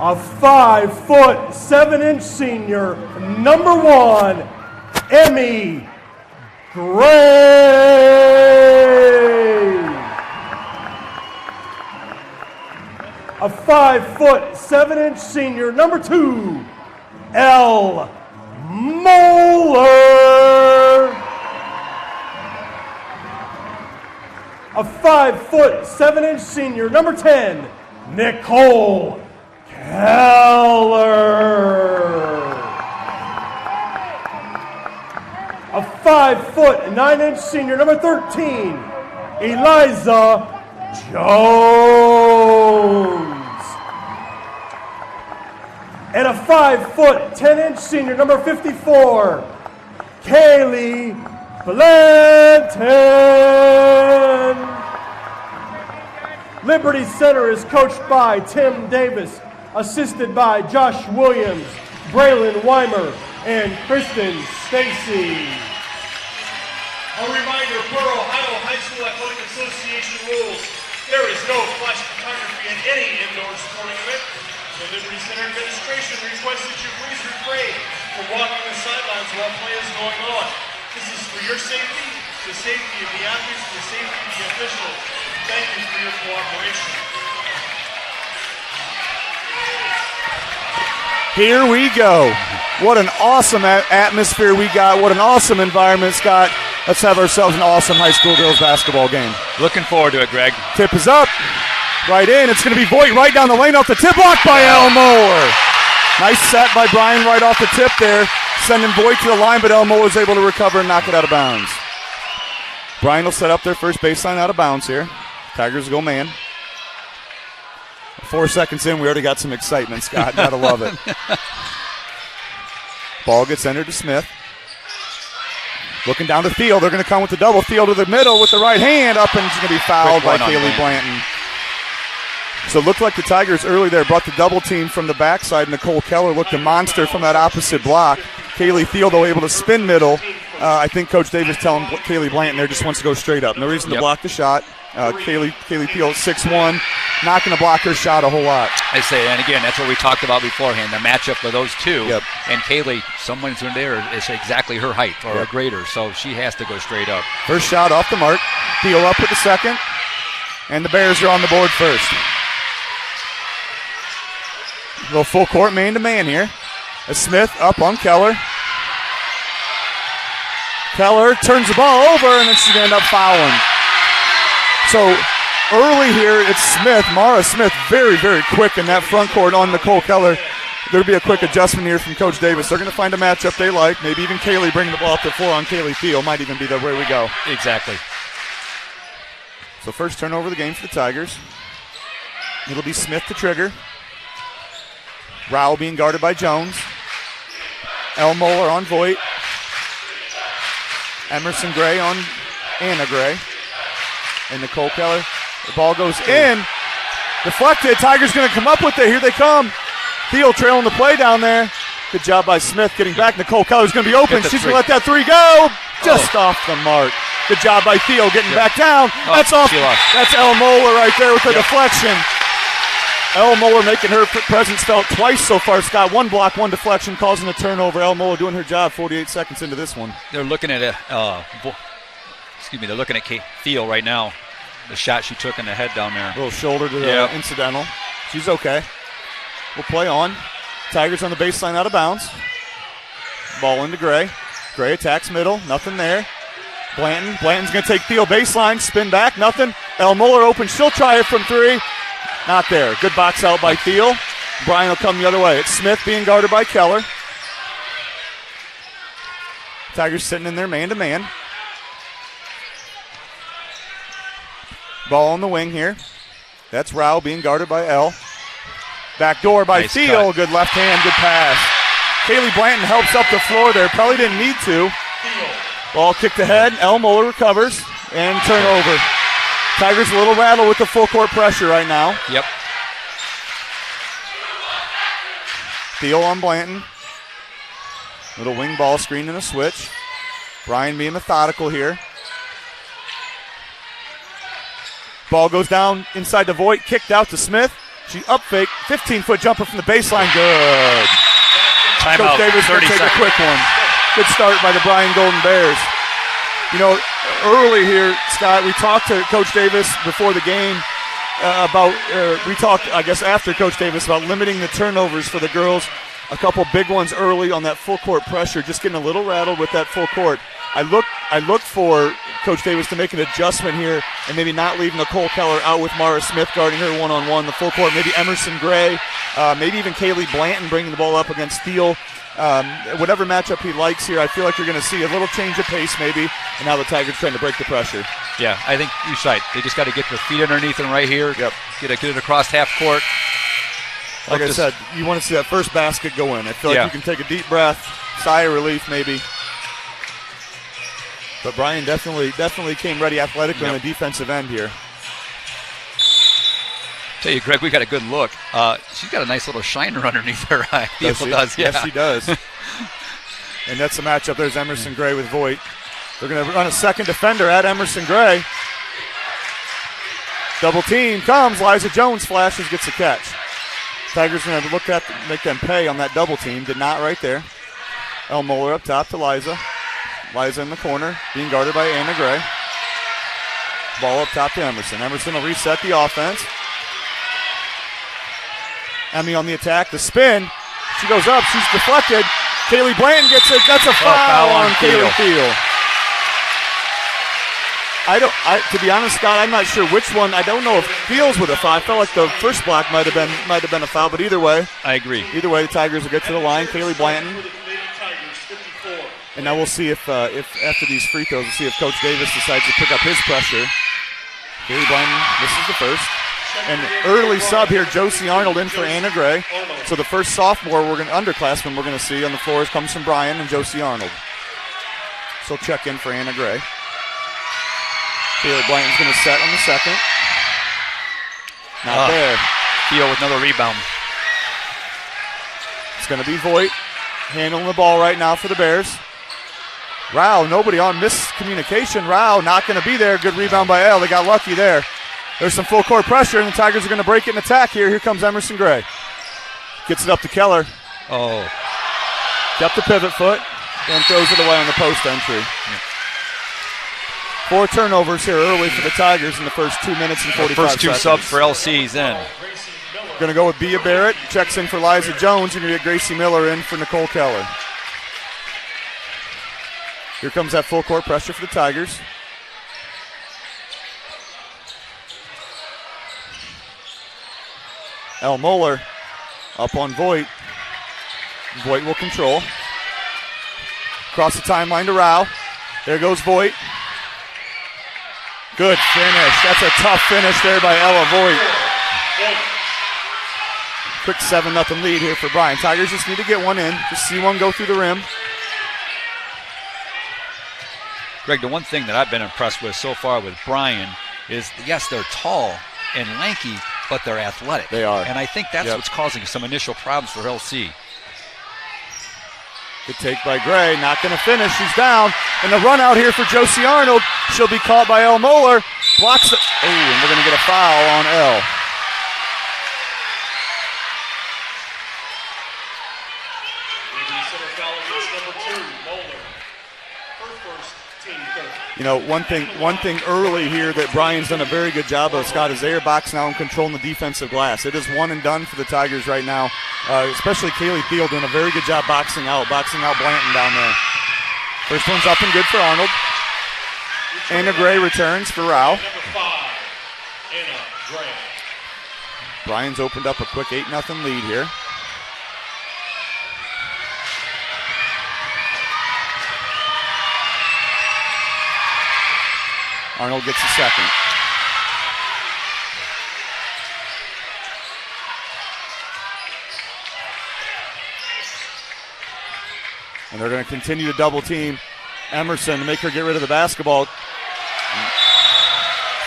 A 5'7" senior, number 1, Emmy Gray. A 5'7" senior, number 2, Elle Moeller. A 5'7" senior, number 10, Nicole Keller. A 5'9" senior, number 13, Eliza Jones. And a 5'10" senior, number 54, Kaylee Blanton. Liberty Center is coached by Tim Davis, assisted by Josh Williams, Braylon Weimer, and Kristen Stacy. A reminder, per Ohio High School Athletic Association rules, there is no flash photography at any indoor sporting event. The Liberty Center administration requests that you please refrain from walking the sidelines while play is going on. This is for your safety, the safety of the athletes, and the safety of the officials. Thank you for your cooperation. Here we go. What an awesome atmosphere we got. What an awesome environment, Scott. Let's have ourselves an awesome high school girls basketball game. Looking forward to it, Greg. Tip is up. Right in. It's going to be Voigt right down the lane off the tip, blocked by Elmore. Nice set by Bryan right off the tip there, sending Voigt to the line, but Elmore was able to recover and knock it out of bounds. Bryan will set up their first baseline out of bounds here. Tigers go man. 4 seconds in, we already got some excitement, Scott. Gotta love it. Ball gets entered to Smith. Looking down the field. They're going to come with the double. Field to the middle with the right hand up, and it's going to be fouled by Kaylee Blanton. So it looked like the Tigers early there brought the double team from the backside. Nicole Keller looked a monster from that opposite block. Kaylee Thiel, though, able to spin middle. I think Coach Davis telling Kaylee Blanton there just wants to go straight up. No reason to block the shot. Kaylee Thiel, 6'1", not going to block her shot a whole lot. I say, and again, that's what we talked about beforehand, the matchup of those two. Yep. And Kaylee, someone's in there is exactly her height or greater, so she has to go straight up. First shot off the mark. Thiel up with the second, and the Bears are on the board first. A little full court man-to-man here. As Smith up on Keller. Keller turns the ball over, and then she's going to end up fouling. So early here, it's Smith, Mara Smith, very, very quick in that front court on Nicole Keller. There'll be a quick adjustment here from Coach Davis. They're going to find a matchup they like. Maybe even Kaylee bringing the ball up to 4 on Kaylee Thiel. Might even be the way we go. Exactly. So first turnover of the game for the Tigers. It'll be Smith to trigger. Rowell being guarded by Jones. Elmoller on Voigt. Emerson Gray on Anna Gray. And Nicole Keller. The ball goes in. Deflected. Tigers going to come up with it. Here they come. Thiel trailing the play down there. Good job by Smith getting back. Nicole Keller's going to be open. She's going to let that three go. Just off the mark. Good job by Thiel getting back down. That's off. That's Elle Moeller right there with the deflection. Elle Moeller making her presence felt twice so far, Scott. One block, one deflection, causing a turnover. Elle Moeller doing her job 48 seconds into this one. They're looking at they're looking at Thiel right now. The shot she took in the head down there. A little shoulder to the incidental. She's okay. We'll play on. Tigers on the baseline out of bounds. Ball into Gray. Gray attacks middle. Nothing there. Blanton's going to take Thiel baseline. Spin back. Nothing. Elle Moeller open. She'll try it from three. Not there. Good box out by Thiel. Bryan will come the other way. It's Smith being guarded by Keller. Tigers sitting in there man-to-man. Ball on the wing here. That's Rowell being guarded by Elle. Back door by Thiel. Good left hand, good pass. Kaylee Blanton helps up the floor there. Probably didn't need to. Ball kicked ahead. Elle Moeller recovers and turnover. Tigers a little rattled with the full court pressure right now. Yep. Thiel on Blanton. Little wing ball screen and a switch. Bryan being methodical here. Ball goes down inside to Voigt. Kicked out to Smith. She up fake. 15-foot jumper from the baseline. Good. Timeout. Coach Davis going to take a quick one. Good start by the Bryan Golden Bears. You know, early here, Scott, we talked to Coach Davis before the game we talked, I guess, after Coach Davis about limiting the turnovers for the girls. A couple big ones early on that full court pressure, just getting a little rattled with that full court. I look for Coach Davis to make an adjustment here and maybe not leave Nicole Keller out with Mara Smith guarding her one-on-one, the full court. Maybe Emerson Gray, maybe even Kaylee Blanton bringing the ball up against Thiel. Whatever matchup he likes here, I feel like you're going to see a little change of pace maybe, and now the Tigers trying to break the pressure. Yeah, I think you're right. They just got to get their feet underneath them right here. Yep. Get it across half court. Like I said, you want to see that first basket go in. I feel like you can take a deep breath, sigh of relief maybe. But Bryan definitely came ready athletically on the defensive end here. Tell you, Greg, we got a good look. She's got a nice little shiner underneath her eye. Does she? Does, yeah. Yes, she does. And that's the matchup. There's Emerson Gray with Voigt. They're going to run a second defender at Emerson Gray. Double team comes. Liza Jones flashes, gets a catch. Tigers going to look at make them pay on that double team. Did not right there. El Moeller up top to Liza. Liza in the corner, being guarded by Anna Gray. Ball up top to Emerson. Emerson will reset the offense. Emmy on the attack. The spin. She goes up. She's deflected. Kaylee Blanton gets it. That's a foul on Kaylee Thiel. To be honest, Scott, I'm not sure which one. I don't know if Thiel's with a foul. I felt like the first block might have been a foul, but either way. I agree. Either way, the Tigers will get to the line. Kaylee Blanton. And now we'll see if after these free throws, we'll see if Coach Davis decides to pick up his pressure. Kaylee Blanton misses the first. And early sub here, Josie Arnold in for Anna Gray. So the first sophomore underclassman we're going to see on the floors comes from Bryan and Josie Arnold. So check in for Anna Gray. Kaylee Blanton's going to set on the second. Not there. Thiel with another rebound. It's going to be Voigt handling the ball right now for the Bears. Rao, nobody on, miscommunication. Rao not going to be there. Good rebound by Elle. They got lucky there. There's some full court pressure, and the Tigers are going to break it and attack here. Here comes Emerson Gray. Gets it up to Keller. Oh. Kept the pivot foot and throws it away on the post entry. Yeah. 4 turnovers here early for the Tigers in the first 2 minutes and 45 seconds. First 2 subs for LC's in. Going to go with Bia Barrett. Checks in for Liza Jones. You're going to get Gracie Miller in for Nicole Keller. Here comes that full court pressure for the Tigers. El Moeller up on Voigt. Voigt will control. Across the timeline to Rao. There goes Voigt. Good finish. That's a tough finish there by Ella Voigt. Quick 7-0 lead here for Bryan. Tigers just need to get one in. Just see one go through the rim. Greg, the one thing that I've been impressed with so far with Bryan is, yes, they're tall and lanky, but they're athletic. They are. And I think that's what's causing some initial problems for LC. Good take by Gray. Not going to finish. She's down. And the run out here for Josie Arnold. She'll be caught by El Moeller. Blocks it. Oh, and we're going to get a foul on El. You know, one thing early here that Bryan's done a very good job of, Scott, is they are boxing out and controlling the defensive glass. It is one and done for the Tigers right now, especially Kaylee Thiel doing a very good job boxing out Blanton down there. First one's up and good for Arnold. Anna Gray returns for Rao. Bryan's opened up a quick 8-0 lead here. Arnold gets the second. And they're going to continue to double team Emerson to make her get rid of the basketball.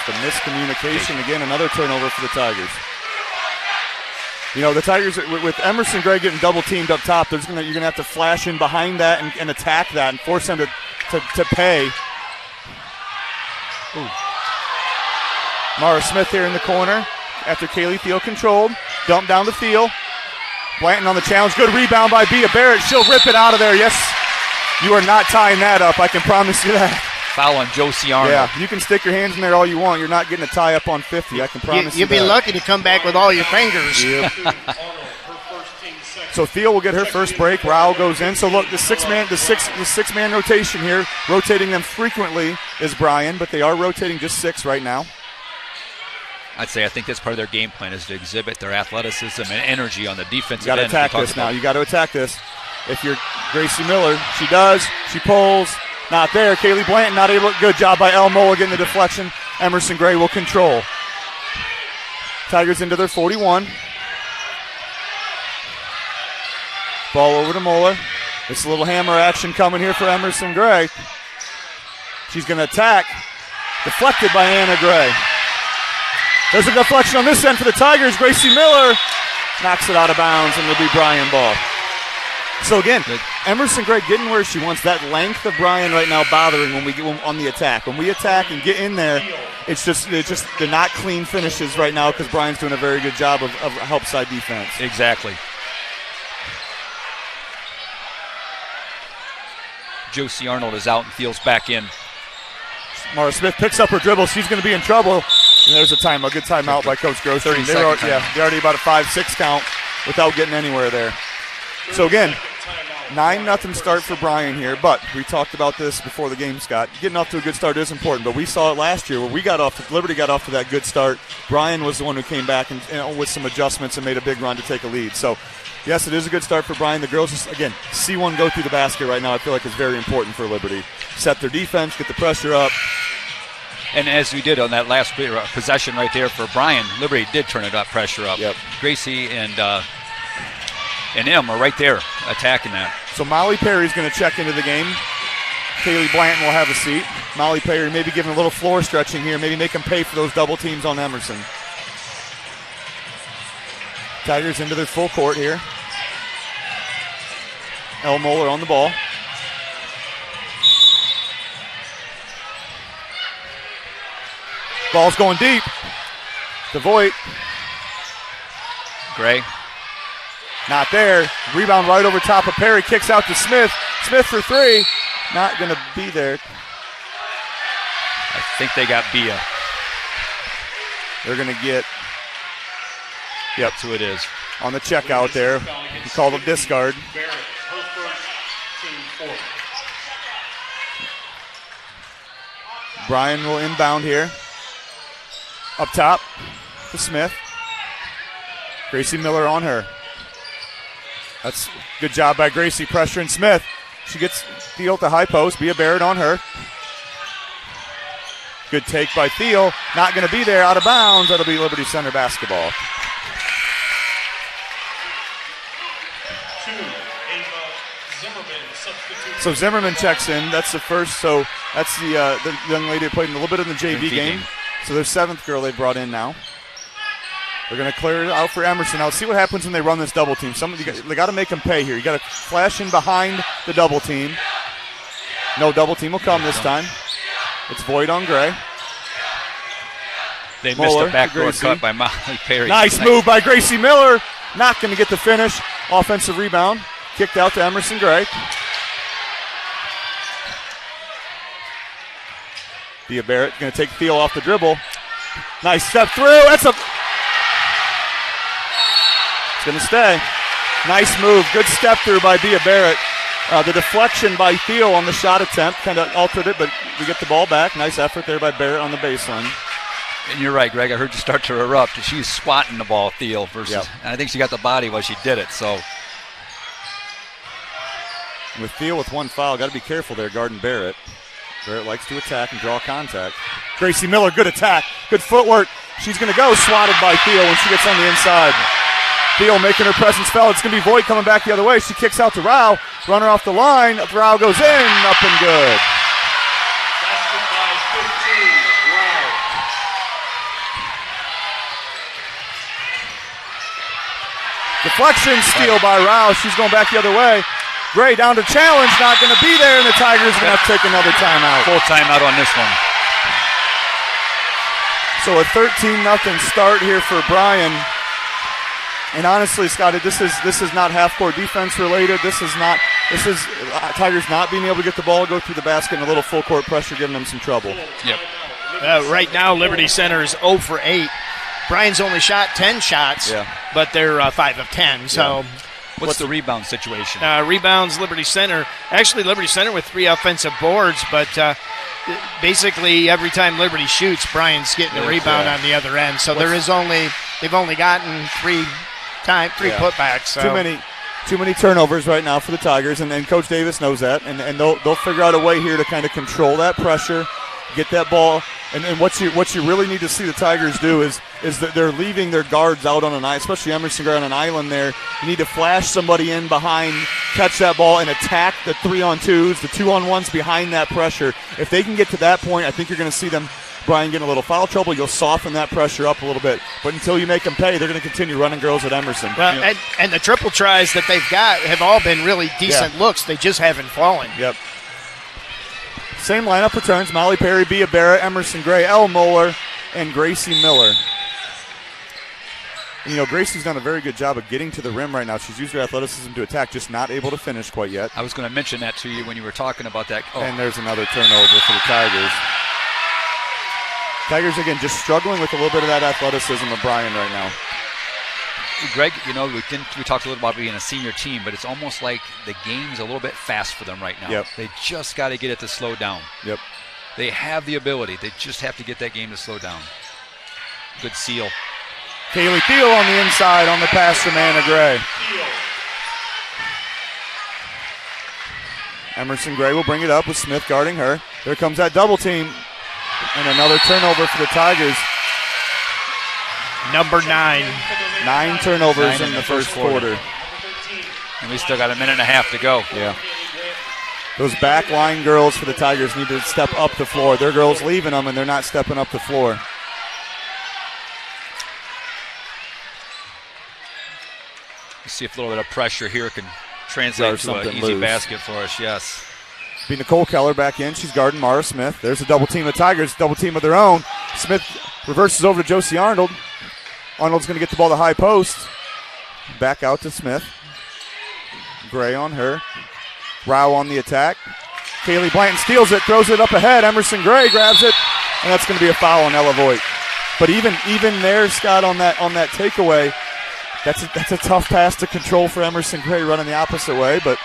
The miscommunication again, another turnover for the Tigers. You know, the Tigers, with Emerson Gray getting double teamed up top, you're going to have to flash in behind that and attack that and force them to pay. Ooh. Mara Smith here in the corner after Kaylee Thiel controlled. Dump down to Thiel. Blanton on the challenge. Good rebound by Bia Barrett. She'll rip it out of there. Yes, you are not tying that up. I can promise you that. Foul on Josie Arnold. Yeah, you can stick your hands in there all you want. You're not getting a tie up on 50. I can promise you you'll that. You'll be lucky to come back with all your fingers. Yep. So Thiel will get her first break. Rao goes in. So look, the six-man rotation here, rotating them frequently is Bryan, but they are rotating just 6 right now. I think that's part of their game plan, is to exhibit their athleticism and energy on the defensive end. You got to attack this now. You got to attack this. If you're Gracie Miller, she does. She pulls. Not there. Kaylee Blanton not able. Good job by El Moeller getting the deflection. Emerson Gray will control. Tigers into their 41. Ball over to Moeller. It's a little hammer action coming here for Emerson Gray. She's going to attack. Deflected by Anna Gray. There's a deflection on this end for the Tigers. Gracie Miller knocks it out of bounds, and it'll be Bryan ball. So again, Emerson Gray getting where she wants. That length of Bryan right now bothering when we get on the attack. When we attack and get in there, it's just they're not clean finishes right now because Bryan's doing a very good job of help side defense. Exactly. Josie Arnold is out and Thiel's back in. Mara Smith picks up her dribble. She's going to be in trouble. And there's a good timeout by Coach Grossman. They're already about a 5-6 count without getting anywhere there. So again, 9-0 start for Bryan here, but we talked about this before the game, Scott. Getting off to a good start is important, but we saw it last year where Liberty got off to that good start. Bryan was the one who came back and with some adjustments and made a big run to take a lead. So yes, it is a good start for Bryan. The girls just, again, see one go through the basket right now. I feel like it's very important for Liberty. Set their defense, get the pressure up. And as we did on that last possession right there for Bryan, Liberty did turn it up, pressure up. Yep. Gracie and Em are right there attacking that. So Molly Perry's going to check into the game. Kaylee Blanton will have a seat. Molly Perry maybe giving a little floor stretching here, maybe make them pay for those double teams on Emerson. Tigers into their full court here. El Moeller on the ball. Ball's going deep. DeVoit. Gray. Not there. Rebound right over top of Perry. Kicks out to Smith. Smith for three. Not going to be there. I think they got Bia. They're going to get. Yep. That's who it is. On the checkout there. He called a discard. Bryan will inbound here. Up top to Smith. Gracie Miller on her. That's good job by Gracie pressuring Smith. She gets Thiel at the high post. Bia Barrett on her. Good take by Thiel. Not going to be there. Out of bounds. That'll be Liberty Center basketball. So Zimmerman checks in. That's the first. So that's the young lady who played a little bit in the JV game. So their seventh girl they brought in now. They're going to clear it out for Emerson. Now, see what happens when they run this double team. They got to make them pay here. You got to flash in behind the double team. No double team will come this time. It's Voigt on Gray. They missed a backdoor cut by Molly Perry. Nice move by Gracie Miller. Not going to get the finish. Offensive rebound. Kicked out to Emerson Gray. Bia Barrett going to take Thiel off the dribble. Nice step through. It's going to stay. Nice move. Good step through by Bia Barrett. The deflection by Thiel on the shot attempt kind of altered it, but we get the ball back. Nice effort there by Barrett on the baseline. And you're right, Greg. I heard you start to erupt. She's swatting the ball, Thiel, versus. Yep. And I think she got the body while she did it. So with Thiel with one foul, got to be careful there, guarding Barrett. Barrett likes to attack and draw contact. Gracie Miller, good attack, good footwork. She's going to go, swatted by Thiel when she gets on the inside. Thiel making her presence felt. It's going to be Voigt coming back the other way. She kicks out to Rao. Runner off the line. Rao goes in, up and good. Deflection steal by Rao. She's going back the other way. Gray down to challenge, not going to be there, and the Tigers are going to have to take another timeout. Full timeout on this one. So a 13-0 start here for Bryan. And honestly, Scotty, this is not half-court defense related. This is Tigers not being able to get the ball, go through the basket, and a little full-court pressure giving them some trouble. Yep. Right now, Liberty Center is 0 for 8. Bryan's only shot 10 shots, but they're 5 of 10. So. What's the rebound situation? Rebounds, Liberty Center. Actually, Liberty Center with 3 offensive boards, but basically every time Liberty shoots, Bryan's getting a rebound on the other end. So they've only gotten 3 putbacks. So. Too many turnovers right now for the Tigers, and Coach Davis knows that, and they'll figure out a way here to kind of control that pressure, get that ball. And what you really need to see the Tigers do is that they're leaving their guards out on an island, especially Emerson Gray on an island there. You need to flash somebody in behind, catch that ball, and attack the 3-on-2s, the 2-on-1s behind that pressure. If they can get to that point, I think you're going to see them Bryan getting a little foul trouble, you'll soften that pressure up a little bit. But until you make them pay, they're going to continue running girls at Emerson. Well, and the triple tries that they've got have all been really decent looks. They just haven't fallen. Yep. Same lineup returns: Molly Perry, Bia Barrett, Emerson Gray, Elle Moeller, and Gracie Miller. And, Gracie's done a very good job of getting to the rim right now. She's used her athleticism to attack, just not able to finish quite yet. I was going to mention that to you when you were talking about that. Oh. And there's another turnover for the Tigers. Tigers, again, just struggling with a little bit of that athleticism of Bryan right now. Greg, we talked a little about being a senior team, but it's almost like the game's a little bit fast for them right now. Yep. They just got to get it to slow down. Yep. They have the ability. They just have to get that game to slow down. Good seal. Kaylee Thiel on the inside on the pass from Anna Gray. Emerson Gray will bring it up with Smith guarding her. There comes that double team. And another turnover for the Tigers. Number 9. 9 turnovers in the first quarter. And we still got a minute and a half to go. Yeah. Those back line girls for the Tigers need to step up the floor. Their girls leaving them, and they're not stepping up the floor. Let's see if a little bit of pressure here can translate to an easy basket for us. Yes. Be Nicole Keller back in. She's guarding Mara Smith. There's a double team of the Tigers, double team of their own. Smith reverses over to Josie Arnold. Arnold's going to get the ball to high post. Back out to Smith. Gray on her. Rao on the attack. Kaylee Blanton steals it, throws it up ahead. Emerson Gray grabs it, and that's going to be a foul on Ella Voigt. But even there, Scott, on that takeaway, that's a tough pass to control for Emerson Gray running the opposite way, but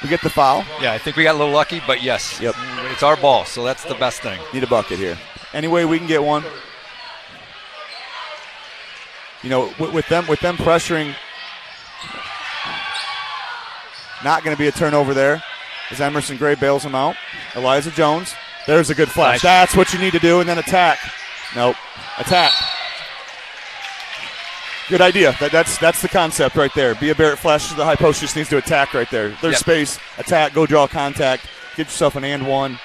we get the foul. Yeah, I think we got a little lucky, but yes. Yep. It's our ball, so that's the best thing. Need a bucket here. Any way we can get one. With them pressuring, not going to be a turnover there as Emerson Gray bails him out. Eliza Jones, there's a good flash. That's what you need to do, and then attack. Nope. Attack. Good idea. That's the concept right there. Bia Barrett flashes to the high post, just needs to attack right there. There's space, attack, go draw contact, get yourself an and one.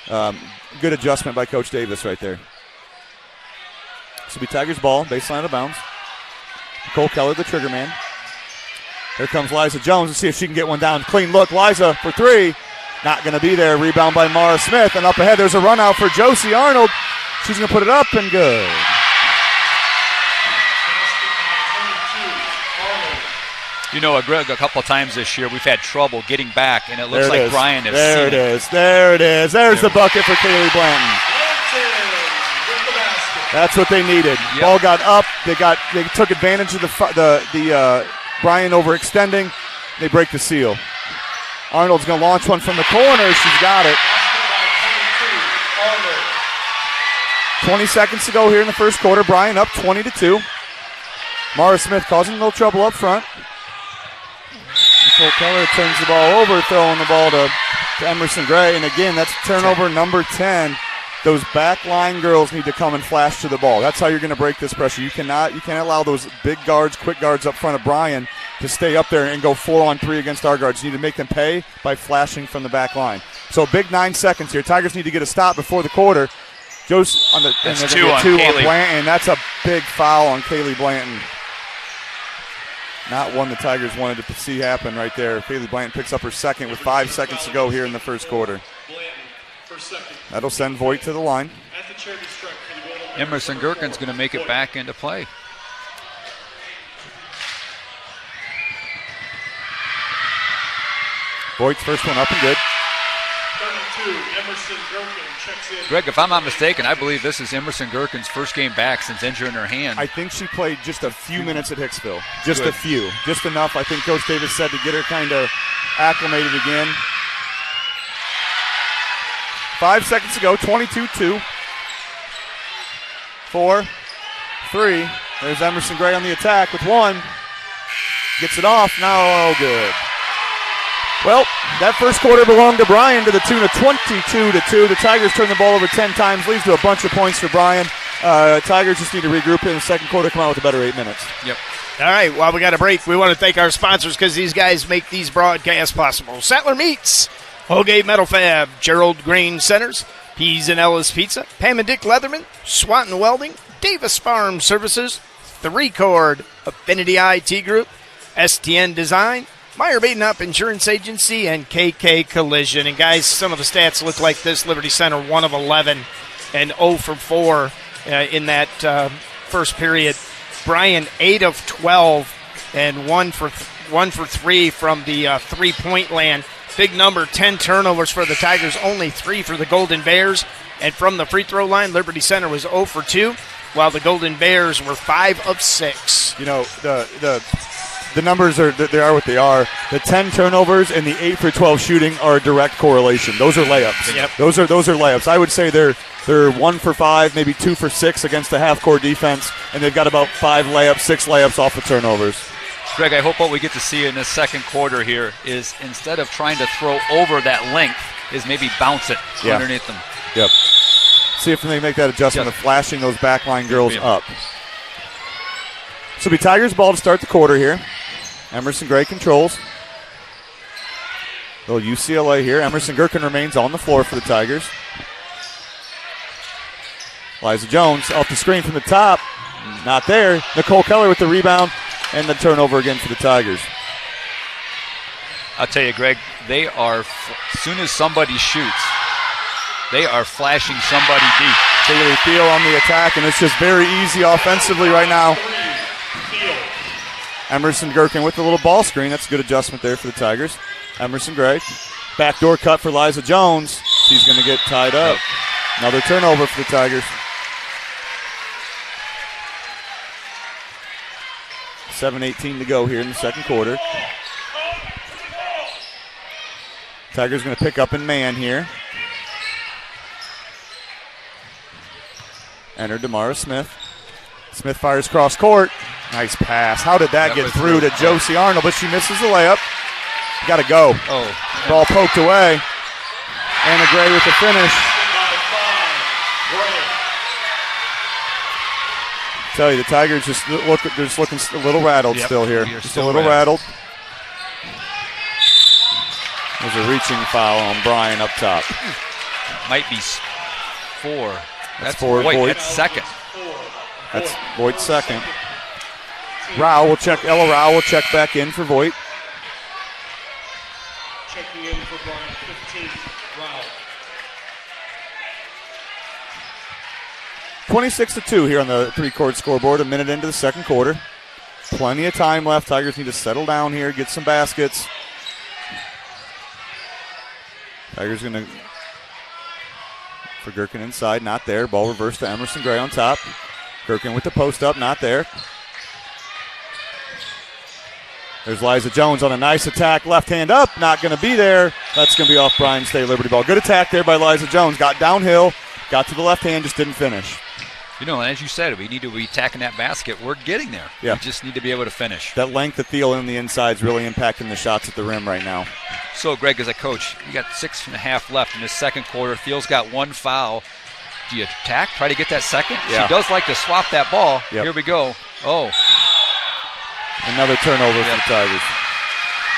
Good adjustment by Coach Davis right there. This will be Tigers ball, baseline out of bounds. Nicole Keller, the trigger man. Here comes Liza Jones. Let's see if she can get one down. Clean look. Liza for three. Not going to be there. Rebound by Mara Smith. And up ahead, there's a run out for Josie Arnold. She's going to put it up and good. Greg, a couple of times this year we've had trouble getting back, and it looks like Bryan is. There it is. There it is. There's the bucket for Kaylee Blanton. That's what they needed. Yep. Ball got up. They took advantage of the Bryan overextending. They break the seal. Arnold's going to launch one from the corner. She's got it. 20 seconds to go here in the first quarter. Bryan up 20-2. Mara Smith causing a little trouble up front. Nicole Keller turns the ball over, throwing the ball to Emerson Gray. And again, that's turnover number 10. Those back line girls need to come and flash to the ball. That's how you're going to break this pressure. You can't allow those big guards, quick guards up front of Bryan to stay up there and go 4-on-3 against our guards. You need to make them pay by flashing from the back line. So a big 9 seconds here. Tigers need to get a stop before the quarter. Joe's on the that's and two on Kaylee Blanton. That's a big foul on Kaylee Blanton. Not one the Tigers wanted to see happen right there. Kaylee Blanton picks up her second with 5 seconds to go here in the first quarter. That'll send Voigt to the line. Emerson Gherkin's going to make it back into play. Voigt's first one up and good. 32, Emerson Gherkin checks in. Greg, if I'm not mistaken, I believe this is Emerson Gherkin's first game back since injuring her hand. I think she played just a few minutes at Hicksville. Just a few. Just enough, I think Coach Davis said, to get her kind of acclimated again. 5 seconds to go, 22-2. 4, 3. There's Emerson Gray on the attack with one. Gets it off, now good. Well, that first quarter belonged to Bryan to the tune of 22-2. The Tigers turn the ball over 10 times, leads to a bunch of points for Bryan. Tigers just need to regroup in the second quarter, come out with a better 8 minutes. Yep. All right, while we got a break, we want to thank our sponsors because these guys make these broadcasts possible. Sattler Meats, Holgate Metal Fab, Gerald Grain Centers, He's in Ellis Pizza, Pam and Dick Leatherman, Swanton Welding, Davis Farm Services, 3-Chord, Affinity IT Group, STN Design, Meyer Badenhop Insurance Agency, and KK Collision. And guys, some of the stats look like this. Liberty Center 1 of 11 and 0 for 4 in that first period. Bryan 8 of 12 and 1 for 3 from the three-point land. Big number, 10 turnovers for the Tigers, only 3 for the Golden Bears. And from the free throw line, Liberty Center was 0 for 2, while the Golden Bears were 5 of 6. You know, the numbers are what they are. The 10 turnovers and the 8 for 12 shooting are a direct correlation. Those are layups. Yep. Those are layups. I would say they're 1 for 5, maybe 2 for 6 against the half-court defense, and they've got about 6 layups off of turnovers. Greg, I hope what we get to see in this second quarter here is instead of trying to throw over that length, is maybe bounce it underneath them. Yep. See if they make that adjustment of flashing those backline girls up. So it'll be Tigers ball to start the quarter here. Emerson Gray controls. Little UCLA here. Emerson Gherkin remains on the floor for the Tigers. Liza Jones off the screen from the top. Not there. Nicole Keller with the rebound and the turnover again for the Tigers. I'll tell you, Greg, they are, as soon as somebody shoots, they are flashing somebody deep. Kaylee Thiel on the attack, and it's just very easy offensively right now. Emerson Gherkin with the little ball screen. That's a good adjustment there for the Tigers. Emerson Gray. Backdoor cut for Liza Jones. She's going to get tied up. Another turnover for the Tigers. 7:18 to go here in the second quarter. Tigers going to pick up in man here. Enter Damara Smith. Smith fires cross court. Nice pass. How did that get through to Josie Arnold? But she misses the layup. Got to go. Ball poked away. Anna Gray with the finish. I tell you, the Tigers they're just looking a little rattled still here. Just a little rattled. There's a reaching foul on Bryan up top. Might be 4. That's for Voigt. Voigt. That's second. That's Voigt's second. Ella Rao will check back in for Voigt. Checking in for Bryan, 15, Rao. 26-2 here on the 3-court scoreboard, a minute into the second quarter. Plenty of time left. Tigers need to settle down here, get some baskets. Tigers going to, for Gherkin inside, not there. Ball reversed to Emerson Gray on top. Gherkin with the post up, not there. There's Liza Jones on a nice attack, left hand up, not going to be there. That's going to be off Bryan State Liberty ball. Good attack there by Liza Jones. Got downhill, got to the left hand, just didn't finish. You know, as you said, we need to be attacking that basket. We're getting there. Yeah. We just need to be able to finish. That length of Thiel on the inside is really impacting the shots at the rim right now. So, Greg, as a coach, you got 6.5 left in this second quarter. Thiel's got 1 foul. Do you attack, try to get that second? Yeah. She does like to swap that ball. Yep. Here we go. Oh. Another turnover for the Tigers.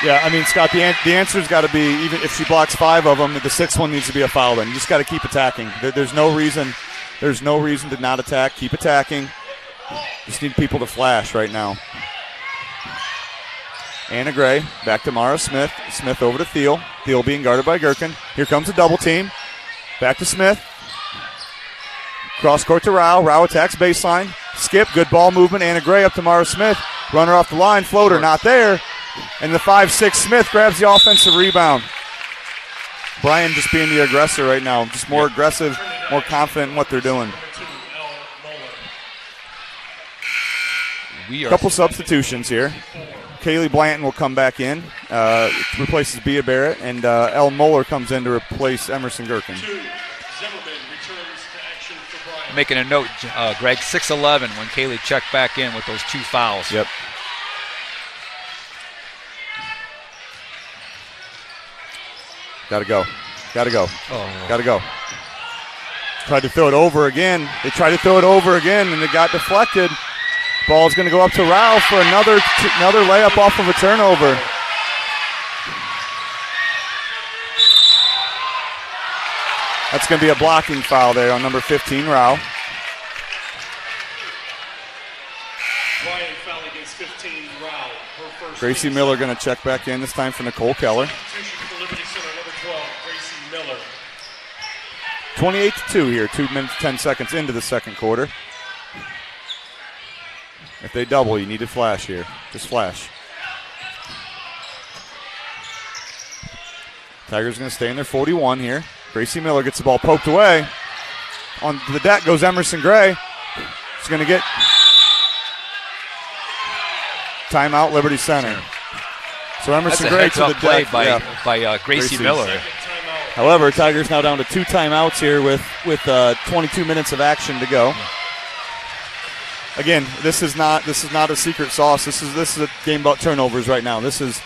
Yeah, I mean, Scott, the answer's got to be, even if she blocks 5 of them, the 6th one needs to be a foul then. You just got to keep attacking. There's no reason to not attack. Keep attacking. Just need people to flash right now. Anna Gray, back to Mara Smith. Smith over to Thiel. Thiel being guarded by Gherkin. Here comes a double team. Back to Smith. Cross court to Rao. Rao attacks baseline. Skip, good ball movement. Anna Gray up to Mara Smith. Runner off the line. Floater not there. And the 5'6" Smith grabs the offensive rebound. Bryan just being the aggressor right now. Just more aggressive, more confident in what they're doing. Couple substitutions here. Kaylee Blanton will come back in, replaces Bea Barrett, and Elle Moeller comes in to replace Emerson Gherkin. Making a note, Greg, 6'11" when Kaylee checked back in with those 2 fouls. Yep. Gotta go. Oh. Gotta go. Tried to throw it over again. They tried to throw it over again, and it got deflected. Ball's going to go up to Rao for another layup off of a turnover. That's going to be a blocking foul there on number 15, Rao. Bryan foul against 15, Rao. Her first. Gracie Miller going to check back in, this time for Nicole Keller. Substitution for Liberty Center, number 12, Gracie Miller. 28-2 here, 2 minutes, 10 seconds into the second quarter. If they double, you need to flash here. Just flash. Tigers going to stay in their 41 here. Gracie Miller gets the ball poked away. On the deck goes Emerson Gray. She's going to get timeout, Liberty Center. So Emerson Gray to the play deck by Gracie Miller. However, Tigers now down to 2 timeouts here with 22 minutes of action to go. Again, this is not a secret sauce. This is a game about turnovers right now. This is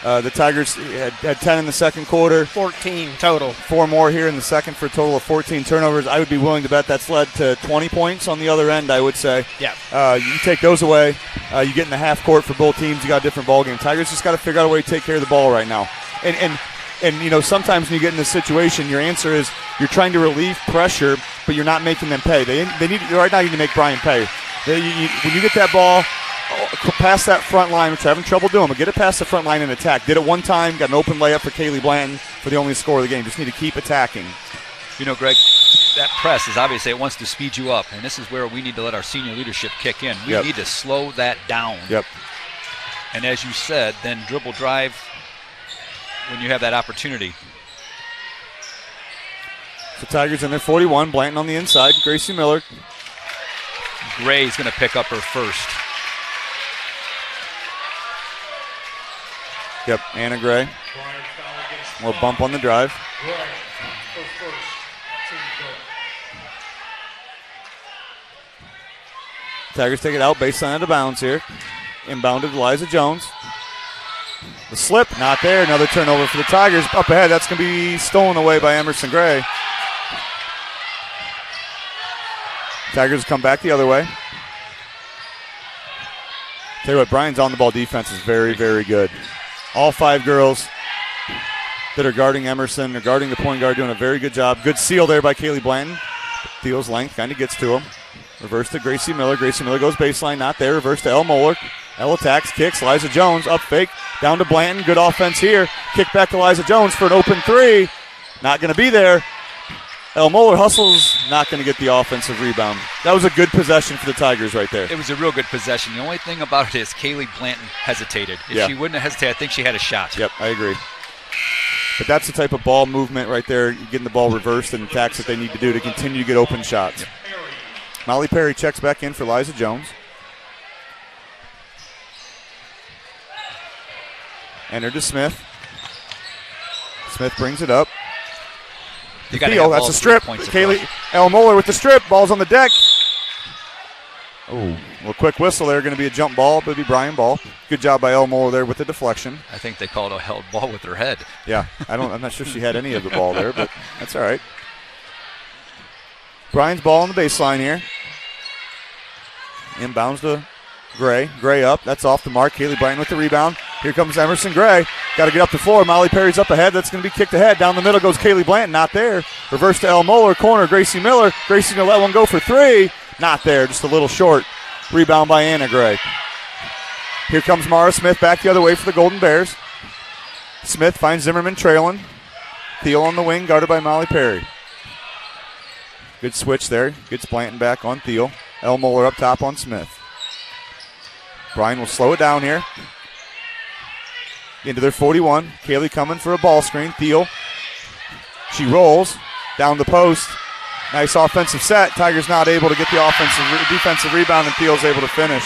the Tigers had 10 in the second quarter. 14 total. 4 more here in the second for a total of 14 turnovers. I would be willing to bet that's led to 20 points on the other end, I would say. Yeah. You take those away, you get in the half court for both teams, you got a different ball game. Tigers just got to figure out a way to take care of the ball right now. And you know, sometimes when you get in this situation, your answer is you're trying to relieve pressure, but you're not making them pay. They need right now. You need to make Bryan pay. When you get that ball past that front line, which they're having trouble doing, but get it past the front line and attack. Did it one time, got an open layup for Kaylee Blanton for the only score of the game. Just need to keep attacking. You know, Greg, that press is obviously it wants to speed you up, and this is where we need to let our senior leadership kick in. We need to slow that down. Yep. And as you said, then dribble drive when you have that opportunity. The Tigers in their 41, Blanton on the inside, Gracie Miller. Gray's going to pick up her first. Yep, Anna Gray. A little bump on the drive. Tigers take it out, baseline out of bounds here. Inbounded Eliza Jones. The slip, not there. Another turnover for the Tigers. Up ahead, that's going to be stolen away by Emerson Gray. Tigers come back the other way. Tell you what, Bryan's on-the-ball defense is very, very good. All 5 girls that are guarding Emerson, are guarding the point guard, doing a very good job. Good seal there by Kaylee Blanton. Theo's length kind of gets to him. Reverse to Gracie Miller. Gracie Miller goes baseline, not there. Reverse to Elle Moeller. Elle attacks, kicks. Liza Jones up fake, down to Blanton. Good offense here. Kick back to Liza Jones for an open 3. Not going to be there. Elle Moeller hustles, not going to get the offensive rebound. That was a good possession for the Tigers right there. It was a real good possession. The only thing about it is Kaylee Blanton hesitated. If she wouldn't have hesitated, I think she had a shot. Yep, I agree. But that's the type of ball movement right there, getting the ball reversed and attacks that they need to do to continue to get open shots. Yep. Molly Perry checks back in for Liza Jones. Enter to Smith. Smith brings it up. Steal, that's a strip. Kaylee Elle Moeller with the strip. Ball's on the deck. Oh, a little quick whistle there. Going to be a jump ball, but it'll be Bryan ball. Good job by Elle Moeller there with the deflection. I think they called a held ball with her head. Yeah, I'm not sure she had any of the ball there, but that's all right. Bryan's ball on the baseline here. Inbounds to Gray. Gray up. That's off the mark. Kaylee Blanton with the rebound. Here comes Emerson Gray. Got to get up the floor. Molly Perry's up ahead. That's going to be kicked ahead. Down the middle goes Kaylee Blanton. Not there. Reverse to Elle Moeller. Corner, Gracie Miller. Gracie going to let one go for 3. Not there. Just a little short. Rebound by Anna Gray. Here comes Mara Smith back the other way for the Golden Bears. Smith finds Zimmerman trailing. Thiel on the wing, guarded by Molly Perry. Good switch there. Gets Blanton back on Thiel. Elle Moeller up top on Smith. Bryan will slow it down here. Into their 41. Kaylee coming for a ball screen. Thiel. She rolls down the post. Nice offensive set. Tigers not able to get the defensive rebound, and Thiel's able to finish.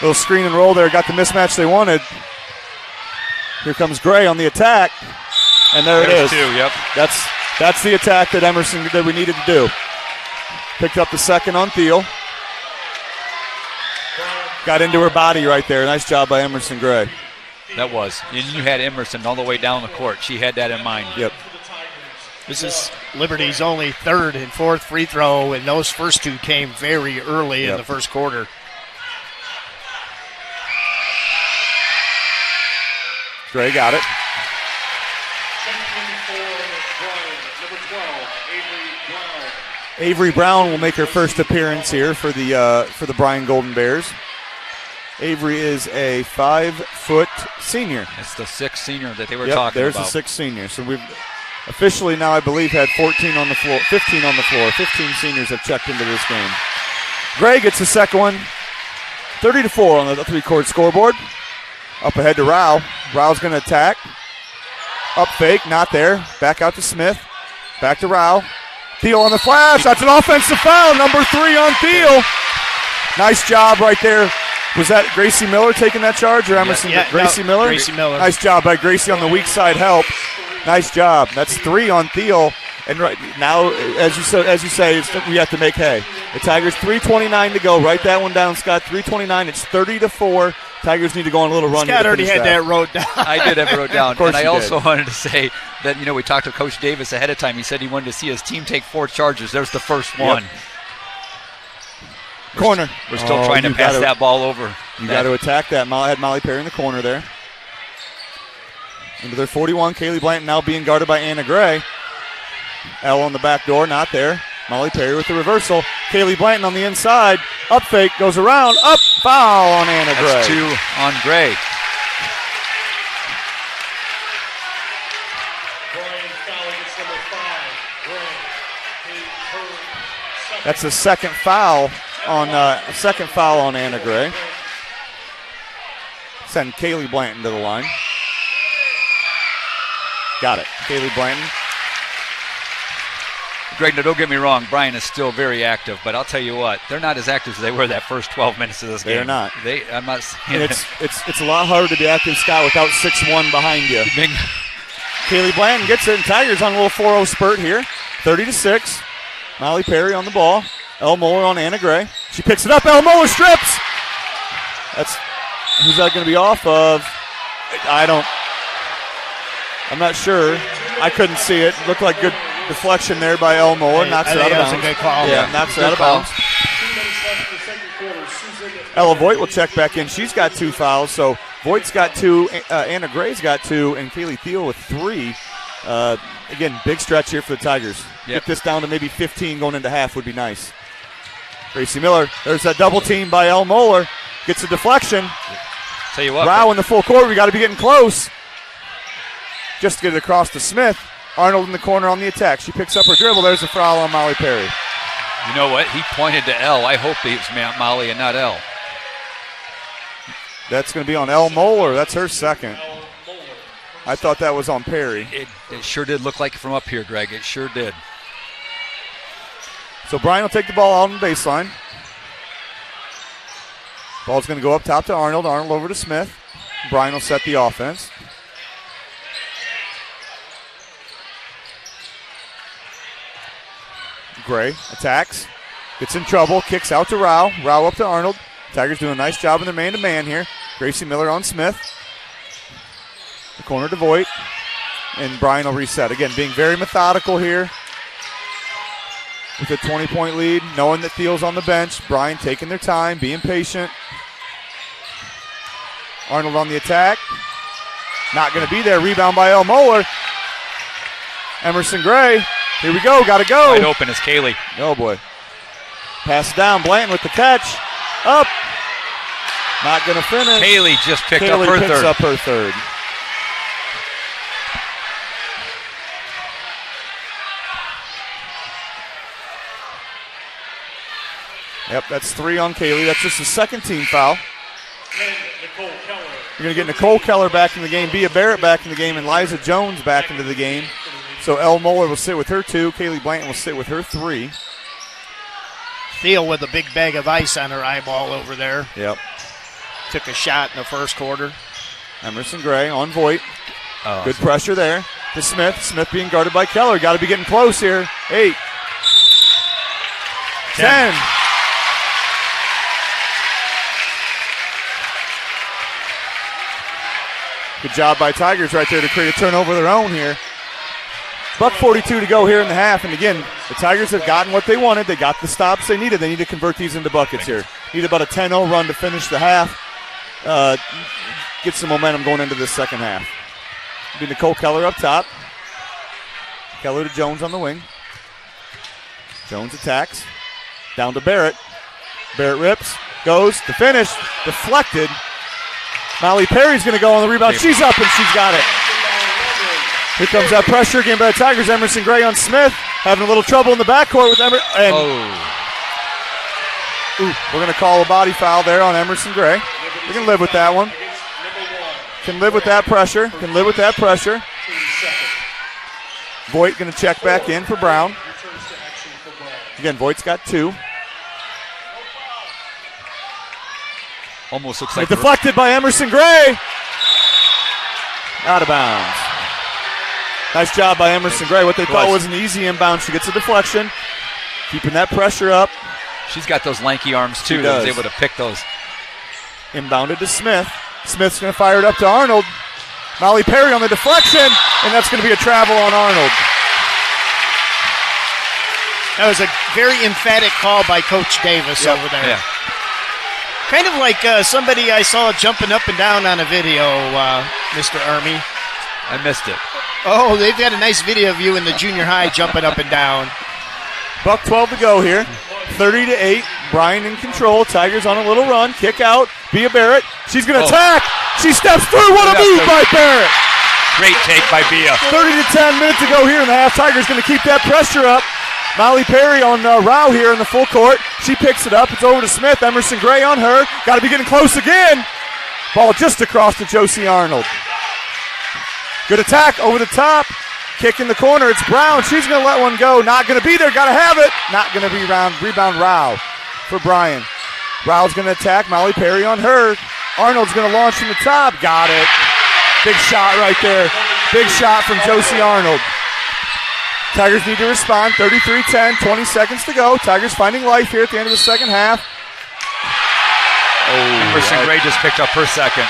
Little screen and roll there. Got the mismatch they wanted. Here comes Gray on the attack. And there it is. 2, yep. That's the attack that we needed to do. Picked up the second on Thiel. Got into her body right there. Nice job by Emerson Gray. That was. And you had Emerson all the way down the court. She had that in mind. Yep. This is Liberty's only 3rd and 4th free throw, and those first 2 came very early in the first quarter. Gray got it. Avery Brown will make her first appearance here for the Bryan Golden Bears. Avery is a 5-foot senior. It's the sixth senior that they were talking about. There's the sixth senior. So we've officially now, I believe, had 15 on the floor. 15 seniors have checked into this game. Gray gets the second one. 30-4 on the three-court scoreboard. Up ahead to Rao. Rao's going to attack. Up fake, not there. Back out to Smith. Back to Rao. Thiel on the flash. That's an offensive foul. Number 3 on Thiel. Nice job right there. Was that Gracie Miller taking that charge or Emerson? Gracie Miller? Gracie Miller. Nice job by Gracie on the weak side help. Nice job. That's 3 on Thiel. And right now, as you say, we have to make hay. The Tigers 3:29 to go. Write that one down, Scott. 3:29. It's 30-4. Tigers need to go on a little run. Scott already had that wrote down. I did have it wrote down. Of course and I also did. wanted to say that, we talked to Coach Davis ahead of time. He said he wanted to see his team take 4 charges. There's the first one. Corner. We're still trying to pass that ball over. You got to attack that. Had Molly Perry in the corner there. Into their 41. Kaylee Blanton now being guarded by Anna Gray. L on the back door, not there. Molly Perry with the reversal. Kaylee Blanton on the inside. Up fake, goes around. Up, foul on Anna Gray. That's 2 on Gray. That's a second foul on Anna Gray. Send Kaylee Blanton to the line. Got it. Kaylee Blanton. Greg, now don't get me wrong, Bryan is still very active, but I'll tell you what, they're not as active as they were that first 12 minutes of this game. They're not. I'm not saying and it's a lot harder to be active, Scott, without 6'1" behind you. Kaylee Blanton gets it, and Tigers on a little 4-0 spurt here. 30-6. Molly Perry on the ball. El Moeller on Anna Gray. She picks it up. El Moeller strips. Who's that going to be off of? I'm not sure. I couldn't see it. Looked like good deflection there by El Moeller. Knocks it out of bounds. That's a good call. Yeah, knocks it out of bounds. Ella Voigt will check back in. She's got 2 fouls. So Voigt's got 2, Anna Gray's got 2, and Kaylee Thiel with 3. Again, big stretch here for the Tigers. Yep. Get this down to maybe 15 going into half would be nice. Gracie Miller, there's that double team by El Moeller. Gets a deflection. Tell you what. Rao in the full court. We got to be getting close. Just to get it across to Smith. Arnold in the corner on the attack. She picks up her dribble. There's a foul on Molly Perry. You know what? He pointed to L. I hope it's Molly and not L. That's going to be on El Moeller. That's her second. I thought that was on Perry. It sure did look like it from up here, Greg. It sure did. So Bryan will take the ball out on the baseline. Ball's going to go up top to Arnold. Arnold over to Smith. Bryan will set the offense. Gray attacks. Gets in trouble. Kicks out to Rao. Rao up to Arnold. Tigers doing a nice job in their man-to-man here. Gracie Miller on Smith. The corner to Voigt. And Bryan will reset. Again, being very methodical here. With a 20-point lead, knowing that Thiel's on the bench. Bryan taking their time, being patient. Arnold on the attack. Not going to be there. Rebound by El Moeller. Emerson Gray. Here we go. Got to go. Wide open is Kaylee. Oh, boy. Pass it down. Blanton with the catch. Up. Not going to finish. Kaylee just picked up Kaylee her picks third. up her third. Yep, that's 3 on Kaylee. That's just the second team foul. You're going to get Nicole Keller back in the game, Bea Barrett back in the game, and Liza Jones back into the game. So El Moeller will sit with her 2. Kaylee Blanton will sit with her 3. Thiel with a big bag of ice on her eyeball over there. Yep. Took a shot in the first quarter. Emerson Gray on Voigt. Good pressure there to Smith. Smith being guarded by Keller. Got to be getting close here. 8. 10. Good job by Tigers right there to create a turnover of their own here. $1:42 to go here in the half. And again, the Tigers have gotten what they wanted. They got the stops they needed. They need to convert these into buckets here. Need about a 10-0 run to finish the half. Get some momentum going into this second half. It'll be Nicole Keller up top. Keller to Jones on the wing. Jones attacks. Down to Barrett. Barrett rips. Goes to finish. Deflected. Molly Perry's going to go on the rebound. She's up and she's got it. Here comes that pressure again by the Tigers. Emerson Gray on Smith. Having a little trouble in the backcourt with Emerson. We're going to call a body foul there on Emerson Gray. We can live with that one. Can live with that pressure. Can live with that pressure. Voigt going to check back in for Brown. Again, Voigt's got 2. Almost looks like deflected by Emerson Gray. Out of bounds. Nice job by Emerson Gray. What they thought was an easy inbound. She gets a deflection. Keeping that pressure up. She's got those lanky arms, too. That was able to pick those. Inbounded to Smith. Smith's going to fire it up to Arnold. Molly Perry on the deflection, and that's going to be a travel on Arnold. That was a very emphatic call by Coach Davis over there. Yeah. Kind of like somebody I saw jumping up and down on a video, Mr. Army. I missed it. Oh, they've got a nice video of you in the junior high jumping up and down. Buck 12 to go here. 30-8. Bryan in control. Tigers on a little run. Kick out. Bia Barrett. She's going to attack. She steps through. What a move by Barrett. Great take by Bia. 30-10 minutes to go here in the half. Tigers going to keep that pressure up. Molly Perry on Rao here in the full court. She picks it up. It's over to Smith. Emerson Gray on her. Got to be getting close again. Ball just across to Josie Arnold. Good attack over the top. Kick in the corner. It's Brown. She's going to let one go. Not going to be there. Got to have it. Not going to be rebound Rao for Bryan. Rao's going to attack. Molly Perry on her. Arnold's going to launch from the top. Got it. Big shot right there. Big shot from Josie Arnold. Tigers need to respond. 33-10, 20 seconds to go. Tigers finding life here at the end of the second half. Emerson Gray just picked up her second.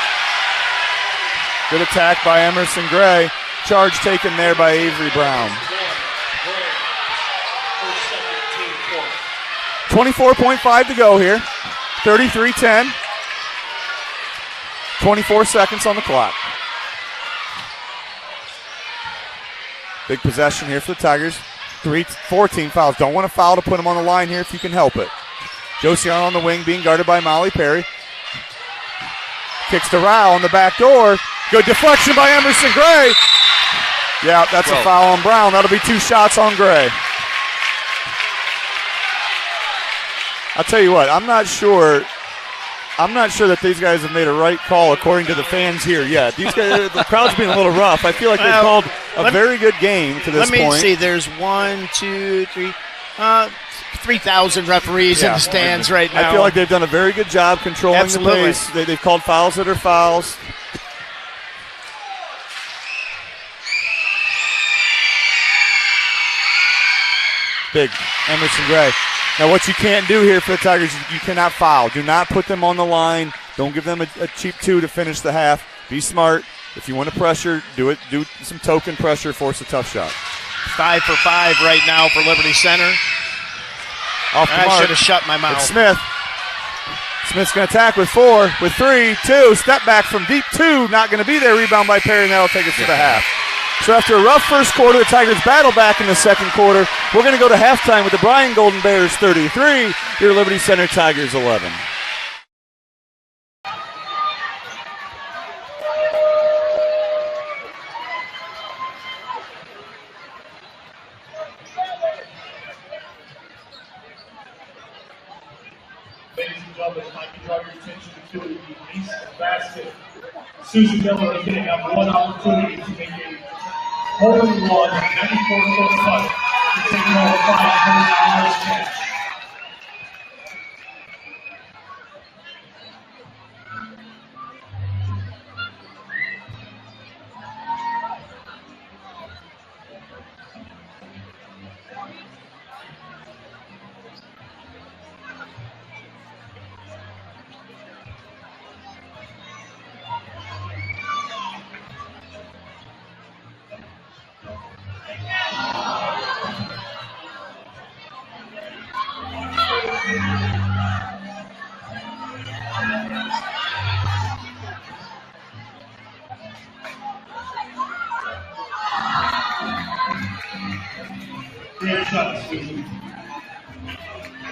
Good attack by Emerson Gray. Charge taken there by Avery Brown. 24.5 to go here. 33-10. 24 seconds on the clock. Big possession here for the Tigers. 14 fouls. Don't want to foul to put them on the line here if you can help it. Josie on the wing being guarded by Molly Perry. Kicks to Rao on the back door. Good deflection by Emerson Gray. Yeah, that's a foul on Brown. That'll be 2 shots on Gray. I'll tell you what, I'm not sure that these guys have made a right call according to the fans here yet. These guys, the crowd's being a little rough. I feel like they've called a very good game to this point. Let me see. There's 3,000 referees in the stands right now. I feel like they've done a very good job controlling the pace. They've called fouls that are fouls. Big Emerson Gray. Now what you can't do here for the Tigers, you cannot foul. Do not put them on the line. Don't give them a cheap 2 to finish the half. Be smart. If you want to pressure, do it. Do some token pressure, force a tough shot. 5 for 5 right now for Liberty Center. Off the mark. I should have shut my mouth. It's Smith. Smith's going to attack with 4, with 3, 2. Step back from deep 2. Not going to be there. Rebound by Perry, and that'll take us to the half. So after a rough first quarter, the Tigers battle back in the second quarter. We're going to go to halftime with the Bryan Golden Bears 33, your Liberty Center Tigers 11. Ladies and gentlemen, I'd like to draw your attention to the east basket. Susan Miller is going to have one opportunity to make a hole-in-one 94-foot putt to take home $500 cash. Great shot, Susan.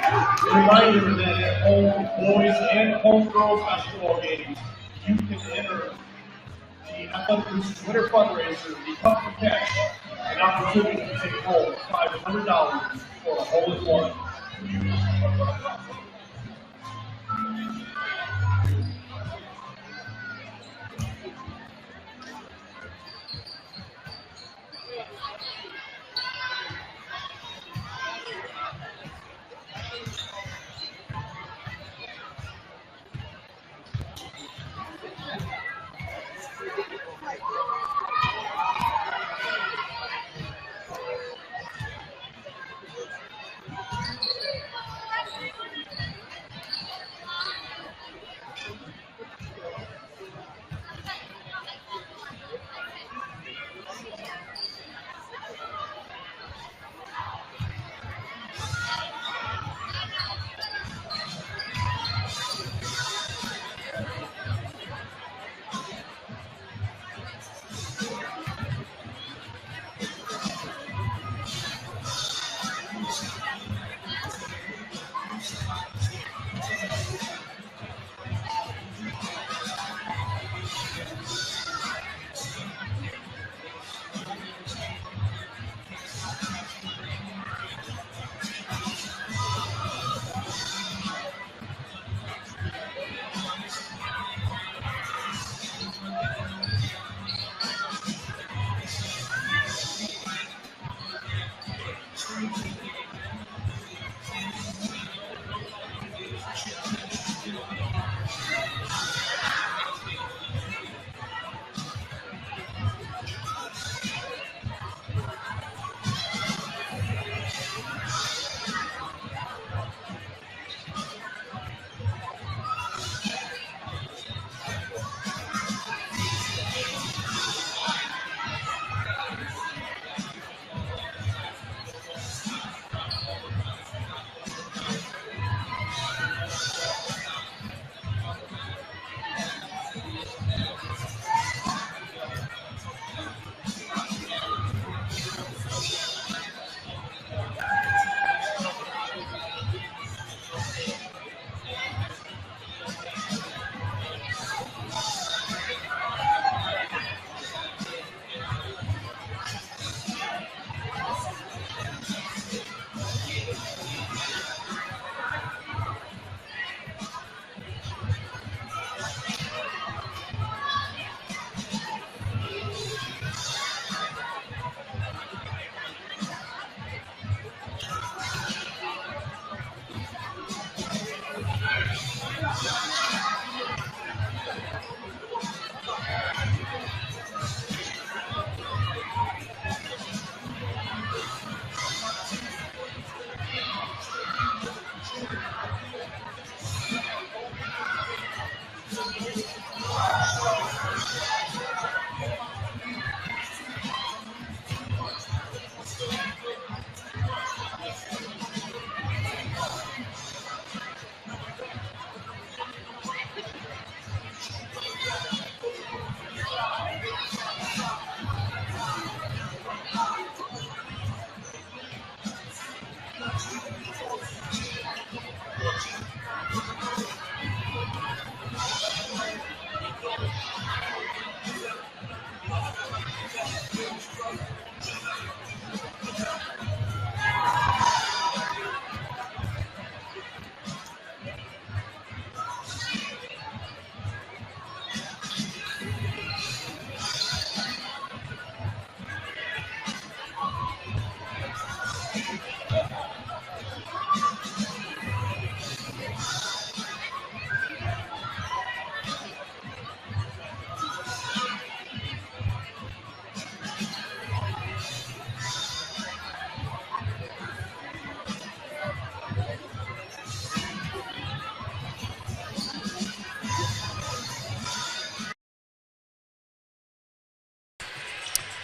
A reminder that at home boys and home girls basketball games, you can enter the Athletic Boosters Winter Fundraiser, the Cup for Cash, an opportunity to take home $500 for a hole in one.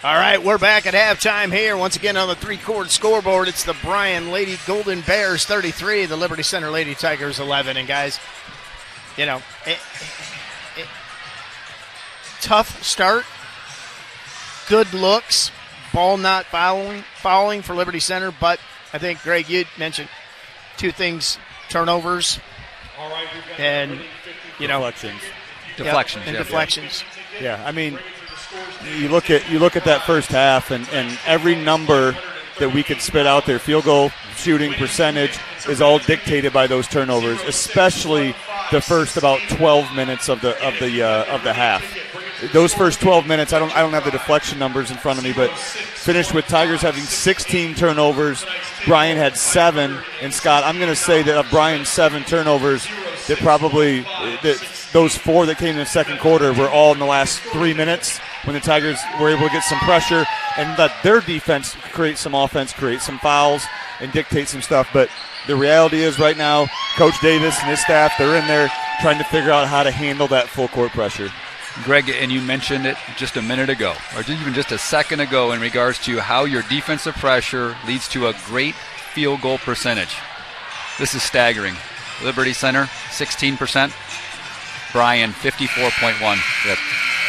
All right, we're back at halftime here. Once again on the three-court scoreboard, it's the Bryan Lady Golden Bears 33, the Liberty Center Lady Tigers 11. And, guys, you know, tough start, good looks, ball not falling for Liberty Center, but I think, Greg, you mentioned two things, turnovers and, deflections. Deflections. And deflections. Yeah, I mean, you look at that first half, and every number that we could spit out there, field goal shooting percentage, is all dictated by those turnovers, especially the first about 12 minutes of the half. Those first 12 minutes, I don't have the deflection numbers in front of me, but finished with Tigers having 16 turnovers. Bryan had 7, and Scott, I'm going to say that of Bryan's 7 turnovers, that probably those 4 that came in the second quarter were all in the last 3 minutes when the Tigers were able to get some pressure and let their defense create some offense, create some fouls, and dictate some stuff. But the reality is right now, Coach Davis and his staff, they're in there trying to figure out how to handle that full court pressure. Greg, and you mentioned it just a minute ago, or even just a second ago, in regards to how your defensive pressure leads to a great field goal percentage. This is staggering. Liberty Center, 16%. Bryan, 54.1. Yep.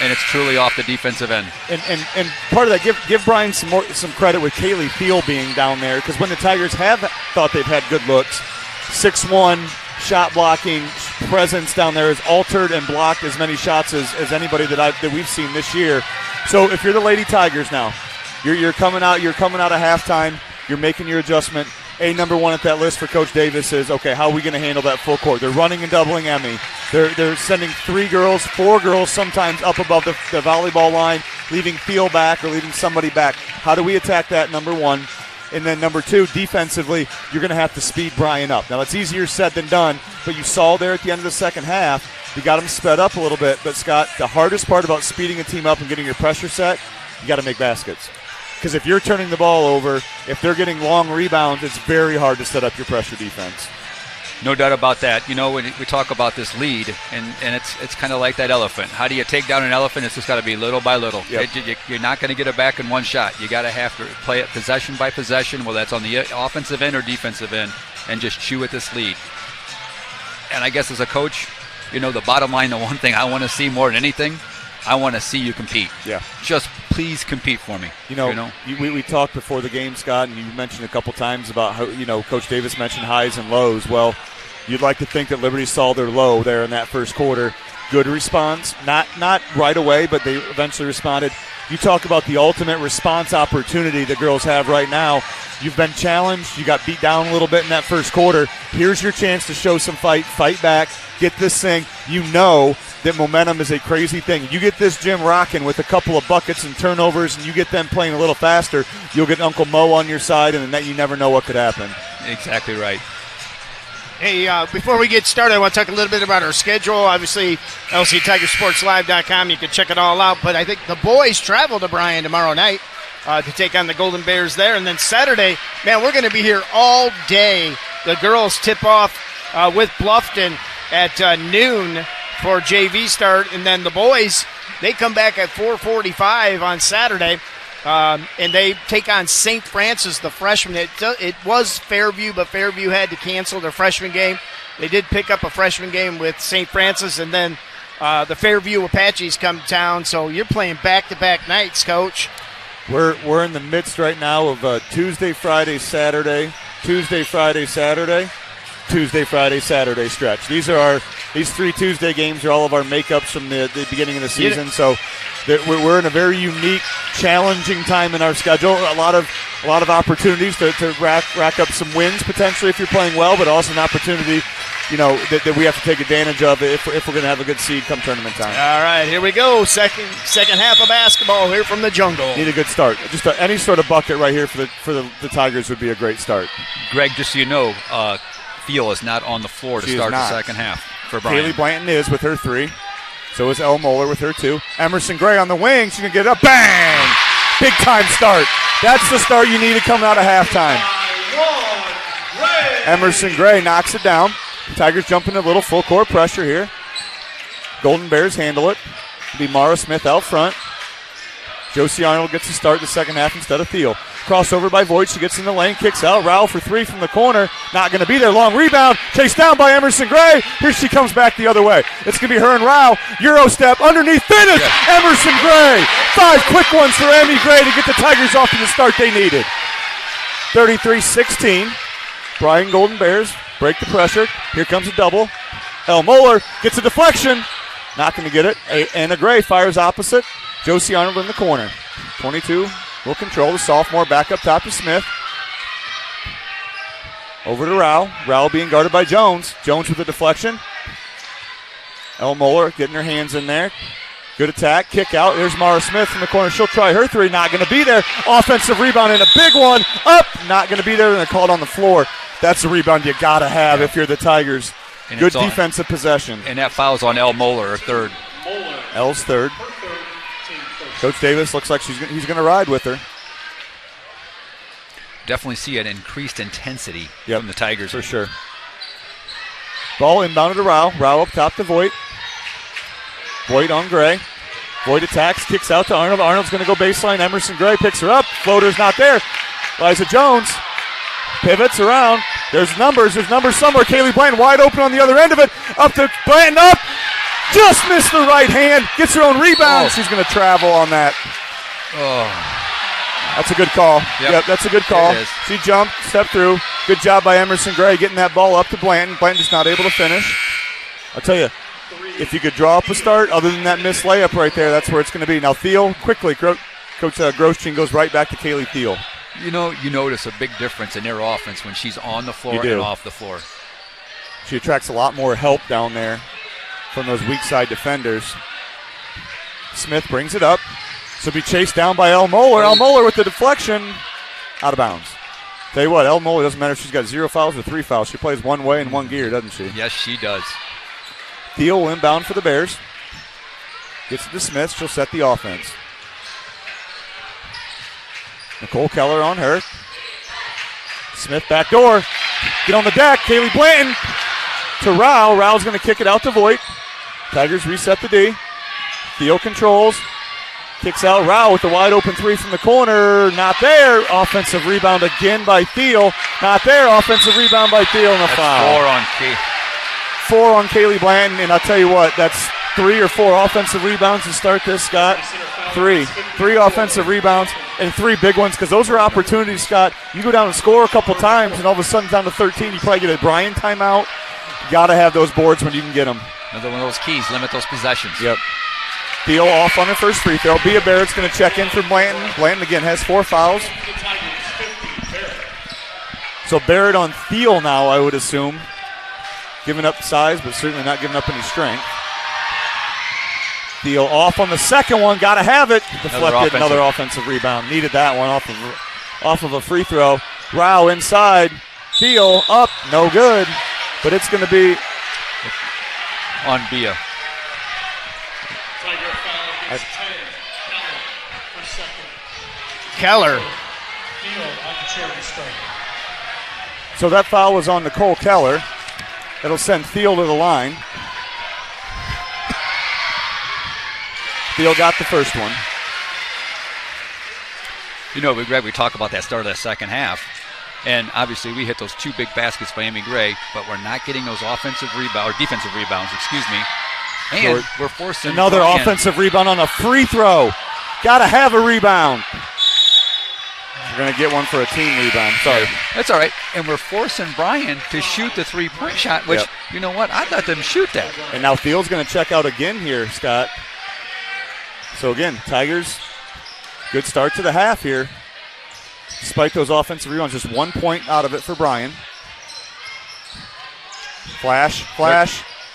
And it's truly off the defensive end. And part of that, give Bryan some credit with Kaylee Thiel being down there, because when the Tigers have thought they've had good looks, 6'1", shot blocking presence down there has altered and blocked as many shots as anybody that we've seen this year. So if you're the Lady Tigers now, you're coming out of halftime, you're making your adjustment. Number one at that list for Coach Davis is, okay, how are we going to handle that full court? They're running and doubling Emmy. They're sending 3 girls, 4 girls sometimes up above the volleyball line, leaving Thiel back or leaving somebody back. How do we attack that, number one? And then number 2, defensively, you're going to have to speed Bryan up. Now, it's easier said than done, but you saw there at the end of the second half, you got them sped up a little bit. But, Scott, the hardest part about speeding a team up and getting your pressure set, you got to make baskets. Because if you're turning the ball over, if they're getting long rebounds, it's very hard to set up your pressure defense. No doubt about that. When we talk about this lead, and it's kind of like that elephant. How do you take down an elephant? It's just got to be little by little. Yep. You're not going to get it back in one shot. You got to have to play it possession by possession, whether that's on the offensive end or defensive end, and just chew at this lead. And I guess as a coach, the bottom line, the one thing I want to see more than anything, I want to see you compete. Yeah. Just please compete for me. We talked before the game, Scott, and you mentioned a couple times about how, Coach Davis mentioned highs and lows. Well, you'd like to think that Liberty saw their low there in that first quarter. Good response. Not right away, but they eventually responded. You talk about the ultimate response opportunity the girls have right now. You've been challenged. You got beat down a little bit in that first quarter. Here's your chance to show some fight back, get this thing. That momentum is a crazy thing. You get this gym rocking with a couple of buckets and turnovers, and you get them playing a little faster, you'll get Uncle Mo on your side, and then you never know what could happen. Exactly right. Hey, before we get started, I want to talk a little bit about our schedule. Obviously, LCTigersportsLive.com. You can check it all out. But I think the boys travel to Bryan tomorrow night to take on the Golden Bears there. And then Saturday, man, we're going to be here all day. The girls tip off with Bluffton at noon for JV start. And then the boys, they come back at 4:45 on Saturday. And they take on St. Francis, the freshman. It was Fairview, but Fairview had to cancel their freshman game. They did pick up a freshman game with St. Francis, and then the Fairview Apaches come to town. So you're playing back-to-back nights, Coach. We're in the midst right now of Tuesday, Friday, Saturday, Tuesday, Friday, Saturday, Tuesday, Friday, Saturday stretch. These 3 Tuesday games are all of our makeups from the beginning of the season. So we're in a very unique, challenging time in our schedule. A lot of opportunities to rack up some wins potentially if you're playing well, but also an opportunity, that we have to take advantage of if we're going to have a good seed come tournament time. All right, here we go. Second half of basketball here from the jungle. Need a good start. Just any sort of bucket right here for the Tigers would be a great start. Greg, just so you know, Thiel is not on the floor to start the second half for Bryan. Kaylee Blanton is with her 3. So is Elle Moeller with her 2. Emerson Gray on the wing. She's going to get it up. Bang! Big time start. That's the start you need to come out of halftime. Emerson Gray knocks it down. Tigers jumping a little full court pressure here. Golden Bears handle it. It'll be Mara Smith out front. Josie Arnold gets to start the second half instead of Thiel. Crossover by Voigt. She gets in the lane, kicks out. Rowell for 3 from the corner. Not going to be there. Long rebound. Chased down by Emerson Gray. Here she comes back the other way. It's going to be her and Rowell. Euro step underneath. Finish. Yeah. Emerson Gray. 5 quick ones for Emmy Gray to get the Tigers off to the start they needed. 33-16. Bryan Golden Bears break the pressure. Here comes a double. El Moeller gets a deflection. Not going to get it. Anna Gray fires opposite. Josie Arnold in the corner. 22 will control the sophomore back up top to Smith. Over to Rao. Rao being guarded by Jones. Jones with a deflection. El Moeller getting her hands in there. Good attack. Kick out. Here's Mara Smith from the corner. She'll try her three. Not going to be there. Offensive rebound and a big one. Up. Not going to be there. And they're called on the floor. That's the rebound you got to have if you're the Tigers. And good defensive possession. And that foul's on El Moeller, her third. El's third. Coach Davis looks like he's going to ride with her. Definitely see an increased intensity from the Tigers. For sure. Ball inbounded to Rao. Rao up top to Voigt. Voigt on Gray. Voigt attacks, kicks out to Arnold. Arnold's going to go baseline. Emerson Gray picks her up. Floater's not there. Liza Jones pivots around. There's numbers somewhere. Kaylee Blanton wide open on the other end of it. Up to Blanton, up. Just missed the right hand. Gets her own rebound. She's going to travel on that. That's a good call. Yep, that's a good call. She jumped, stepped through. Good job by Emerson Gray getting that ball up to Blanton. Blanton just not able to finish. I'll tell you, if you could draw up a start, other than that missed layup right there, that's where it's going to be. Now Thiel, quickly, Coach Grosjean goes right back to Kaylee Thiel. You notice a big difference in their offense when she's on the floor and off the floor. She attracts a lot more help down there from those weak side defenders. Smith brings it up. She'll be chased down by El Moeller. El Moeller with the deflection. Out of bounds. Tell you what, El Moeller, doesn't matter if she's got 0 fouls or 3 fouls. She plays one way in one gear, doesn't she? Yes, she does. Thiel will inbound for the Bears. Gets it to Smith. She'll set the offense. Nicole Keller on her. Smith back door. Get on the deck. Kaylee Blanton to Rao. Rao's going to kick it out to Voigt. Tigers reset the D. Thiel controls. Kicks out Rao with the wide open three from the corner. Not there. Offensive rebound again by Thiel. Not there. Offensive rebound by Thiel and a foul. 4 on Kay. 4 on Kaylee Blanton, and I'll tell you what, that's 3 or 4 offensive rebounds to start this, Scott. 3 offensive rebounds and 3 big ones, because those are opportunities, Scott. You go down and score a couple times, and all of a sudden down to 13, you probably get a Bryan timeout. You got to have those boards when you can get them. Another one of those keys, limit those possessions. Yep. Thiel off on her first free throw. Bia Barrett's going to check in for Blanton. Blanton, again, has 4 fouls. So Barrett on Thiel now, I would assume. Giving up size, but certainly not giving up any strength. Thiel off on the second one. Got to have it. Deflected. Another offensive rebound. Needed that one off of a free throw. Rao inside. Thiel up. No good. But it's going to be on Bia. Keller. So that foul was on Nicole Keller. That'll send Thiel to the line. Thiel got the first one. Greg, we talk about that start of that second half. And obviously we hit those 2 big baskets by Amy Gray, but we're not getting those defensive rebounds, excuse me. And we're forcing another offensive rebound on a free throw. Got to have a rebound. We're going to get one for a team rebound. Sorry. That's all right. And we're forcing Bryan to shoot the 3-point shot, which, you know what, I'd let them shoot that. And now Thiel's going to check out again here, Scott. So again, Tigers, good start to the half here. Despite those offensive rebounds, just 1 point out of it for Bryan. Flash,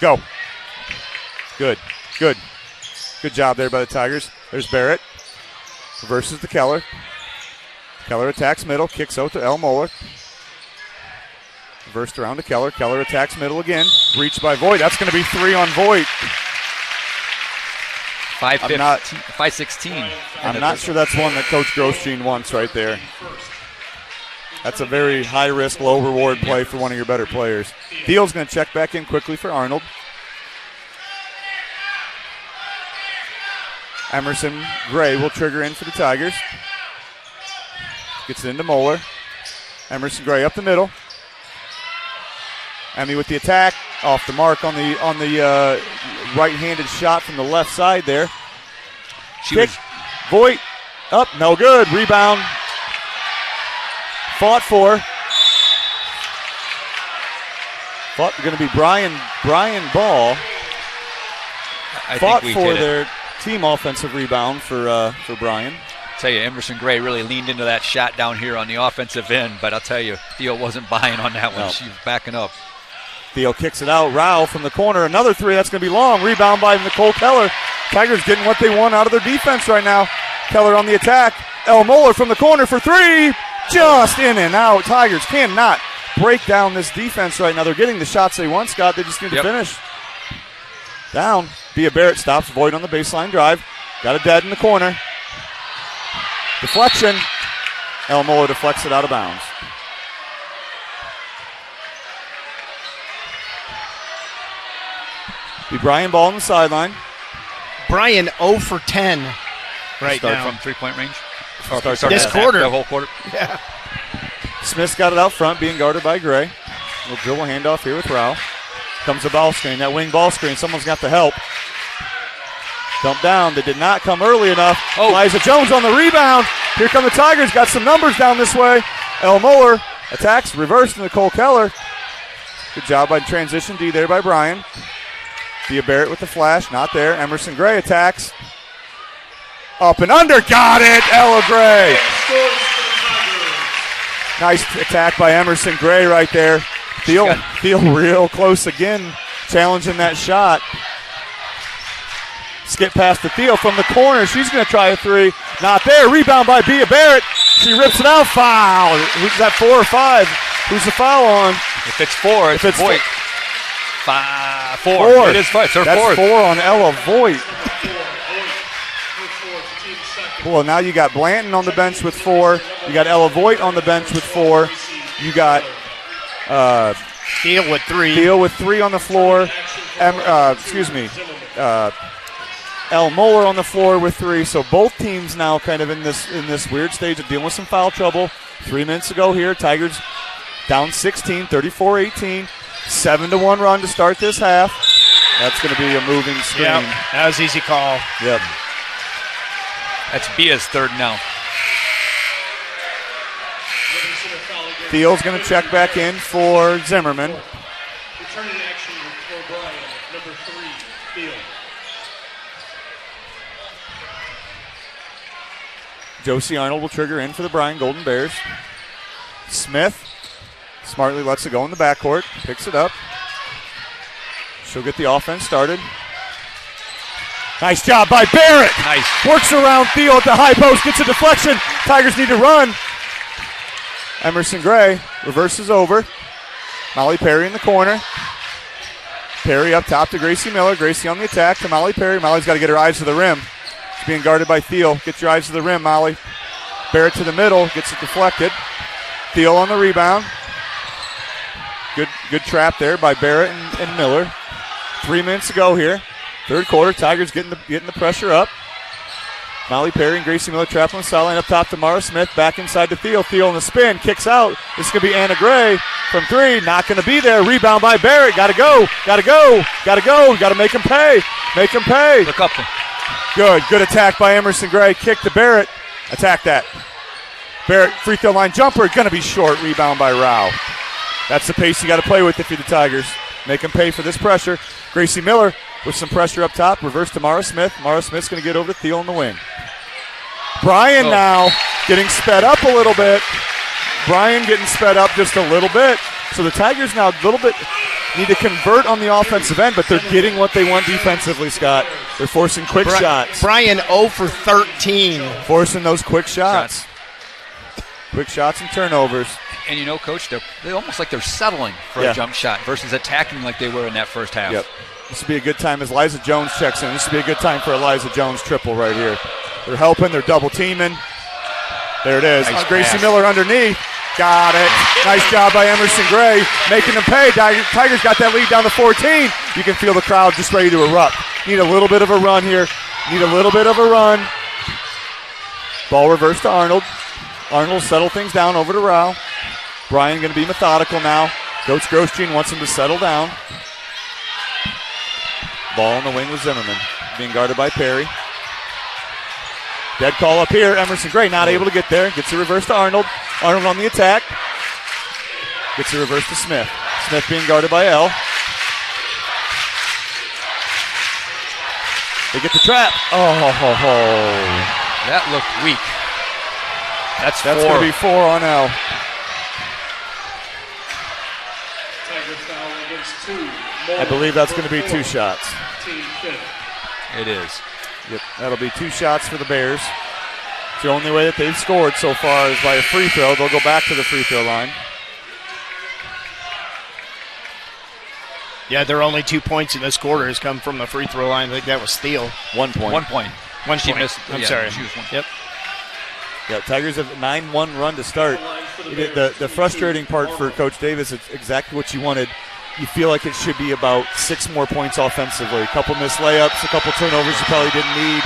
go. Good job there by the Tigers. There's Barrett. Reverses to Keller. Keller attacks middle, kicks out to El Moeller. Reversed around to Keller. Keller attacks middle again. Reached by Voigt. That's going to be 3 on Voigt. 5-16. I'm not sure that's one that Coach Grosjean wants right there. That's a very high-risk, low-reward play for one of your better players. Thiel's going to check back in quickly for Arnold. Emerson Gray will trigger in for the Tigers. Gets it into Moeller. Emerson Gray up the middle. Emmy with the attack. Off the mark on the right-handed shot from the left side there. Kick. Voigt up. No good. Rebound. fought for. Going to be Bryan Ball. I fought think we for did it. their team offensive rebound for Bryan. Tell you, Emerson Gray really leaned into that shot down here on the offensive end, but I'll tell you, Theo wasn't buying on that one. No. She was backing up. Theo kicks it out. Rao from the corner. Another three. That's going to be long. Rebound by Nicole Keller. Tigers getting what they want out of their defense right now. Keller on the attack. El Moeller from the corner for three. Just in and out. Tigers cannot break down this defense right now. They're getting the shots they want, Scott. They just need to finish. Down. Bia Barrett stops Voigt on the baseline drive. Got a dead in the corner. Deflection. El Moeller deflects it out of bounds. Be Bryan Ball on the sideline. Bryan 0 for 10 right Start now. from three-point range. This quarter. The whole quarter. Yeah. Smith's got it out front, being guarded by Gray. We'll dribble handoff here with Rao. Comes a ball screen, that wing ball screen. Someone's got the help. Dump down. They did not come early enough. Liza Jones on the rebound. Here come the Tigers. Got some numbers down this way. El Moeller attacks, reverse to Nicole Keller. Good job by transition D there by Bryan. Bia Barrett with the flash, not there. Emerson Gray attacks. Up and under, got it, Ella Gray. Nice attack by Emerson Gray right there. Feel real close again, challenging that shot. Skip past to Theo from the corner. She's going to try a three. Not there. Rebound by Bia Barrett. She rips it out. Foul. Who's that, 4 or 5? Who's the foul on? If it's 4, it's Voigt. 4. It is 5. It's her That's fourth. 4 on Ella Voigt. Well, now you got Blanton on the bench with 4. You got Ella Voigt on the bench with 4. You got Steele with 3. Steele with 3 on the floor. El Moeller on the floor with 3. So both teams now kind of in this weird stage of dealing with some foul trouble. 3 minutes ago here, Tigers down 16, 34-18. 7-1 run to start this half. That's going to be a moving screen. Yep, that was easy call. Yep. That's Bia's third now. Thiel's going to check back in for Zimmerman. Returning action for Bryan, number 3, Thiel. Josie Arnold will trigger in for the Bryan Golden Bears. Smith smartly lets it go in the backcourt, picks it up. She'll get the offense started. Nice job by Barrett. Nice. Works around Thiel at the high post, gets a deflection. Tigers need to run. Emerson Gray reverses over. Molly Perry in the corner. Perry up top to Gracie Miller. Gracie on the attack to Molly Perry. Molly's got to get her eyes to the rim. She's being guarded by Thiel. Get your eyes to the rim, Molly. Barrett to the middle, gets it deflected. Thiel on the rebound. Good trap there by Barrett and Miller. 3 minutes to go here. Third quarter, Tigers getting the pressure up. Molly Perry and Gracie Miller trapped on the sideline up top to Mara Smith. Back inside to Thiel. Thiel in the spin, kicks out. This is going to be Anna Gray from 3. Not going to be there. Rebound by Barrett. Got to go. Got to make him pay. Look up there. Good attack by Emerson Gray. Kick to Barrett. Attack that. Barrett, free throw line jumper. Going to be short. Rebound by Rao. That's the pace you got to play with if you're the Tigers. Make them pay for this pressure. Gracie Miller with some pressure up top. Reverse to Mara Smith. Mara Smith's going to get over to Thiel in the wing. Bryan now getting sped up a little bit. Bryan getting sped up just a little bit. So the Tigers now a little bit need to convert on the offensive end, but they're getting what they want defensively, Scott. They're forcing quick shots. Bryan 0 for 13. Forcing those quick shots. Quick shots and turnovers. And you know, Coach, they're almost like they're settling for a jump shot versus attacking like they were in that first half. Yep. This would be a good time as Liza Jones checks in. This would be a good time for a Liza Jones triple right here. They're helping. They're double teaming. There it is. Nice Gracie pass. Miller underneath. Got it. Nice job by Emerson Gray, making them pay. Tigers got that lead down to 14. You can feel the crowd just ready to erupt. Need a little bit of a run here. Ball reversed to Arnold. Arnold settle things down over to Rao. Bryan going to be methodical now. Coach Grosjean wants him to settle down. Ball on the wing with Zimmerman. Being guarded by Perry. Dead call up here. Emerson Gray not able to get there. Gets the reverse to Arnold. Arnold on the attack. Gets the reverse to Smith. Smith being guarded by L. They get the trap. That looked weak. That's going to be 4 on L. I believe that's going to be 2 shots. It is. Yep, that'll be 2 shots for the Bears. It's the only way that they've scored so far is by a free throw. They'll go back to the free throw line. Yeah, their only 2 points in this quarter has come from the free throw line. I think that was Steele. 1 point. 1 point. She missed. I'm sorry. Yep. Yeah, Tigers have a 9-1 run to start. The frustrating part for Coach Davis, it's exactly what you wanted. You feel like it should be about 6 more points offensively. A couple missed layups, a couple turnovers you probably didn't need.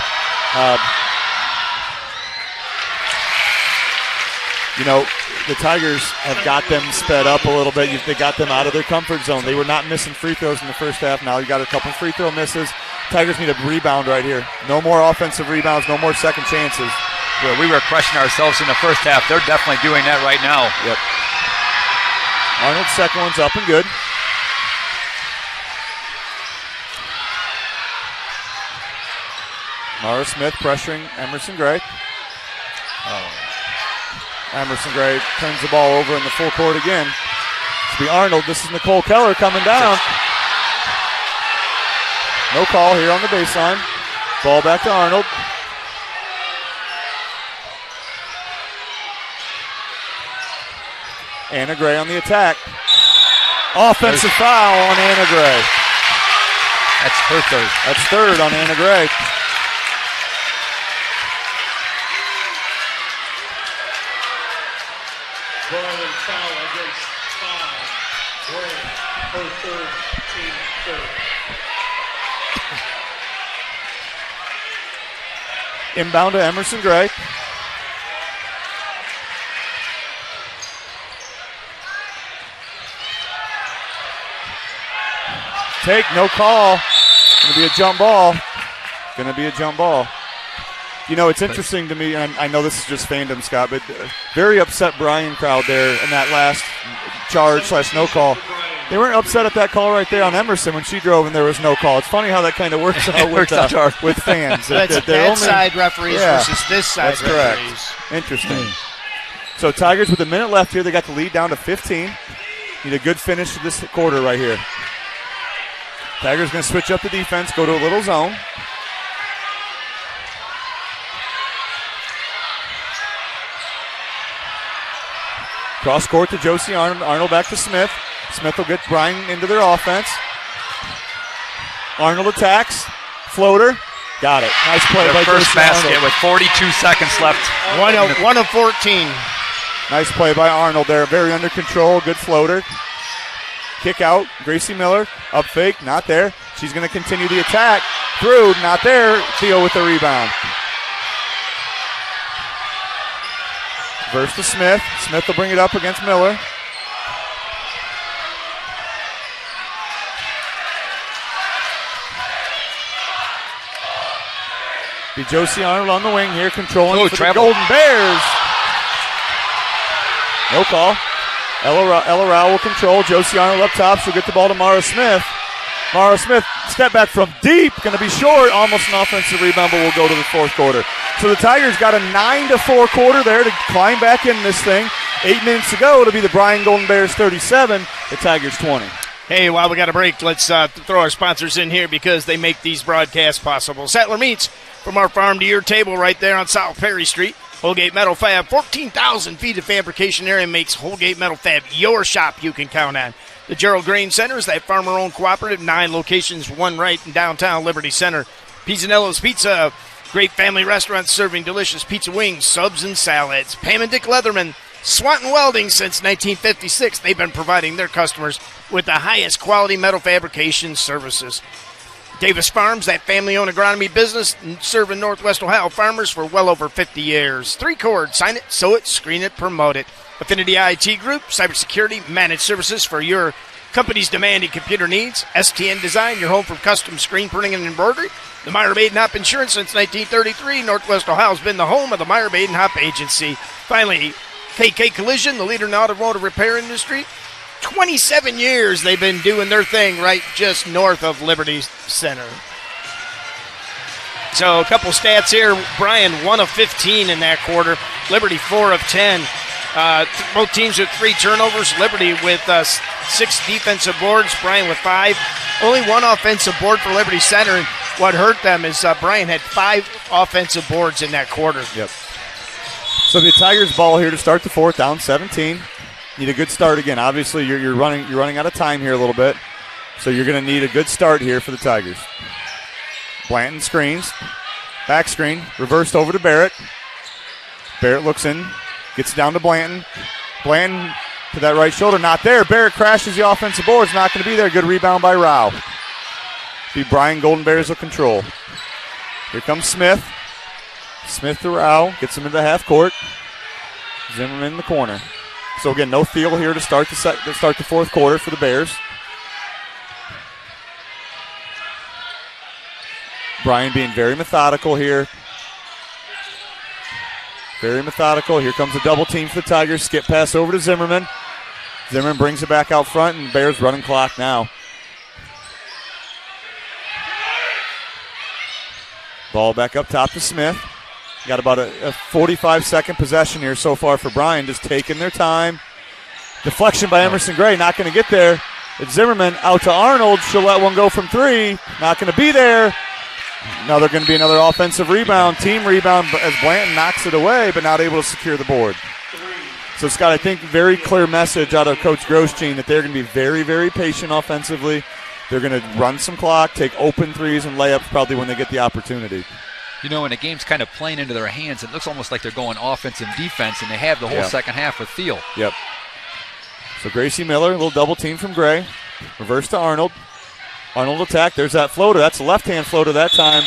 The Tigers have got them sped up a little bit. They got them out of their comfort zone. They were not missing free throws in the first half. Now you got a couple free throw misses. Tigers need a rebound right here. No more offensive rebounds, no more second chances. Well, we were crushing ourselves in the first half. They're definitely doing that right now. Yep. Arnold's second one's up and good. Mara Smith pressuring Emerson Gray. Emerson Gray turns the ball over in the full court again. It's be Arnold. This is Nicole Keller coming down. No call here on the baseline. Ball back to Arnold. Anna Gray on the attack. Offensive foul on Anna Gray. That's her third. That's third on Anna Gray. Bryan foul against 5. Gray, her third, team third. Inbound to Emerson Gray. Take, no call. Going to be a jump ball. It's interesting to me, and I know this is just fandom, Scott, but very upset Bryan crowd there in that last charge/no call. They weren't upset at that call right there on Emerson when she drove and there was no call. It's funny how that kind of works out with fans. That's that side referees versus this side referees. Correct. Interesting. So Tigers with a minute left here. They got the lead down to 15. Need a good finish to this quarter right here. Tigers going to switch up the defense, go to a little zone. Cross court to Josie Arnold. Arnold back to Smith. Smith will get Bryan into their offense. Arnold attacks. Floater. Got it. Nice play by first Josie basket Arnold. with 42 seconds left. 1 of 14. Nice play by Arnold there. Very under control. Good floater. Kick out. Gracie Miller. Up fake. Not there. She's going to continue the attack. Through. Not there. Theo with the rebound. Verse to Smith. Smith will bring it up against Miller. Be Josie Arnold on the wing here, controlling for the Golden Bears. No call. Ella Rao will control. Josie Arnold up top. She'll get the ball to Mara Smith. Mara Smith, step back from deep. Going to be short. Almost an offensive rebound, but we'll go to the fourth quarter. So the Tigers got a 9-4 quarter there to climb back in this thing. 8 minutes to go. It'll be the Bryan Golden Bears 37, the Tigers 20. Hey, while we got a break, let's throw our sponsors in here because they make these broadcasts possible. Settler Meats, from our farm to your table right there on South Perry Street. Holgate Metal Fab, 14,000 feet of fabrication area makes Holgate Metal Fab your shop you can count on. The Gerald Grain Center is that farmer-owned cooperative, 9 locations, 1 right in downtown Liberty Center. Pizzanello's Pizza, great family restaurant serving delicious pizza wings, subs, and salads. Pam and Dick Leatherman, Swanton Welding since 1956. They've been providing their customers with the highest quality metal fabrication services. Davis Farms, that family-owned agronomy business, serving Northwest Ohio farmers for well over 50 years. 3-chord, sign it, sew it, screen it, promote it. Affinity IT Group, cybersecurity, managed services for your company's demanding computer needs. STN Design, your home for custom screen printing and embroidery. The Meyer-Baden-Hop Insurance since 1933. Northwest Ohio has been the home of the Meyer-Baden-Hop Agency. Finally, KK Collision, the leader in the automotive repair industry. 27 years they've been doing their thing right just north of Liberty Center. So a couple stats here. Bryan 1 of 15 in that quarter. Liberty 4 of 10. Both teams with 3 turnovers. Liberty with 6 defensive boards. Bryan with 5. Only 1 offensive board for Liberty Center. And what hurt them is Bryan had 5 offensive boards in that quarter. Yep. So the Tigers ball here to start the fourth, down 17. Need a good start again. Obviously, you're running out of time here a little bit, so you're going to need a good start here for the Tigers. Blanton screens, back screen, reversed over to Barrett. Barrett looks in, gets down to Blanton. Blanton to that right shoulder, not there. Barrett crashes the offensive board. It's not going to be there. Good rebound by Rao. Be Bryan Golden Bears will control. Here comes Smith. Smith to Rao, gets him into the half court. Zimmerman in the corner. So again, no Thiel here to start the fourth quarter for the Bears. Bryan being very methodical here. Very methodical. Here comes a double team for the Tigers. Skip pass over to Zimmerman. Zimmerman brings it back out front, and the Bears running clock now. Ball back up top to Smith. Got about a 45-second possession here so far for Bryan, just taking their time. Deflection by Emerson Gray, not going to get there. It's Zimmerman out to Arnold. She'll let one go from 3. Not going to be there. Now they're going to be another offensive rebound, team rebound, as Blanton knocks it away, but not able to secure the board. So, Scott, I think very clear message out of Coach Grosjean that they're going to be very, very patient offensively. They're going to run some clock, take open threes and layups probably when they get the opportunity. You know, when the game's kind of playing into their hands, it looks almost like they're going offense and defense, and they have the whole second half with Thiel. Yep. So Gracie Miller, a little double team from Gray. Reverse to Arnold. Arnold attack. There's that floater. That's a left-hand floater that time.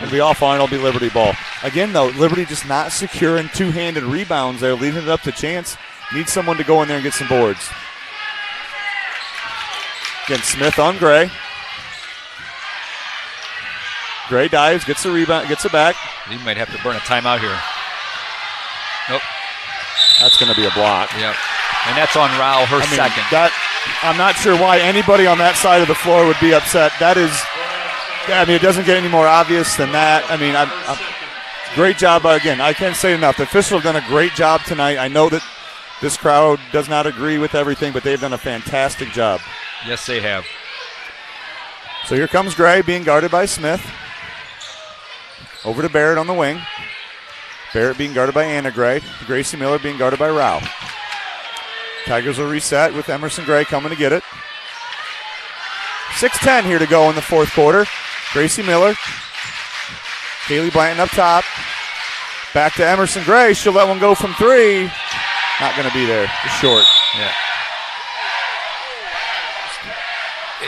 It'll be off Arnold, be Liberty ball. Again, though, Liberty just not securing two-handed rebounds there, leaving it up to Chance. Needs someone to go in there and get some boards. Again, Smith on Gray. Gray dives, gets a rebound, gets it back. He might have to burn a timeout here. Nope. That's going to be a block. Yep. And that's on Rao, her second. I'm not sure why anybody on that side of the floor would be upset. It doesn't get any more obvious than that. Great job again. I can't say enough. The officials have done a great job tonight. I know that this crowd does not agree with everything, but they've done a fantastic job. Yes, they have. So here comes Gray being guarded by Smith. Over to Barrett on the wing. Barrett being guarded by Anna Gray. Gracie Miller being guarded by Rao. Tigers will reset with Emerson Gray coming to get it. 6:10 here to go in the fourth quarter. Gracie Miller. Kaylee Blanton up top. Back to Emerson Gray. She'll let one go from 3. Not going to be there. Just short. Yeah.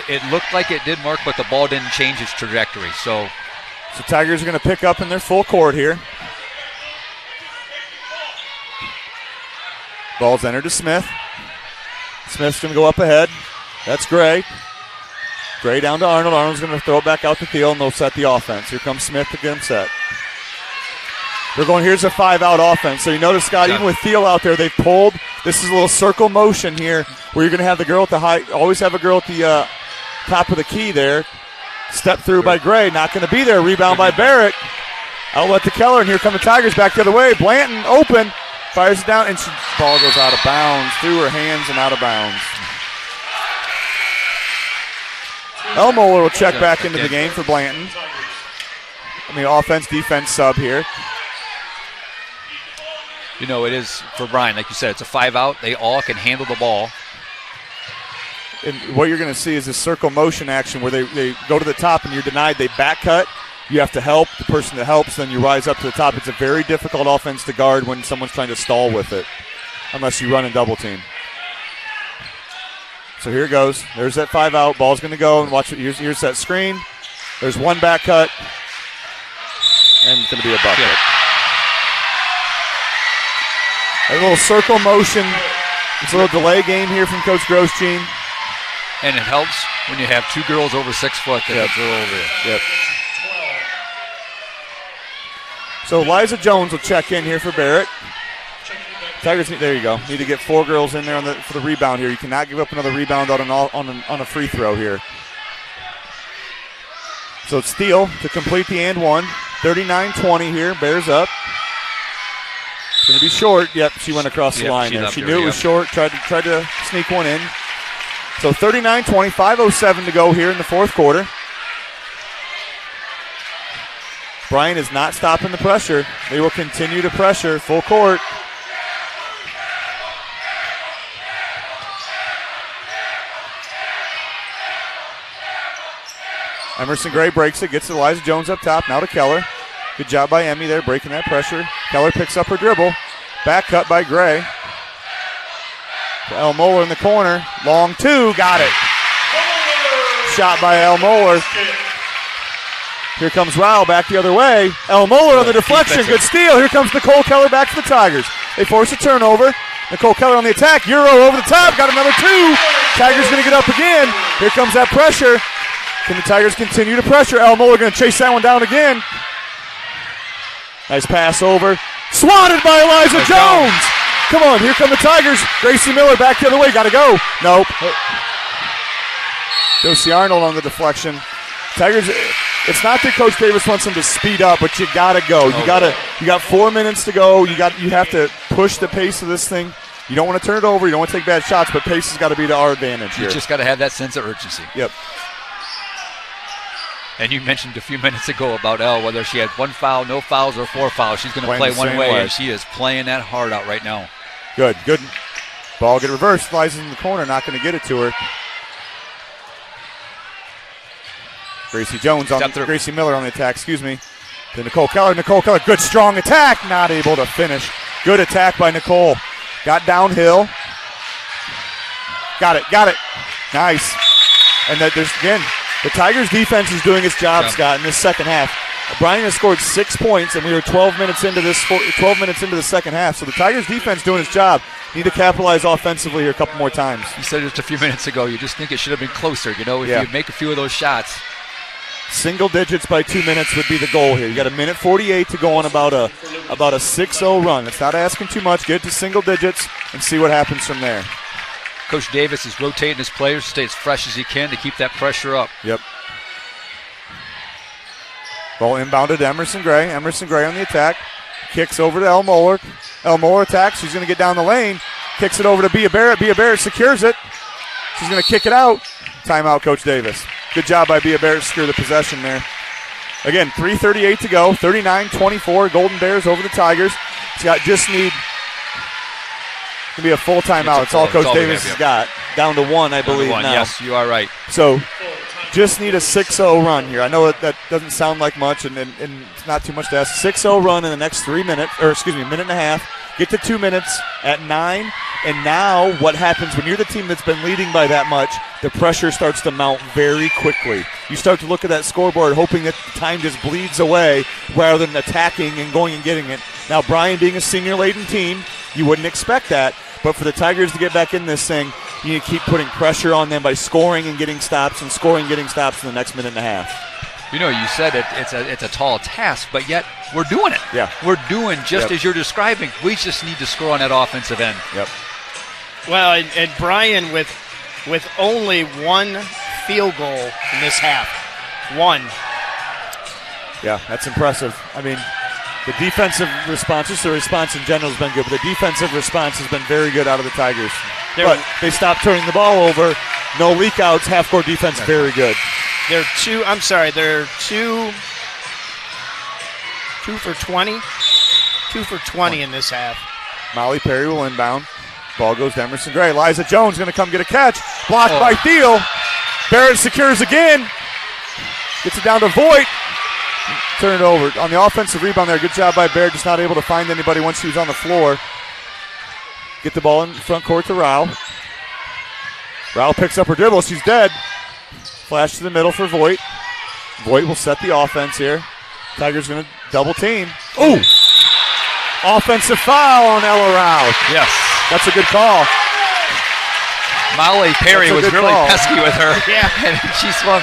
It looked like it did, Mark, but the ball didn't change its trajectory. So Tigers are going to pick up in their full court here. Ball's entered to Smith. Smith's going to go up ahead. That's Gray. Gray down to Arnold. Arnold's going to throw it back out to Thiel, and they'll set the offense. Here comes Smith to get him set. They're going, here's a 5-out offense. So you notice, Scott, even with Thiel out there, they've pulled. This is a little circle motion here where you're going to have the girl at the high, always have a girl at the top of the key there. Step through by Gray, not going to be there. Rebound by Barrett. Outlet to Keller, and here come the Tigers back the other way. Blanton open, fires it down, and ball goes out of bounds, through her hands and out of bounds. Elmo will check back into the game for Blanton. Offense, defense sub here. You know, it is for Bryan, like you said, it's a 5-out. They all can handle the ball. And what you're going to see is a circle motion action where they go to the top and you're denied. They back cut. You have to help the person that helps, then you rise up to the top. It's a very difficult offense to guard when someone's trying to stall with it, unless you run and double team. So here it goes. There's that 5-out. Ball's going to go, and watch it. Here's that screen. There's one back cut, and it's going to be a bucket. A little circle motion. It's a little delay game here from Coach Grosjean. And it helps when you have 2 girls over 6 foot that can throw over it. Yep. So Liza Jones will check in here for Barrett. Tigers, there you go. Need to get 4 girls in there for the rebound here. You cannot give up another rebound on a free throw here. So it's Steele to complete the and one. 39-20 here. Bears up. Going to be short. Yep, she went across the line there. She knew it was short. Tried to sneak one in. So 39-20, 5:07 to go here in the fourth quarter. Bryan is not stopping the pressure. They will continue to pressure full court. Emerson Gray breaks it, gets to Eliza Jones up top, now to Keller. Good job by Emmy there, breaking that pressure. Keller picks up her dribble. Back cut by Gray. El Moeller in the corner. Long two, got it. Shot by El Moeller. Here comes Rao back the other way. El Moeller on the deflection, good steal. Here comes Nicole Keller back to the Tigers. They force a turnover. Nicole Keller on the attack. Euro over the top, got another two. Tigers going to get up again. Here comes that pressure. Can the Tigers continue to pressure? El Moeller going to chase that one down again. Nice pass over. Swatted by Eliza Jones. Come on, here come the Tigers. Gracie Miller back the other way. Got to go. Nope. Josie Arnold on the deflection. Tigers, it's not that Coach Davis wants them to speed up, but you got to go. You got 4 minutes to go. You have to push the pace of this thing. You don't want to turn it over. You don't want to take bad shots, but pace has got to be to our advantage here. You just got to have that sense of urgency. Yep. And you mentioned a few minutes ago about Elle, whether she had 1 foul, no fouls, or 4 fouls, she's going to play one way, and she is playing that hard out right now. Good. Ball get reversed. Liza's in the corner, not going to get it to her. Gracie Miller on the attack, To Nicole Keller. Good strong attack, not able to finish. Good attack by Nicole. Got downhill. Got it. Nice. And there's again. The Tigers' defense is doing its job, Scott, in this second half. Bryan has scored 6 points, and we were 12 minutes into the second half. So the Tigers' defense doing its job. Need to capitalize offensively here a couple more times. You said just a few minutes ago, you just think it should have been closer. If you make a few of those shots. Single digits by 2 minutes would be the goal here. You got 1:48 to go on about a 6-0 run. It's not asking too much. Get to single digits and see what happens from there. Coach Davis is rotating his players to stay as fresh as he can to keep that pressure up. Yep. Ball inbounded to Emerson Gray. Emerson Gray on the attack. Kicks over to El Moeller. El Moeller attacks. She's going to get down the lane. Kicks it over to Bia Barrett. Bia Barrett secures it. She's going to kick it out. Timeout, Coach Davis. Good job by Bia Barrett to secure the possession there. Again, 3:38 to go. 39-24. Golden Bears over the Tigers. Just need to be a full timeout. It's all Coach Davis has got. Down to 1, I believe, now. Yes, you are right. So just need a 6-0 run here. I know that doesn't sound like much, and it's not too much to ask. 6-0 run in the next minute and a half. Get to 2 minutes at 9. And now what happens when you're the team that's been leading by that much, the pressure starts to mount very quickly. You start to look at that scoreboard hoping that time just bleeds away rather than attacking and going and getting it. Now, Bryan being a senior-laden team, you wouldn't expect that. But for the Tigers to get back in this thing, you need to keep putting pressure on them by scoring and getting stops in the next minute and a half. You said it's a tall task, but yet we're doing it. Yeah. We're doing just as you're describing. We just need to score on that offensive end. Yep. Well, and Bryan with only 1 field goal in this half. 1. Yeah, that's impressive. I mean, the defensive response, just the response in general has been good, but the defensive response has been very good out of the Tigers. But they stopped turning the ball over. No leak-outs. Half-court defense, very good. They're 2 for 20. 2 for 20 in this half. Molly Perry will inbound. Ball goes to Emerson Gray. Liza Jones going to come get a catch. Blocked by Thiel. Barrett secures again. Gets it down to Voigt. Turn it over. On the offensive rebound there, good job by Barrett. Just not able to find anybody once she was on the floor. Get the ball in front court to Rao. Rao picks up her dribble. She's dead. Flash to the middle for Voigt. Voigt will set the offense here. Tigers going to double team. Ooh! Offensive foul on Ella Rao. Yes. That's a good call. Molly Perry was really pesky with her. Yeah. And she swung.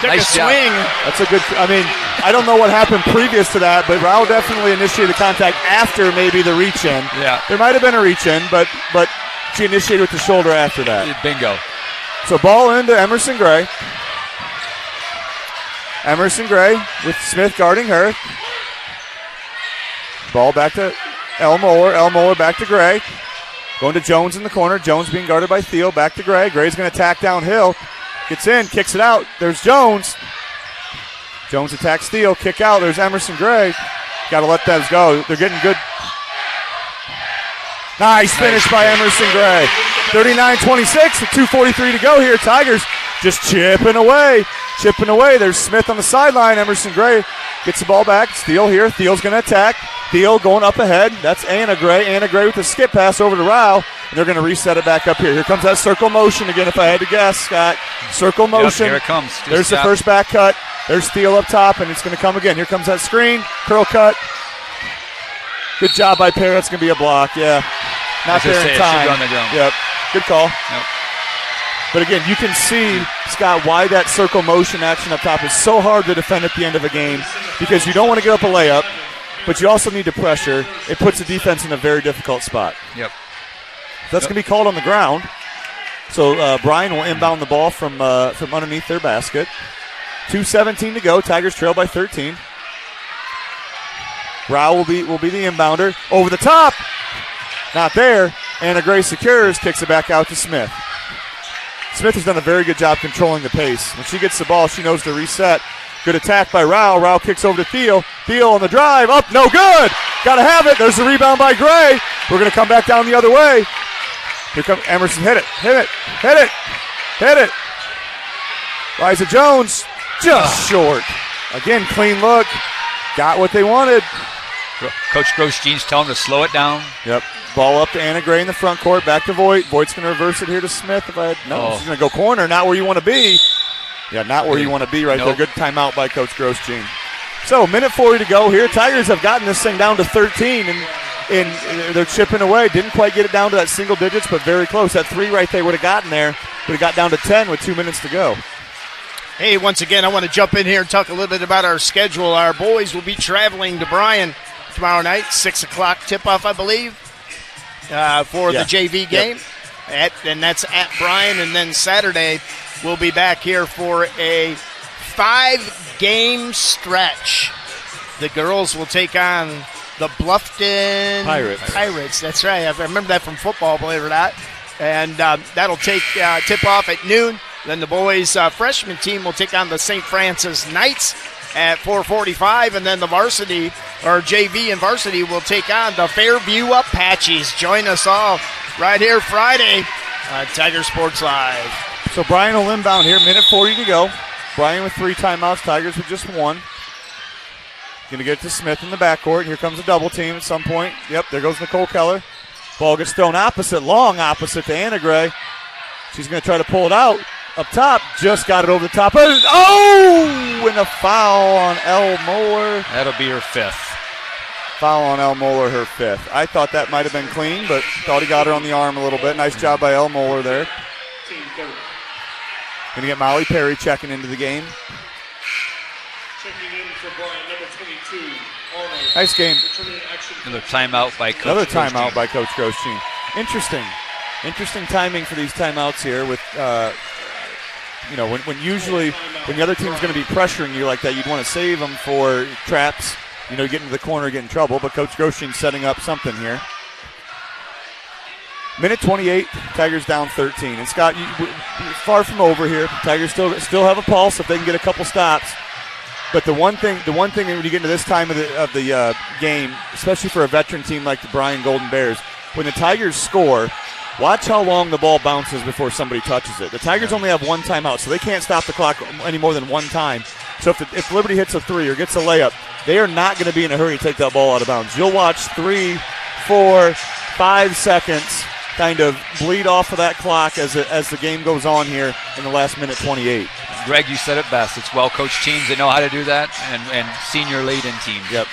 Took Nice a job. swing. That's a good. I mean, I don't know what happened previous to that, but Rao definitely initiated the contact after maybe the reach in. Yeah. There might have been a reach in, but she initiated with the shoulder after that. Bingo. So ball into Emerson Gray. Emerson Gray with Smith guarding her. Ball back to El Moeller. El Moeller back to Gray. Going to Jones in the corner. Jones being guarded by Thiel. Back to Gray. Gray's going to attack downhill. Gets in, kicks it out. There's Jones. Jones attacks Thiel. Kick out. There's Emerson Gray. Got to let those go. They're getting good. Nice finish by Emerson Gray. 39-26 with 2:43 to go here. Tigers just chipping away. Chipping away. There's Smith on the sideline. Emerson Gray gets the ball back. It's Thiel here. Thiel's going to attack. Thiel going up ahead. That's Anna Gray. Anna Gray with the skip pass over to Rao. And they're going to reset it back up here. Here comes that circle motion again, if I had to guess, Scott. Circle motion. Yep, here it comes. There's the first back cut. There's Thiel up top, and it's going to come again. Here comes that screen. Curl cut. Good job by Perry. That's going to be a block, yeah. Not there in time. Yep. Good call. Yep. But again, you can see, Scott, why that circle motion action up top is so hard to defend at the end of a game, because you don't want to give up a layup, but you also need to pressure. It puts the defense in a very difficult spot. Yep. That's going to be called on the ground. So Bryan will inbound the ball from underneath their basket. 2:17 to go. Tigers trail by 13. Rao will be the inbounder. Over the top. Not there. Anna Gray secures, kicks it back out to Smith. Smith has done a very good job controlling the pace. When she gets the ball, she knows to reset. Good attack by Rao. Rao kicks over to Thiel. Thiel on the drive. Up, no good. Got to have it. There's the rebound by Gray. We're going to come back down the other way. Here comes Emerson. Hit it. Hit it. Hit it. Hit it. Liza Jones just short. Again, clean look. Got what they wanted. Coach Grosjean's telling them to slow it down. Yep. Ball up to Anna Gray in the front court. Back to Voigt. Voigt's going to reverse it here to Smith. She's going to go corner. Not where you want to be. Yeah, not where you want to be right there. Good timeout by Coach Grosjean. So, minute 40 to go here. Tigers have gotten this thing down to 13, and they're chipping away. Didn't quite get it down to that single digits, but very close. That three right there would have gotten there. Would have got down to 10 with 2 minutes to go. Hey, once again, I want to jump in here and talk a little bit about our schedule. Our boys will be traveling to Bryan tomorrow night, 6 o'clock tip-off, I believe, for the JV game. Yep. And that's at Bryan. And then Saturday, we'll be back here for a 5-game stretch. The girls will take on the Bluffton Pirates. That's right. I remember that from football, believe it or not. And that'll take tip-off at noon. Then the boys' freshman team will take on the St. Francis Knights at 4:45, and then the varsity, or JV and varsity, will take on the Fairview Apaches. Join us all right here Friday on Tiger Sports Live. So Bryan will inbound here, minute 40 to go. Bryan with 3 timeouts, Tigers with just 1. Going to get it to Smith in the backcourt. Here comes a double team at some point. Yep, there goes Nicole Keller. Ball gets thrown long opposite to Anna Gray. She's going to try to pull it out. Up top, just got it over the top. Oh, and a foul on El Moeller. That'll be her 5th. Foul on El Moeller, her 5th. I thought that might have been clean, but thought he got her on the arm a little bit. Nice job by El Moeller there. Going to get Molly Perry checking into the game. Checking in for Bryan, number 22. Nice game. Another timeout by Coach Another Grosjean. timeout by Coach Grosjean. Interesting timing for these timeouts here with when usually when the other team's going to be pressuring you like that, you'd want to save them for traps, get into the corner, get in trouble. But Coach Grosjean's setting up something here. Minute 28, Tigers down 13. And Scott, far from over here. Tigers still have a pulse if they can get a couple stops. But the one thing when you get into this time of the game, especially for a veteran team like the Bryan Golden Bears, when the Tigers score, watch how long the ball bounces before somebody touches it. The Tigers only have 1 timeout, so they can't stop the clock any more than 1 time. So if Liberty hits a 3 or gets a layup, they are not going to be in a hurry to take that ball out of bounds. You'll watch 3, 4, 5 seconds kind of bleed off of that clock as the game goes on here in the last minute 28. Greg, you said it best. It's well-coached teams that know how to do that, and senior lead-in teams. Yep.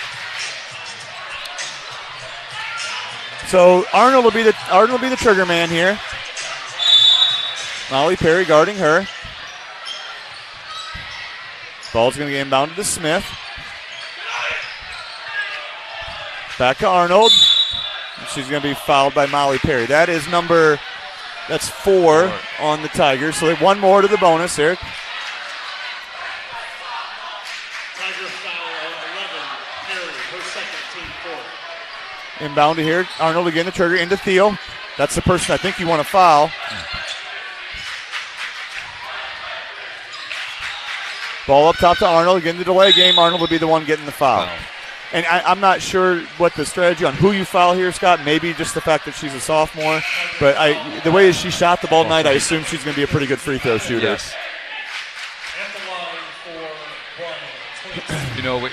So Arnold will be the trigger man here. Molly Perry guarding her. Ball's going to get inbounded to Smith. Back to Arnold. She's going to be fouled by Molly Perry. That's 4 on the Tigers. So they have one more to the bonus here. Tiger foul 11, Perry, her second, team fourth. Inbound to here. Arnold again, the trigger into Thiel. That's the person I think you want to foul. Ball up top to Arnold. Again, the delay game. Arnold will be the one getting the foul. Wow. And I'm not sure what the strategy on who you foul here, Scott. Maybe just the fact that she's a sophomore. But the way she shot the ball tonight, I assume she's going to be a pretty good free throw shooter. Yes.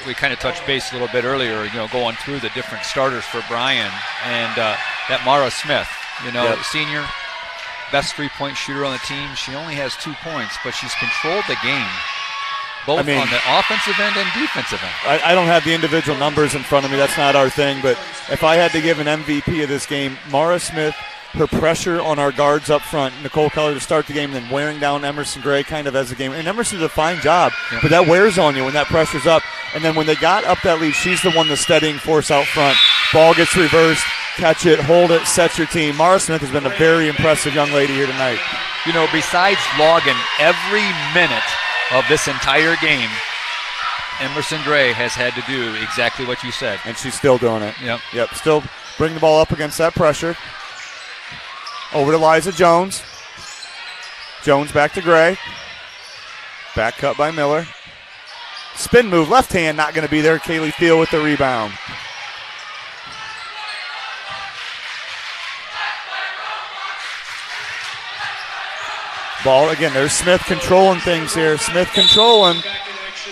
We kind of touched base a little bit earlier, going through the different starters for Bryan. And that Mara Smith, senior, best three-point shooter on the team. She only has 2 points, but she's controlled the game. Both on the offensive end and defensive end. I don't have the individual numbers in front of me. That's not our thing. But if I had to give an MVP of this game, Mara Smith, her pressure on our guards up front, Nicole Keller to start the game, and then wearing down Emerson Gray kind of as a game. And Emerson did a fine job, but that wears on you when that pressure's up. And then when they got up that lead, she's the one that's steadying force out front. Ball gets reversed, catch it, hold it, set your team. Mara Smith has been a very impressive young lady here tonight. Besides logging every minute of this entire game, Emerson Gray has had to do exactly what you said. And she's still doing it. Yep. Still bring the ball up against that pressure. Over to Liza Jones. Jones back to Gray. Back cut by Miller. Spin move, left hand, not going to be there. Kaylee Thiel with the rebound. Ball again. There's Smith controlling things here. Smith controlling.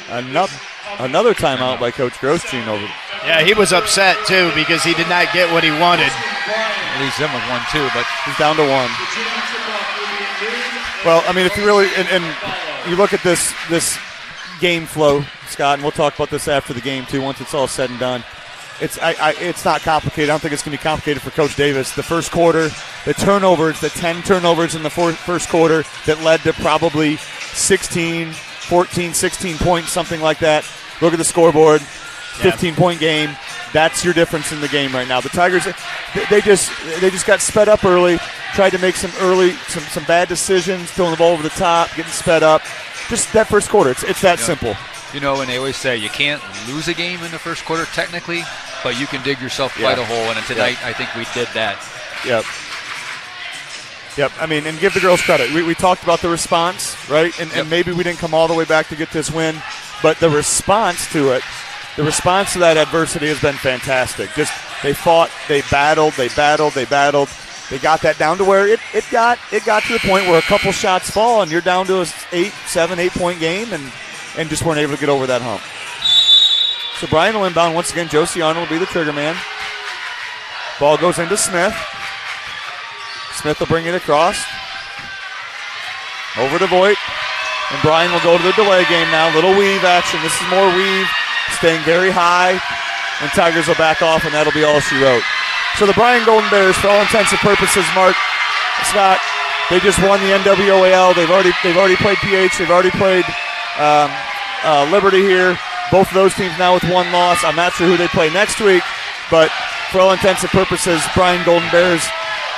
Another timeout by Coach Grosjean over. Yeah, he was upset too because he did not get what he wanted. Leaves him with 1 too, but he's down to 1. Well, I mean, if you really and you look at this game flow, Scott, and we'll talk about this after the game too. Once it's all said and done, it's not complicated. I don't think it's going to be complicated for Coach Davis. The first quarter, the 10 turnovers in the first quarter that led to probably 16 points, something like that. Look at the scoreboard, 15-point game. That's your difference in the game right now. The Tigers, they just got sped up early, tried to make some bad decisions, throwing the ball over the top, getting sped up. Just that first quarter, it's that simple. And they always say you can't lose a game in the first quarter technically, but you can dig yourself quite a hole, and tonight I think we did that. Yep. I mean, and give the girls credit. We talked about the response, right? And maybe we didn't come all the way back to get this win, but the response to that adversity has been fantastic. Just they fought, they battled. They got that down to where it got to the point where a couple shots fall and you're down to a 8 point game and just weren't able to get over that hump. So Bryan will inbound once again. Josie Arnold will be the trigger man. Ball goes into Smith. Smith will bring it across. Over to Voigt. And Bryan will go to the delay game now. Little weave action. This is more weave. Staying very high. And Tigers will back off, and that'll be all she wrote. So the Bryan Golden Bears, for all intents and purposes, Mark, Scott, they just won the NWAL. They've already played PH. They've already played Liberty here. Both of those teams now with 1 loss. I'm not sure who they play next week, but for all intents and purposes, Bryan Golden Bears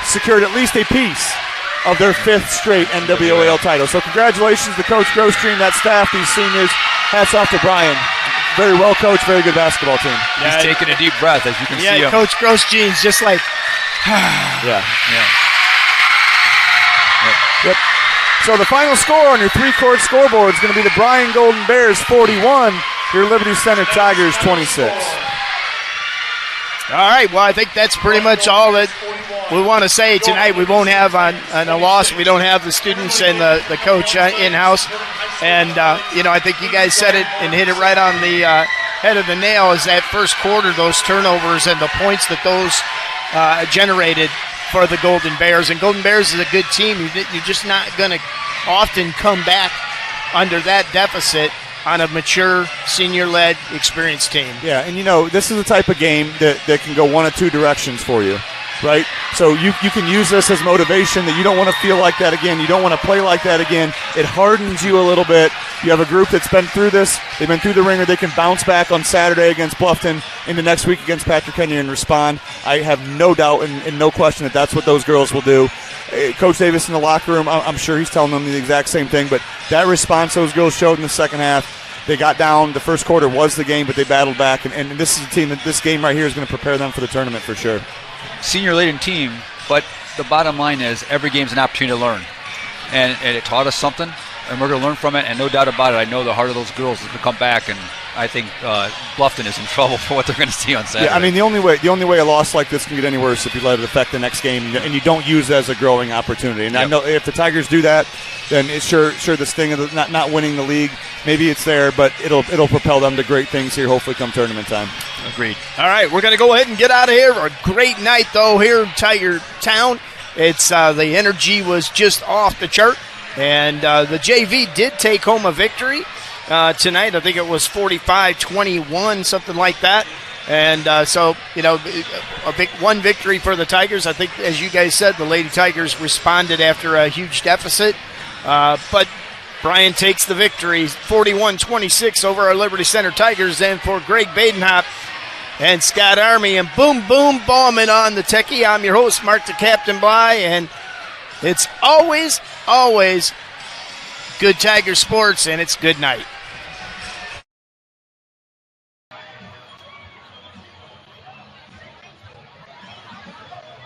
secured at least a piece of their 5th straight NWAL title. So congratulations to Coach Grosjean, that staff, these seniors. Hats off to Bryan. Very well coached, very good basketball team. He's taking a deep breath, as you can see him. Coach Grosjean's just like, Yep. So the final score on your 3-court scoreboard is going to be the Bryan Golden Bears 41, your Liberty Center Tigers 26. All right, well, I think that's pretty much all that we want to say tonight. We won't have on a loss. We don't have the students and the coach in-house. And, I think you guys said it and hit it right on the head of the nail is that first quarter, those turnovers and the points that those generated for the Golden Bears. And Golden Bears is a good team. You're just not going to often come back under that deficit on a mature, senior-led, experienced team. Yeah, and this is the type of game that can go one of two directions for you. right? So you can use this as motivation that you don't want to feel like that again. You don't want to play like that again. It hardens you a little bit. You have a group that's been through this. They've been through the ringer. They can bounce back on Saturday against Bluffton, into next week against Patrick Henry and respond. I have no doubt and no question that that's what those girls will do. Coach Davis in the locker room, I'm sure he's telling them the exact same thing, but that response those girls showed in the second half, they got down. The first quarter was the game, but they battled back, and this is a team that this game right here is going to prepare them for the tournament for sure. Senior-laden team, but the bottom line is every game's an opportunity to learn, and it taught us something, and we're going to learn from it, and no doubt about it, I know the heart of those girls is going to come back, and I think Bluffton is in trouble for what they're going to see on Saturday. Yeah, I mean, the only way a loss like this can get any worse if you let it affect the next game and you don't use it as a growing opportunity. And I know if the Tigers do that, then it's sure the sting of not winning the league, maybe it's there, but it'll propel them to great things here, hopefully come tournament time. Agreed. All right, we're going to go ahead and get out of here. A great night, though, here in Tiger Town. It's the energy was just off the chart, and the JV did take home a victory tonight. I think it was 45-21, something like that. And so, a big one victory for the Tigers. I think, as you guys said, the Lady Tigers responded after a huge deficit. But Bryan takes the victory, 41-26 over our Liberty Center Tigers. And for Greg Badenhop and Scott Army, and boom, bombing on the techie, I'm your host, Mark the Captain Bly, and it's always good Tiger sports, and it's good night.